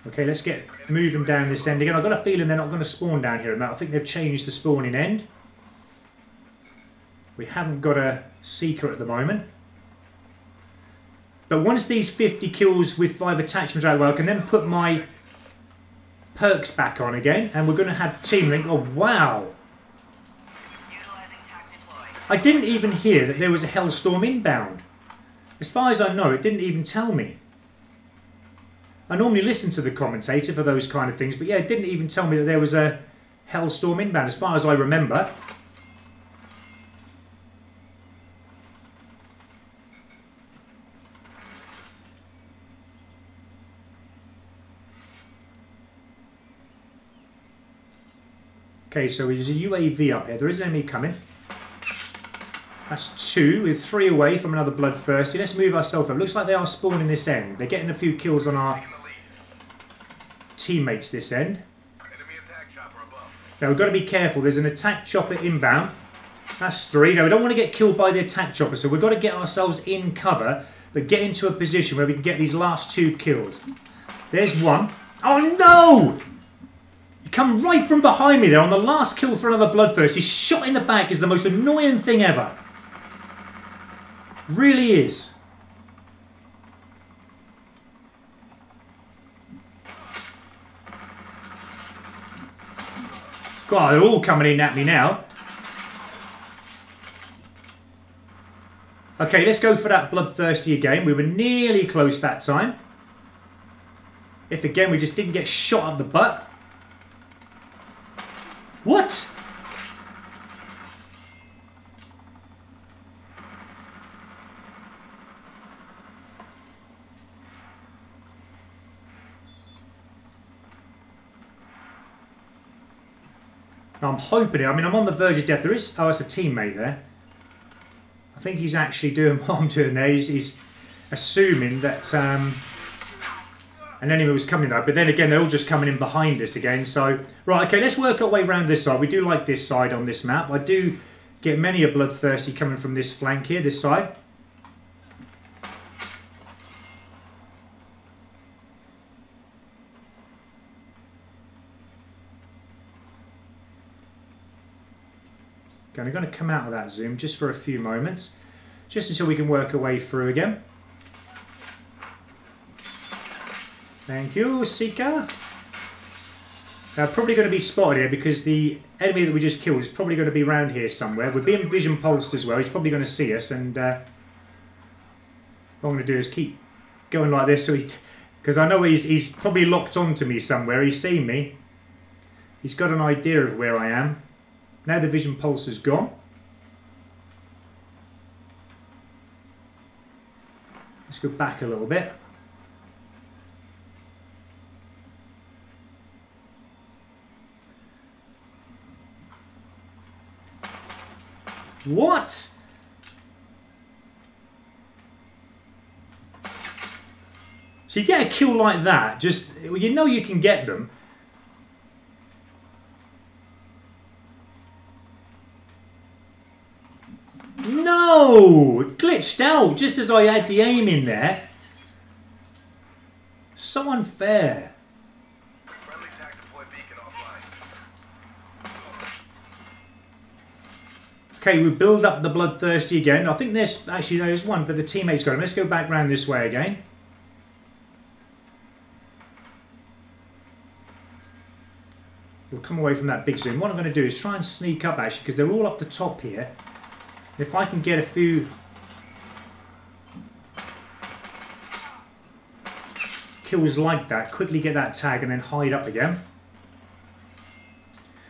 Okay, let's get moving down this end again. I've got a feeling they're not going to spawn down here. I think they've changed the spawning end. We haven't got a seeker at the moment. But once these 50 kills with 5 attachments out, well, I can then put my perks back on again. And we're going to have team link. Oh, wow. I didn't even hear that there was a Hellstorm inbound. As far as I know, it didn't even tell me. I normally listen to the commentator for those kind of things, but yeah, it didn't even tell me that there was a Hellstorm inbound, as far as I remember. Okay, so there's a UAV up here. There is an enemy coming. That's 2, with 3 away from another bloodthirsty. Let's move ourselves up. Looks like they are spawning this end. They're getting a few kills on our teammates this end. Now we've got to be careful. There's an attack chopper inbound. That's 3. Now we don't want to get killed by the attack chopper, so we've got to get ourselves in cover, but get into a position where we can get these last 2 kills. There's 1. Oh no! You come right from behind me there on the last kill for another bloodthirsty. Shot in the back is the most annoying thing ever. Really is. God, they're all coming in at me now. Okay, let's go for that bloodthirsty again. We were nearly close that time. If again we just didn't get shot up the butt. What? I'm hoping it. I mean, I'm on the verge of death. There is... Oh, it's a teammate there. I think he's actually doing what I'm doing there. He's assuming that an enemy was coming though. But then again, they're all just coming in behind us again. So, right, okay, let's work our way around this side. We do like this side on this map. I do get many a bloodthirsty coming from this flank here, this side. I'm going to come out of that zoom just for a few moments, just until we can work our way through again. Thank you, Seeker. Now, probably going to be spotted here because the enemy that we just killed is probably going to be around here somewhere. We're being vision pulsed as well. He's probably going to see us, and what I'm going to do is keep going like this, so because I know he's probably locked onto me somewhere. He's seen me. He's got an idea of where I am. Now the vision pulse is gone. Let's go back a little bit. What? So you get a kill like that, just, you know you can get them. No! It glitched out just as I had the aim in there. So unfair. Okay, we build up the bloodthirsty again. I think there's actually there's one, but the teammate's got him. Let's go back round this way again. We'll come away from that big zoom. What I'm going to do is try and sneak up actually, because they're all up the top here. If I can get a few kills like that, quickly get that tag and then hide up again.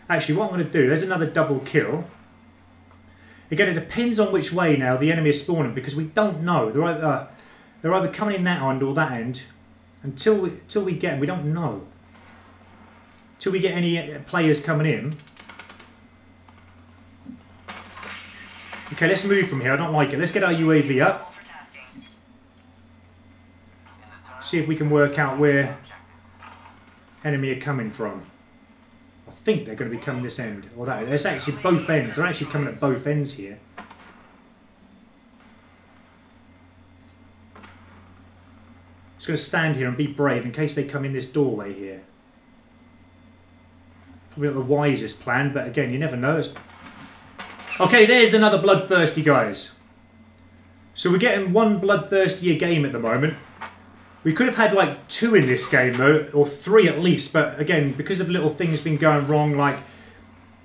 Actually, what I'm going to do, there's another double kill. Again, it depends on which way now the enemy is spawning, because we don't know. They're either coming in that end or that end. Until we get them, we don't know. Till we get any players coming in, Okay, let's move from here. I don't like it. Let's get our UAV up. See if we can work out where enemy are coming from. I think they're going to be coming this end. Or that. There's actually both ends. They're actually coming at both ends here. Just going to stand here and be brave in case they come in this doorway here. Probably not the wisest plan, but again, you never know. Okay, there's another bloodthirsty, guys. So we're getting one bloodthirsty a game at the moment. We could have had like 2 in this game though, or 3 at least, but again, because of little things been going wrong, like,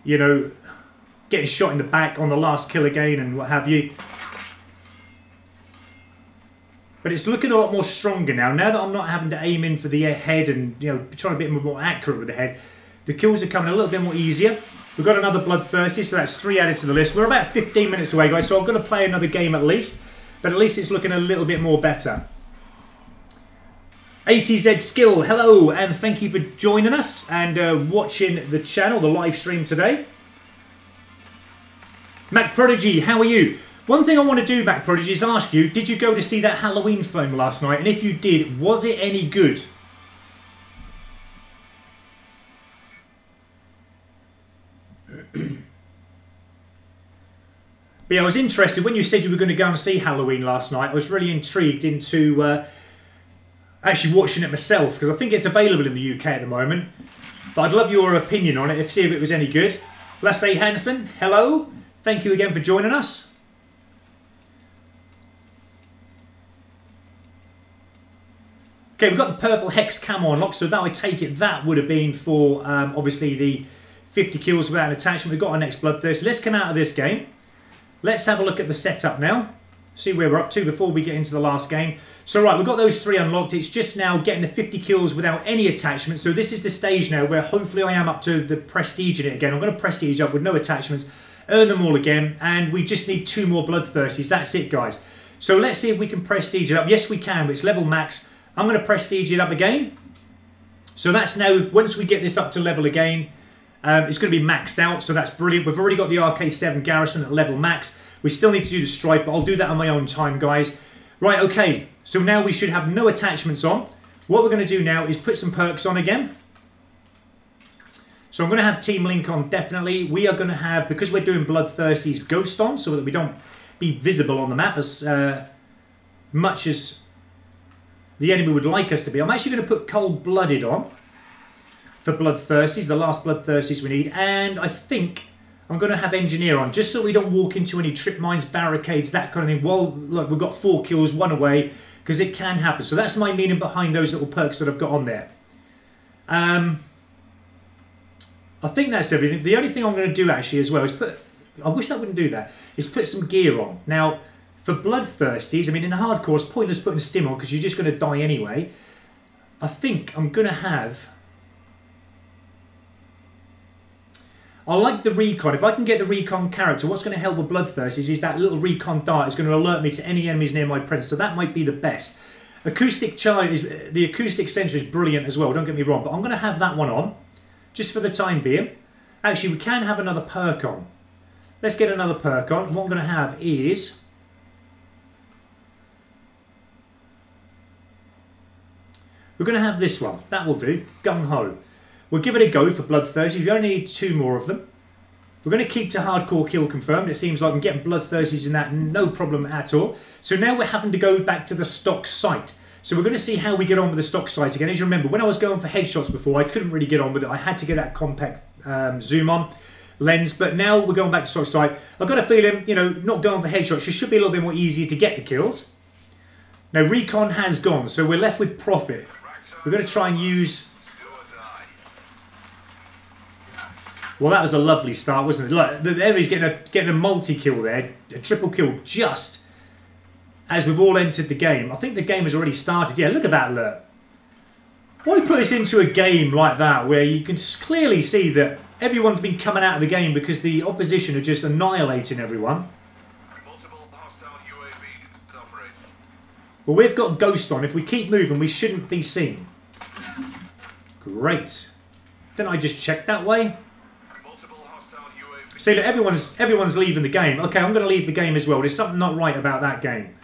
you know, getting shot in the back on the last kill again and what have you. But it's looking a lot more stronger now. Now that I'm not having to aim in for the head and, you know, trying to be a bit more accurate with the head, the kills are coming a little bit more easier. We've got another bloodthirsty, so that's 3 added to the list. We're about 15 minutes away, guys, so I'm going to play another game at least. But at least it's looking a little bit more better. ATZ Skill, hello, and thank you for joining us and watching the channel, the live stream today. Mac Prodigy, how are you? One thing I want to do, Mac Prodigy, is ask you, did you go to see that Halloween film last night? And if you did, was it any good? But yeah, I was interested when you said you were going to go and see Halloween last night. I was really intrigued into actually watching it myself because I think it's available in the UK at the moment. But I'd love your opinion on it, see if it was any good. Lasse Hansen, hello. Thank you again for joining us. Okay, we've got the purple hex camo unlocked, so that would take it. That would have been for obviously the 50 kills without an attachment. We've got our next bloodthirst. Let's come out of this game. Let's have a look at the setup now. See where we're up to before we get into the last game. So right, we've got those 3 unlocked. It's just now getting the 50 kills without any attachment. So this is the stage now where hopefully I am up to the prestige in it again. I'm going to prestige up with no attachments, earn them all again, and we just need 2 more bloodthirsties. That's it, guys. So let's see if we can prestige it up. Yes, we can, but it's level max. I'm going to prestige it up again. So that's now, once we get this up to level again, it's going to be maxed out, so that's brilliant. We've already got the RK7 Garrison at level max. We still need to do the strife, but I'll do that on my own time, guys. Right, okay, so now we should have no attachments on. What we're going to do now is put some perks on again. So I'm going to have Team Link on, definitely. We are going to have, because we're doing Bloodthirsty's Ghost on, so that we don't be visible on the map as much as the enemy would like us to be. I'm actually going to put Cold-Blooded on for Bloodthirsties, the last Bloodthirsties we need. And I think I'm going to have Engineer on, just so we don't walk into any trip mines, barricades, that kind of thing. Well, look, we've got 4 kills, 1 away, because it can happen. So that's my meaning behind those little perks that I've got on there. I think that's everything. The only thing I'm going to do actually as well is put, I wish I wouldn't do that, is put some gear on. Now, for Bloodthirsties, I mean, in hardcore, it's pointless putting stim on because you're just going to die anyway. I think I'm going to have... I like the recon. If I can get the recon character, what's going to help with Bloodthirsties is that little recon dart is going to alert me to any enemies near my presence. So that might be the best. Acoustic charge is, the acoustic sensor is brilliant as well, don't get me wrong, but I'm going to have that one on, just for the time being. Actually, we can have another perk on. Let's get another perk on. What I'm going to have is... we're going to have this one. That will do. Gung Ho. We'll give it a go for Bloodthirsties. We only need 2 more of them. We're going to keep to hardcore kill confirmed. It seems like I'm getting Bloodthirsties in that, no problem at all. So now we're having to go back to the stock site. So we're going to see how we get on with the stock site again. As you remember, when I was going for headshots before, I couldn't really get on with it. I had to get that compact zoom on lens. But now we're going back to stock site. I've got a feeling, you know, not going for headshots, it should be a little bit more easier to get the kills. Now, recon has gone, so we're left with profit. We're going to try and use... well, that was a lovely start, wasn't it? Look, the enemy's getting a multi-kill there, a triple kill, just as we've all entered the game. I think the game has already started. Yeah, look at that, look. Why put us into a game like that where you can clearly see that everyone's been coming out of the game because the opposition are just annihilating everyone? Multiple hostile UAVs operating. Well, we've got Ghost on. If we keep moving, we shouldn't be seen. Great. Didn't I just check that way? See, look, everyone's leaving the game. Okay, I'm going to leave the game as well. There's something not right about that game.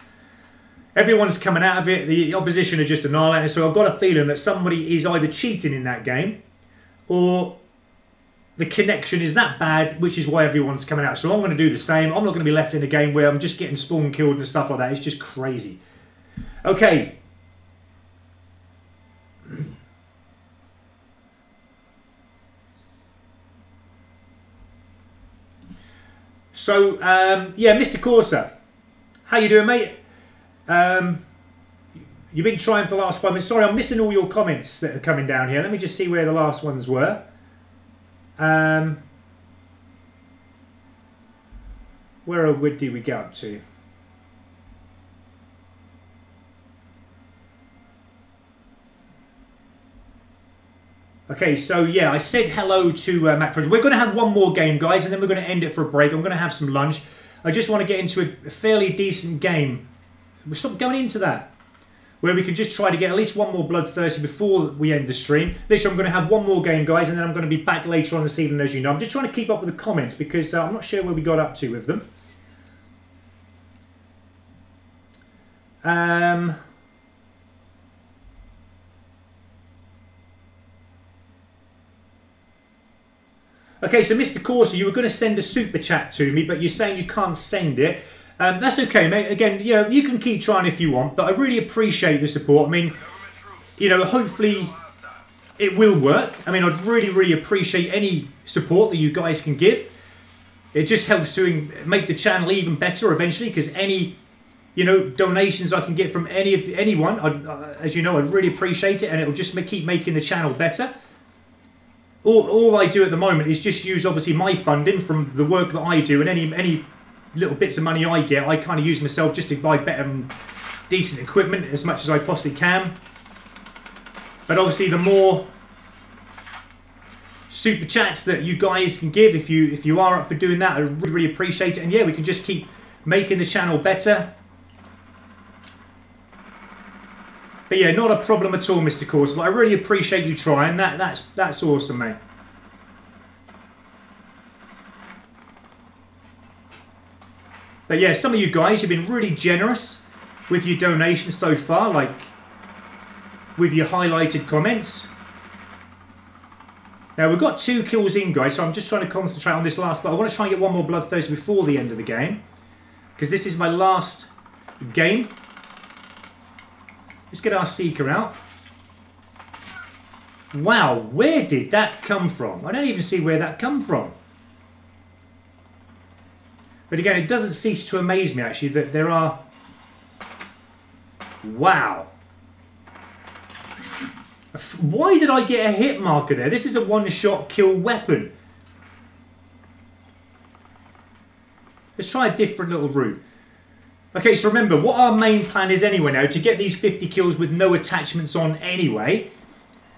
Everyone's coming out of it. The opposition are just annihilated. So I've got a feeling that somebody is either cheating in that game, or the connection is that bad, which is why everyone's coming out. So I'm going to do the same. I'm not going to be left in a game where I'm just getting spawn killed and stuff like that. It's just crazy. Okay. So, yeah, Mr. Corsa. How you doing, mate? You've been trying for the last 5 minutes. Sorry, I'm missing all your comments that are coming down here. Let me just see where the last ones were. Where did we get up to? Okay, so yeah, I said hello to Matt Project. We're going to have one more game, guys, and then we're going to end it for a break. I'm going to have some lunch. I just want to get into a fairly decent game. We'll stop going into that, where we can just try to get at least one more bloodthirsty before we end the stream. Literally, I'm going to have one more game, guys, and then I'm going to be back later on this evening, as you know. I'm just trying to keep up with the comments because I'm not sure where we got up to with them. Okay, so Mr. Corsa, you were going to send a super chat to me, but you're saying you can't send it. That's okay, mate. Again, you know, you can keep trying if you want, but I really appreciate the support. I mean, you know, hopefully it will work. I mean, I'd really, really appreciate any support that you guys can give. It just helps to make the channel even better eventually, because any, you know, donations I can get from anyone, as you know, I'd really appreciate it, and it'll just keep making the channel better. All I do at the moment is just use, obviously, my funding from the work that I do, and any little bits of money I get, I kind of use myself just to buy better and decent equipment as much as I possibly can. But obviously, the more super chats that you guys can give, if you are up for doing that, I really, really appreciate it. And yeah, we can just keep making the channel better. But yeah, not a problem at all, Mr. Course. But I really appreciate you trying. That's awesome, mate. But yeah, some of you guys have been really generous with your donations so far, like with your highlighted comments. Now, we've got 2 kills in, guys, so I'm just trying to concentrate on this last, but I want to try and get one more bloodthirst before the end of the game, because this is my last game. Let's get our Seeker out. Wow, where did that come from? I don't even see where that come from. But again, it doesn't cease to amaze me, actually, that there are... Wow. Why did I get a hit marker there? This is a one-shot kill weapon. Let's try a different little route. Okay, so remember, what our main plan is anyway now, to get these 50 kills with no attachments on anyway.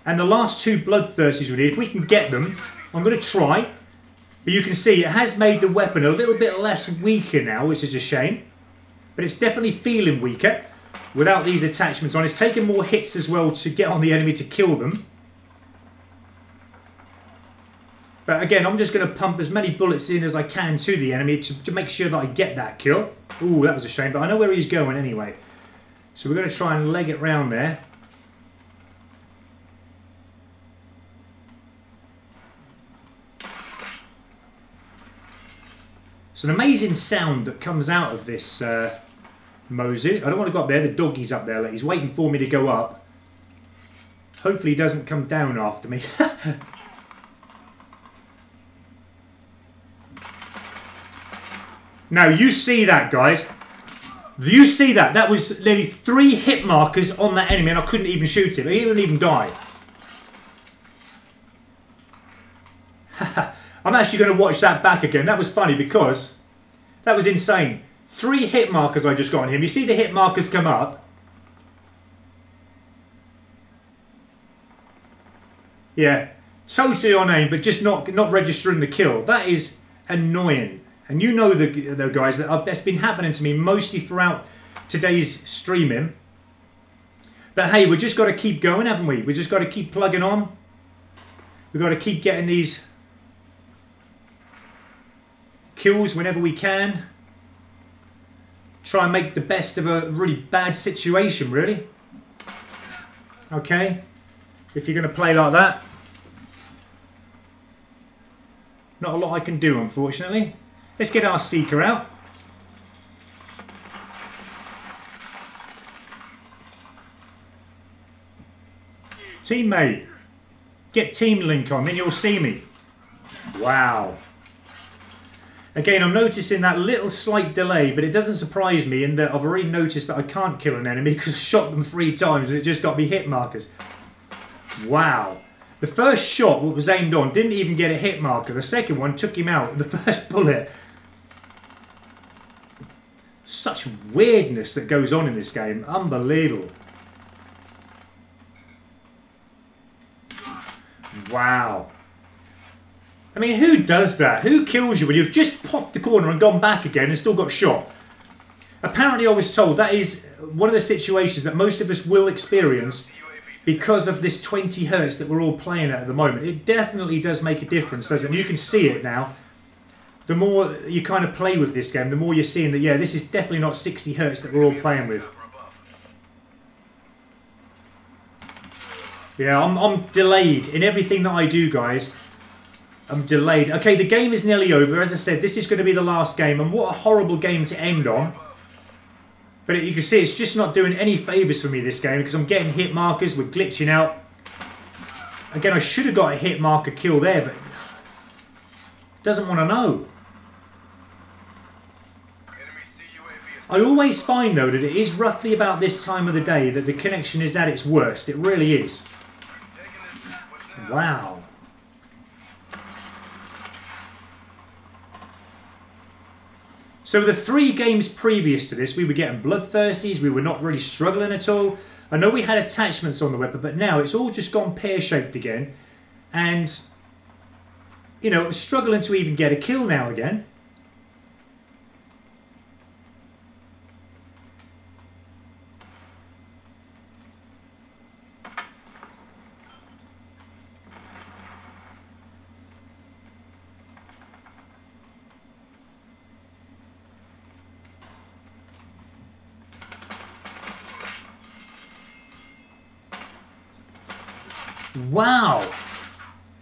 And the last 2 bloodthirsties we need, if we can get them, I'm going to try. But you can see it has made the weapon a little bit less weaker now, which is a shame. But it's definitely feeling weaker without these attachments on. It's taken more hits as well to get on the enemy to kill them. But again, I'm just going to pump as many bullets in as I can to the enemy to make sure that I get that kill. Ooh, that was a shame, but I know where he's going anyway. So we're going to try and leg it round there. It's an amazing sound that comes out of this Mozu. I don't want to go up there. The doggie's up there. He's waiting for me to go up. Hopefully he doesn't come down after me. Now, you see that, guys. You see that. That was nearly 3 hit markers on that enemy, and I couldn't even shoot him. He didn't even die. I'm actually going to watch that back again. That was funny because that was insane. 3 hit markers I just got on him. You see the hit markers come up. Yeah, totally on aim, but just not registering the kill. That is annoying. And you know the guys, that's been happening to me mostly throughout today's streaming. But hey, we've just got to keep going, haven't we? We've just got to keep plugging on. We've got to keep getting these kills whenever we can. Try and make the best of a really bad situation, really. Okay, if you're going to play like that. Not a lot I can do, unfortunately. Let's get our Seeker out. Teammate, get Team Link on, then you'll see me. Wow. Again, I'm noticing that little slight delay, but it doesn't surprise me in that I've already noticed that I can't kill an enemy because I shot them 3 times and it just got me hit markers. Wow. The first shot, what was aimed on, didn't even get a hit marker. The second one took him out with the first bullet. Such weirdness that goes on in this game. Unbelievable. Wow. I mean, who does that? Who kills you when you've just popped the corner and gone back again and still got shot? Apparently, I was told that is one of the situations that most of us will experience because of this 20 hertz that we're all playing at the moment. It definitely does make a difference, doesn't it? You can see it now. The more you kind of play with this game, the more you're seeing that, yeah, this is definitely not 60 hertz that we're all playing with. Yeah, I'm delayed in everything that I do, guys. I'm delayed. Okay, the game is nearly over. As I said, this is going to be the last game, and what a horrible game to end on. But you can see it's just not doing any favours for me, this game, because I'm getting hit markers. We're glitching out. Again, I should have got a hit marker kill there, but it doesn't want to know. I always find, though, that it is roughly about this time of the day that the connection is at its worst. It really is. Wow. So the 3 games previous to this, we were getting bloodthirsties. We were not really struggling at all. I know we had attachments on the weapon, but now it's all just gone pear-shaped again. And, you know, struggling to even get a kill now again. Wow!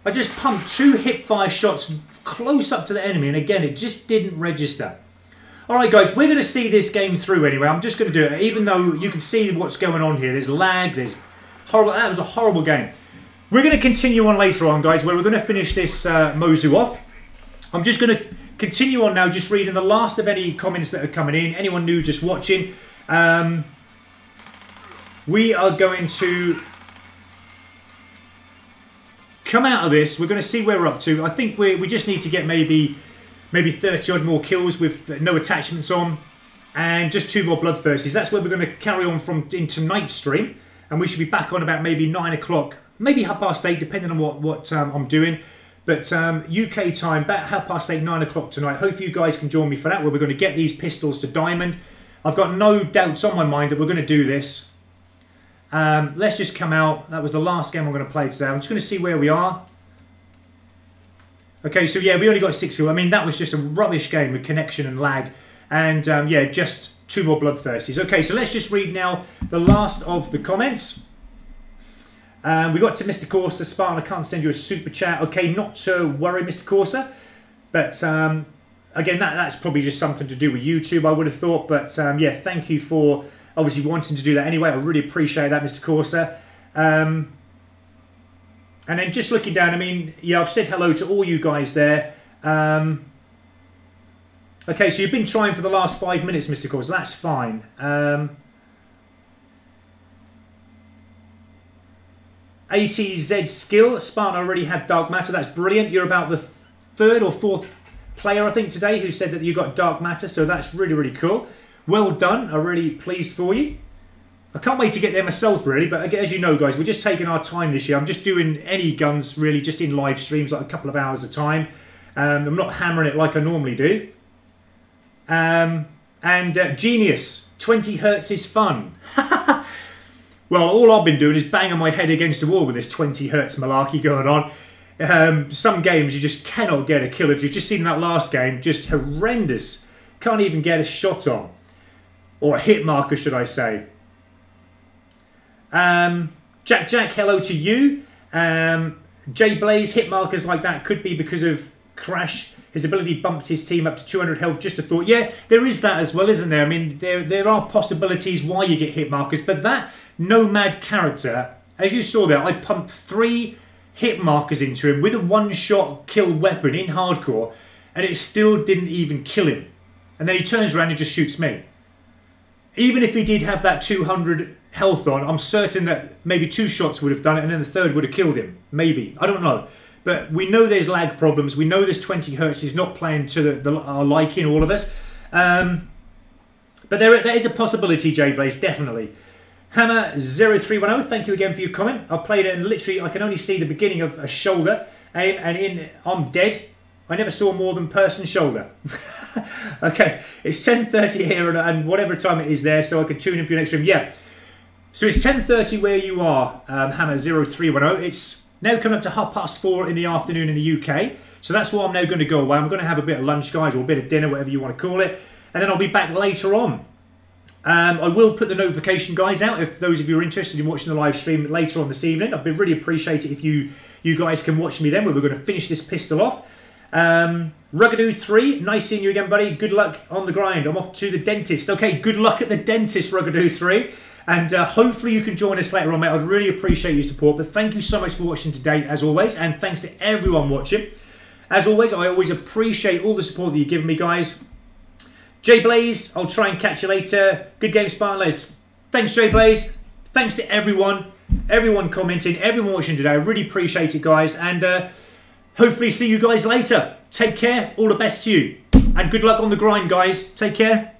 I just pumped 2 hip-fire shots close up to the enemy, and again, it just didn't register. Alright guys, we're going to see this game through anyway. I'm just going to do it, even though you can see what's going on here. There's lag, there's horrible... That was a horrible game. We're going to continue on later on, guys, where we're going to finish this Mozu off. I'm just going to continue on now, just reading the last of any comments that are coming in. Anyone new just watching. We are going to... come out of this. We're going to see where we're up to. I think we just need to get maybe 30 odd more kills with no attachments on, and just 2 more bloodthirsties. That's where we're going to carry on from in tonight's stream, and we should be back on about maybe 9 o'clock, maybe 8:30, depending on what I'm doing. But UK time, about 8:30, 9 o'clock tonight. Hopefully you guys can join me for that, where we're going to get these pistols to diamond. I've got no doubts on my mind that we're going to do this. Let's just come out. That was the last game I'm going to play today. I'm just going to see where we are. Okay, so yeah, we only got 6 kills. I mean, that was just a rubbish game with connection and lag. And yeah, just 2 more bloodthirsties. Okay, so let's just read now the last of the comments. We got to Mr. Corsa. Spartan, I can't send you a super chat. Okay, not to worry, Mr. Corsa. But again, that's probably just something to do with YouTube, I would have thought. But yeah, thank you for... obviously wanting to do that anyway. I really appreciate that, Mr. Corsa. And then just looking down, I mean, yeah, I've said hello to all you guys there. Okay, so you've been trying for the last 5 minutes, Mr. Corsa. That's fine. ATZ skill. Spartan already had Dark Matter. That's brilliant. You're about the 3rd or 4th player, I think, today who said that you got Dark Matter. So that's really, really cool. Well done. I'm really pleased for you. I can't wait to get there myself, really. But as you know, guys, we're just taking our time this year. I'm just doing any guns, really, just in live streams, like a couple of hours at a time. I'm not hammering it like I normally do. Genius. 20 hertz is fun. Well, all I've been doing is banging my head against the wall with this 20 hertz malarkey going on. Some games you just cannot get a kill. If you've just seen that last game, just horrendous. Can't even get a shot on. Or a hit marker, should I say. Jack, hello to you. Jay Blaze, hit markers like that could be because of Crash. His ability bumps his team up to 200 health. Just a thought. Yeah, there is that as well, isn't there? I mean, there are possibilities why you get hit markers. But that Nomad character, as you saw there, I pumped 3 hit markers into him with a one-shot kill weapon in hardcore, and it still didn't even kill him. And then he turns around and just shoots me. Even if he did have that 200 health on, I'm certain that maybe 2 shots would have done it, and then the 3rd would have killed him. Maybe. I don't know. But we know there's lag problems. We know this 20 hertz is not playing to our liking, all of us. But there is a possibility, J-Blaze, definitely. Hammer0310, thank you again for your comment. I played it and literally I can only see the beginning of a shoulder. And I'm dead. I never saw more than person shoulder. Okay, it's 10:30 here and whatever time it is there, so I can tune in for your next stream. Yeah. So it's 10:30 where you are, Hammer0310. It's now coming up to 4:30 in the afternoon in the UK. So that's why I'm now going to go away. I'm going to have a bit of lunch, guys, or a bit of dinner, whatever you want to call it. And then I'll be back later on. I will put the notification, guys, out if those of you are interested in watching the live stream later on this evening. I'd be really appreciate it if you guys can watch me then, where we're going to finish this pistol off. Rugadoo3, nice seeing you again, buddy. Good luck on the grind. I'm off to the dentist. Okay, good luck at the dentist, Rugadoo3. And hopefully you can join us later on, mate. I'd really appreciate your support. But thank you so much for watching today, as always. And thanks to everyone watching. As always, I always appreciate all the support that you've given me, guys. Jay Blaze, I'll try and catch you later. Good game, Spartanles. Thanks, Jay Blaze. Thanks to everyone commenting, everyone watching today. I really appreciate it, guys. And hopefully see you guys later. Take care. All the best to you. And good luck on the grind, guys. Take care.